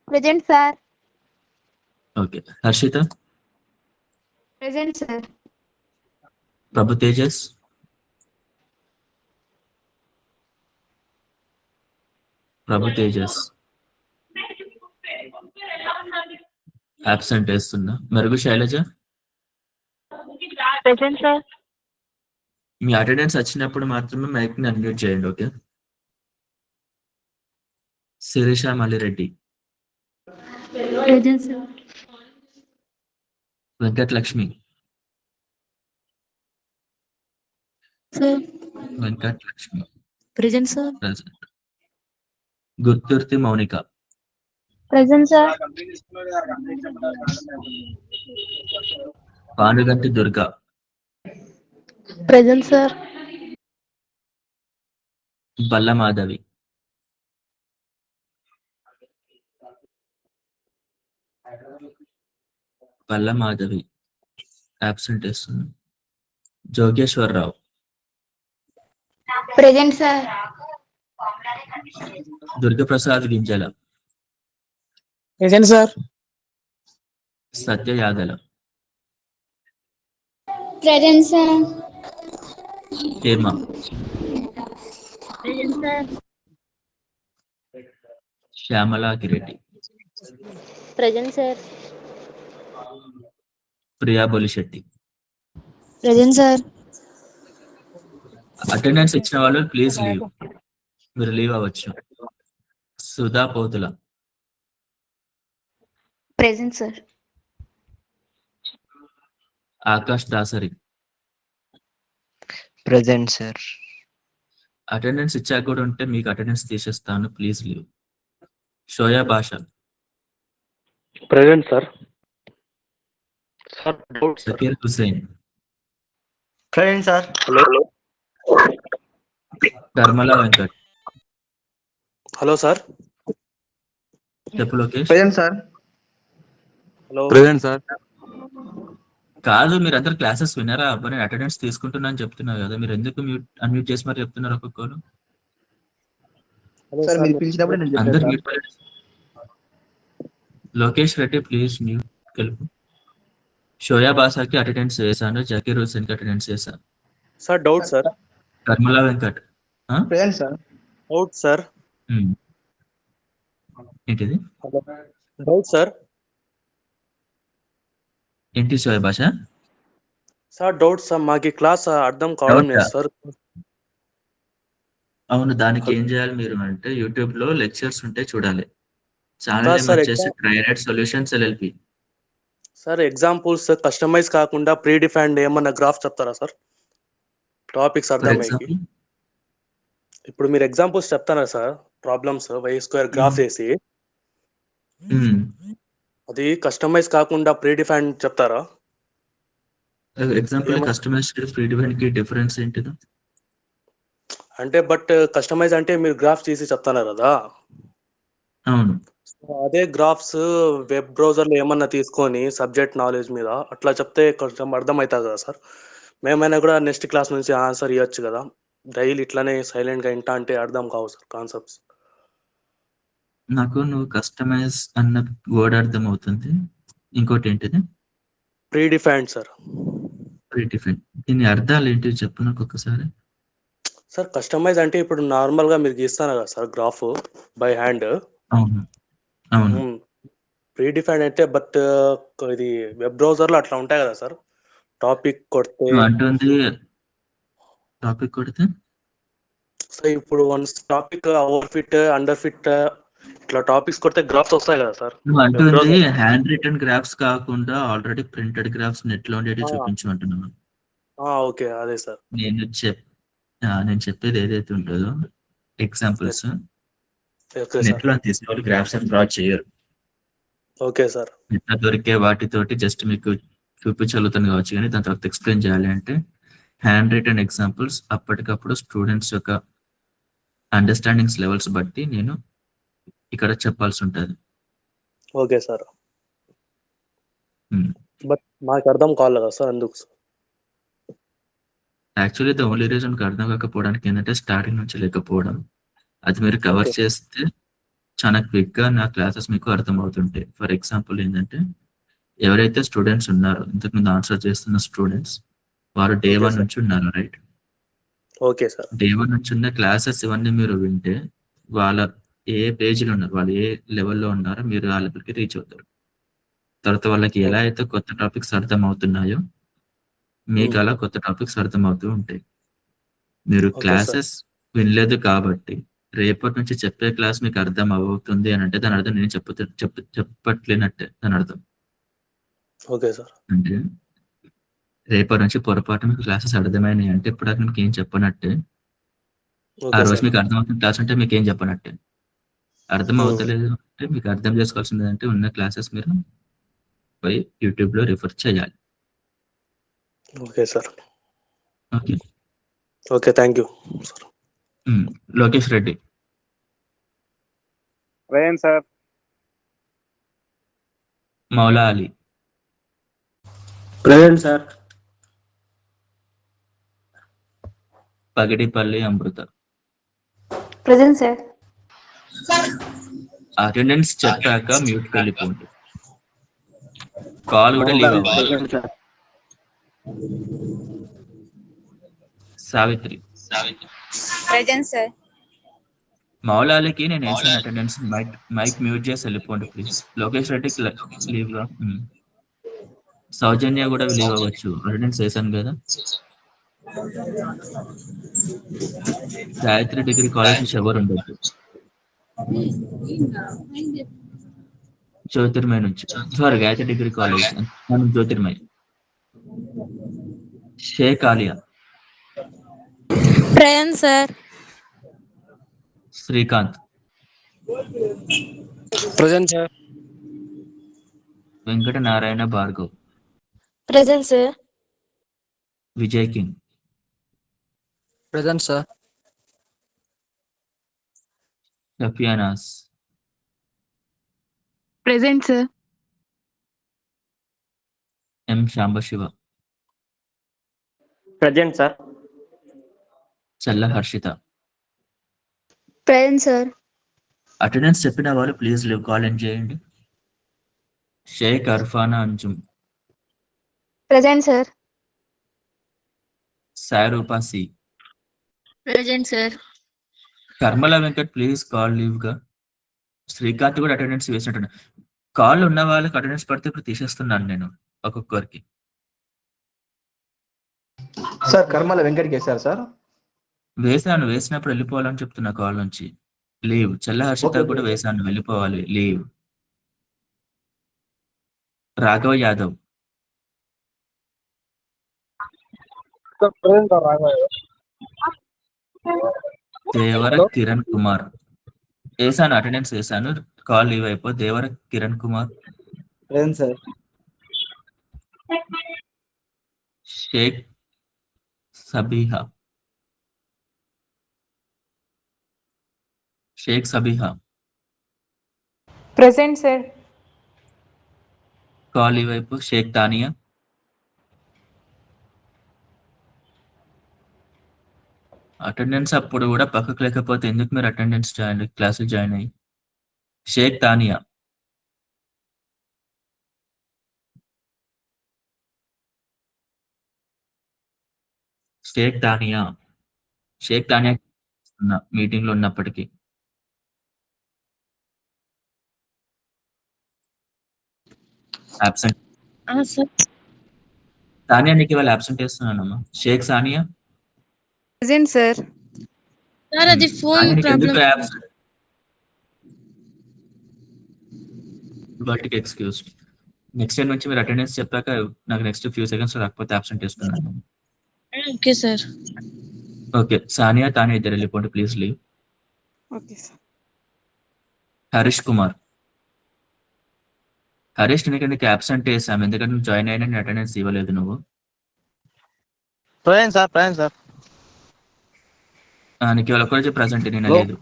Present, sir. Okay. Harshitha, Present, sir. Prabhu Tejas, Prabhu Tejas absent వేస్తున్నా. Merugu Sailaja, present sir. మీ అటెండెన్స్ వచ్చినప్పుడు మాత్రమే మైక్ని అన్మ్యూట్ చేయండి. Okay. Sirisha Mallireddy, present sir. Venkatalakshmi, sir. Venkatalakshmi present sir. present. Gurthurthi Mounika, present sir. Panuganti Durga, present sir. Balla Madhavi, బల్ల మాధవి absent చేస్తుంది. Jogeswara Rao, present sir. Durgaprasad Ginjala, present sir. Satya Yadala, present sir. Hema, present sir. Shyamala Gireddy, present sir. Priya Bolisetti. Present sir. Attendance ఇచ్చిన వాళ్ళు ప్లీజ్ లీవ్. మీరు లీవ్ అవ్వచ్చు. Sudha Pothula, present sir. Akash Dasari. Present sir. Attendance ఇచ్చాక కూడా ఉంటే మీకు అటెండెన్స్ తీసేస్తాను. Please leave. Shoya Bhasha, present sir. Sir doubt sir. Shakir Hussain, present sir. Hello Karmala Venkat. Hello sir. చెప్పు Lokesh. Present sir. Hello present sir. కాదు, మీరు అందరు క్లాసెస్ విన్నారా? అబ్బాయి నేను అటెండెన్స్ తీసుకుంటున్నా అని చెప్తున్నారు కదా, మీరు ఎందుకు అన్మ్యూట్ చేసి మరి చెప్తున్నారు ఒక్కొక్కరు? Hello sir sir. మీరు పిలిచినప్పుడు నేను చెప్పాను అందరు సార్. mute పడండి. లోకేష్ రెడ్డి ప్లీజ్ మ్యూట్ కలుపు. షోయా బాసాకి అటెండెన్స్ చేశాను. జకీర్ హుసేన్ కి అటెండెన్స్ చేశాను. Sir doubt sir. Karmala Venkat. Present sir. Doubt sir. Um. ఏంటిది? Hello doubt sir. ఏంటి Shoya Bhasha? Sir doubt sir, మాకు క్లాస్ అర్థం కావడం Doubt లేదు ఆ? సార్. అవును, దానికి ఏం చేయాలి మీరు అంటే యూట్యూబ్ లో లెక్చర్స్ ఉంటే చూడాలి. ఛానల్ కాదు నేమ్ సార్, వచ్చేసి Trainet solutions LLP. Sir examples customize కాకుండా ప్రీ డిఫైన్డ్ ఏమన్నా గ్రాఫ్ చెప్తారా సార్? టాపిక్స్ ఫర్ అర్థమయ్యి. ఎగ్జాంపుల్ ఇప్పుడు మీరు ఎగ్జాంపుల్స్ చెప్తారా సార్? ప్రాబ్లమ్స్ y² గ్రాఫ్ వేసి అది కస్టమైజ్ కాకుండా ప్రీ డిఫైన్డ్ చెప్తారా? ఎగ్జాంపుల్ కస్టమైజ్డ్ ఫ్రీ డిఫైన్ కి డిఫరెన్స్ ఏంటిది? అంటే బట్ కస్టమైజ్ అంటే మీరు గ్రాఫ్ చేసి చెప్తున్నారు కదా. అవును, అదే గ్రాఫ్స్ వెబ్ బ్రౌజర్లో ఏమన్నా తీసుకొని సబ్జెక్ట్ నాలెడ్జ్ మీద అట్లా చెప్తే కొంచెం అర్థమవుతుంది కదా సార్. మేమైనా కూడా నెక్స్ట్ క్లాస్ నుంచి ఆన్సర్ ఇవ్వచ్చు కదా. డైలీ ఇట్లానే సైలెంట్గా వింటా అంటే అర్థం కావు సార్ కాన్సెప్ట్స్. నాకు నువ్వు కస్టమైజ్ అన్న వర్డ్ అర్థం అవుతుంది. ఇంకోటి ఏంటిది? Pre defined sir. Pre define. దీని అర్థాలు ఏంటి చెప్పు నాకు ఒకసారి. సార్ కస్టమైజ్ అంటే ఇప్పుడు నార్మల్గా మీరు గీస్తాను కదా సార్ గ్రాఫ్ బై హ్యాండ్. అవును అవును. ప్రీ డిఫైన్డ్ అంటే బట్ ఇది వెబ్ బ్రౌజర్లో అట్లా ఉంటాయి కదా సార్. టాపిక్ కొడితే నువ్వు అంటుంది టాపిక్ కొడితే సో ఇప్పుడు once topic over fit under fit ఇట్లా టాపిక్స్ కొడితే గ్రాఫ్స్ వస్తాయి కదా సార్. నువ్వు అంటుంది హ్యాండ్ రిటర్న్ గ్రాఫ్స్ కాకుండా ఆల్రెడీ ప్రింటెడ్ గ్రాఫ్స్ నెట్ లో ఉండేవి చూపించమంటున్నాను. ఓకే అదే సార్. నేను చెప్పేది ఏదైతే ఉంటుందో ఎగ్జాంపుల్స్ ఓకే నెట్ సార్. లో తీసిన వాళ్ళు గ్రాఫ్స్ అని డ్రా చేయరు. Okay sir. నెట్ లో దొరికే వాటితోటి జస్ట్ మీకు చూపించగలుగుతాను కావచ్చు, కానీ దాని తర్వాత ఎక్స్ప్లెయిన్ చేయాలి అంటే హ్యాండ్ రిటర్న్ ఎగ్జాంపుల్స్ అప్పటికప్పుడు స్టూడెంట్స్ యొక్క అండర్స్టాండింగ్స్ లెవెల్స్ బట్టి నేను ఇక్కడ చెప్పాల్సి ఉంటుంది. Okay sir. బట్ మాకు అర్థం కావాలి కదా సార్, అందుకు sir. Actually the only reason అర్థం కాకపోవడానికి ఏంటంటే స్టార్టింగ్ నుంచి లేకపోవడం. అది మీరు కవర్ చేస్తే చాలా క్విక్ గా నా క్లాసెస్ మీకు అర్థం అవుతుంటాయి. ఫర్ ఎగ్జాంపుల్ ఏంటంటే ఎవరైతే స్టూడెంట్స్ ఉన్నారో ఇంతకుముందు ఆన్సర్ చేస్తున్న స్టూడెంట్స్ వారు డే 1 నుంచి ఉన్నారు, రైట్? Okay sir. డే 1 నుంచి ఉన్న క్లాసెస్ ఇవన్నీ మీరు వింటే వాళ్ళ ఏ పేజీలో ఉన్నారు, వాళ్ళు ఏ లెవెల్లో ఉన్నారో మీరు ఆ లెవెల్కి రీచ్ అవుతారు. తర్వాత వాళ్ళకి ఎలా అయితే కొత్త టాపిక్స్ అర్థం అవుతున్నాయో మీకు అలా కొత్త టాపిక్స్ అర్థమవుతూ ఉంటాయి. మీరు ఓకే సార్. క్లాసెస్ వినలేదు కాబట్టి రేపటి నుంచి చెప్పే క్లాస్ మీకు అర్థం అవుతుంది అని అంటే దాని అర్థం నేను చెప్పట్లేనట్టే దాని అర్థం. Okay sir. అంటే రేపటి నుంచి పొరపాటు మీకు క్లాసెస్ అర్థమైనాయి అంటే ఇప్పుడు మీకు ఏం చెప్పనట్టే. ఆ ఓకే రోజు సార్. మీకు అర్థమవుతున్న క్లాస్ అంటే మీకు ఏం చెప్పనట్టే. అర్థం అవుతలేదు అంటే మీకు అర్థం చేసుకోవాల్సింది అంటే ఉన్న క్లాసెస్ మీరు పోయి యూట్యూబ్లో రిఫర్ చేయాలి. Okay sir. Okay. Okay, thank you sir. Lokesh Reddy. Present sir. Maula Ali. Present sir. Pagidipalli Amrutha. Present sir. Attendance చెప్పాక మ్యూట్కి వెళ్ళిపోండి. కాల్ కూడా లీవ్ అవ్వాలి. Present sir. Savitri. Present sir. Maula అలీకి నేను వేసాను అటెండెన్స్. మైక్ మ్యూట్ చేసి వెళ్ళిపోండి ప్లీజ్. లోకేష్ రెడ్డికి లీవ్ గా. సౌజన్య కూడా లీవ్ అవ్వచ్చు. అటెండెన్స్ వేసాను కదా. గాయత్రి డిగ్రీ కాలేజ్ నుంచి ఎవరు ఉండొద్దు. జ్యోతిర్మయ్ నుంచి. Sorry, Gayatri degree college Jyothirmay. Sheikh Aliya. Prem sir. Srikanth. Present sir. Venkata Narayana Bhargav. Present sir. Vijay King. Present sir. Safiyanas. Present sir. M Sambasiva. Present sir. Challa Harshitha. Present sir. Attendance చెప్పిన వాళ్ళు ప్లీజ్ లీవ్ కాల్ ఎండ్ చేయండి. Sheikh Arfana Anjum. Present sir. Saroopa C. Present sir. Karmala Venkat please call leave గా. శ్రీకాంత్ కూడా attendance వేసినట్టు. Call ఉన్న వాళ్ళకి attendance పడితే ఇప్పుడు తీసేస్తున్నాను నేను ఒక్కొక్కరికి. సార్ కర్మల వెంకట్కి వేశారు సార్. వేసినప్పుడు వెళ్ళిపోవాలని చెప్తున్నా కాల్ నుంచి. లీవ్. చల్ల హర్షిత కూడా వేసాను, వెళ్ళిపోవాలి. లీవ్. రాఘవ యాదవ్. దేవర కిరణ్ కుమార్. వేసాను, అటెండెన్స్ వేసాను. కాల్ లీవ్ అయిపో. Devara Kiran Kumar. Present sir. Sheikh Sabiha. Sheikh Sabiha. Present sir. Call leave అయిపో. షేక్ తానియా. అటెండెన్స్ అప్పుడు కూడా పక్కకు లేకపోతే ఎందుకు మీరు అటెండెన్స్ క్లాసులు జాయిన్ అయ్యి. షేక్ తానియా. షేక్ తానియా. షేక్ తానియా మీటింగ్ లో ఉన్నప్పటికీ. అబ్సెంట్. సానియా నీకు ఇవాళ అబ్సెంట్ వేస్తున్నానమ్మా. Sheikh Sania. Present sir. Sir అది ఫోన్ ప్రాబ్లం. వాటికి ఎక్స్క్యూజ్. నెక్స్ట్ టైం నుంచి మీరు అటెండెన్స్ చెప్పాక నాకు నెక్స్ట్ ఫ్యూ సెకండ్స్ రాకపోతే అబ్సెంట్ వేస్తున్నాను. Okay sir. Okay. Sania Tania ఇద్దరు వెళ్ళిపోండి please leave. Okay sir. Harish Kumar. Harish నీకు అబ్సెంట్ వేసాము ఎందుకంటే నువ్వు జాయిన్ అయినా అటెండెన్స్ ఇవ్వలేదు నువ్వు. Present sir. Present sir. నీకు ఇవాళ ఒక్కరోజు ప్రజెంట్ నేను లేదు.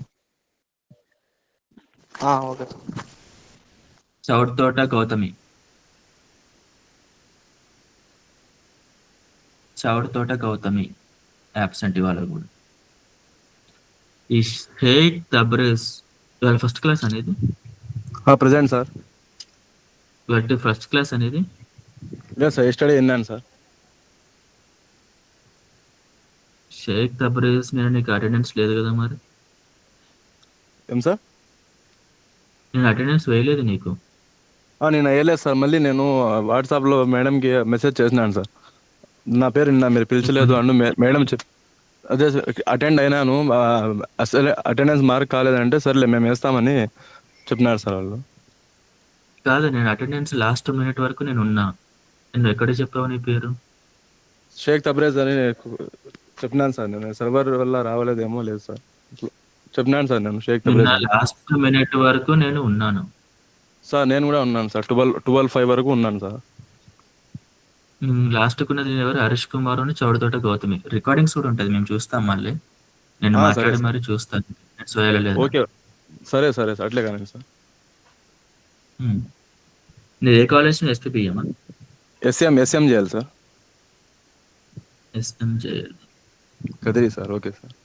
Okay sir. చౌడ్ తోట గౌతమి. చౌడ్ తోట గౌతమి అబ్సెంట్ ఇవాళ కూడా. ఈ షేక్ తబ్రేజ్ ఇవాళ ఫస్ట్ క్లాస్ అనేది. Present sir. ఇవాళ ఫస్ట్ క్లాస్ అనేది. సార్ ఎస్టర్డే విన్నాను సార్. షేక్ తబ్రేజ్ నేను నీకు అటెండెన్స్ లేదు కదా మరి. ఏం సార్? నేను అటెండెన్స్ వేయలేదు నీకు. నేను వేయలేదు సార్. మళ్ళీ నేను వాట్సాప్లో మేడంకి మెసేజ్ చేసినాను సార్. నా పేరు నిన్న మీరు పిలిచలేదు అండ్ మేడం అదే అటెండ్ అయినాను, అసలు అటెండెన్స్ మార్క్ కాలేదంటే సర్లే మేము వేస్తామని చెప్పినారు సార్ వాళ్ళు. కాదు, నేను అటెండెన్స్ లాస్ట్ మినిట్ వరకు నేను ఉన్నా. నేను ఎక్కడ చెప్పావు నీ పేరు? షేక్ తబ్రేజ్ అని చెప్పినాను సార్, నేను సర్వర్ వల్ల రావలేదేమో లేదు సార్ చెప్పినాను సార్, నేను షేక్ నిన్న తబ్రేజ్ అని. లాస్ట్ మినిట్ వరకు నేను ఉన్నాను సార్ నేను కూడా ఉన్నాను సార్, 12:05 వరకు ఉన్నాను సార్. లాస్ట్ కున్నది ఎవరు? హరీష్ కుమార్ అని చౌడతోట గౌతమి. రికార్డింగ్స్ కూడా ఉంటుంది, మేము చూస్తాం. మళ్ళీ నేను సరే మాట్లాడి సార్. మరి చూస్తాను నెట్స్ వేయలేదు. ఓకే సరే సరే సార్, అట్లే కానీ సార్. నేను ఏ కాలేజ్ ఎస్పీపీఎమా? ఎస్ఎం చేయాలి సార్, ఎస్ఎం చేయాలి. Kadiri sir. Okay sir.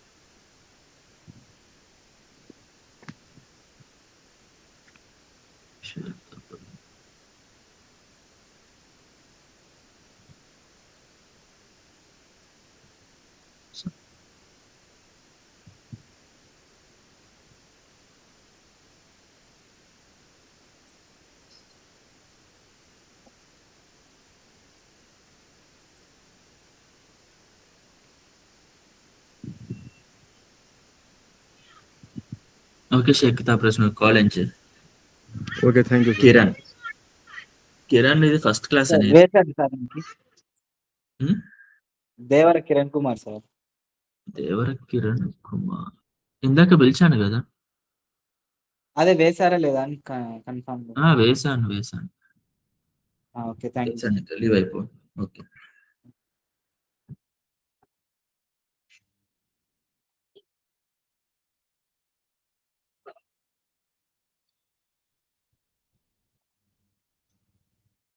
Okay Sheikh ప్రశ్న కాల్ ఎంచే. Okay thank you. కిరణ్ ఇది ఫస్ట్ క్లాస్ అని. దేవర కిరణ్ కుమార్ సార్. దేవర కిరణ్ కుమార్ ఇందాక పిలిచాను కదా. అదే వేసారా లేదా అని కన్ఫర్మ్. వేసాను. Okay thank you. లీవ్ అయిపో. ఓకే.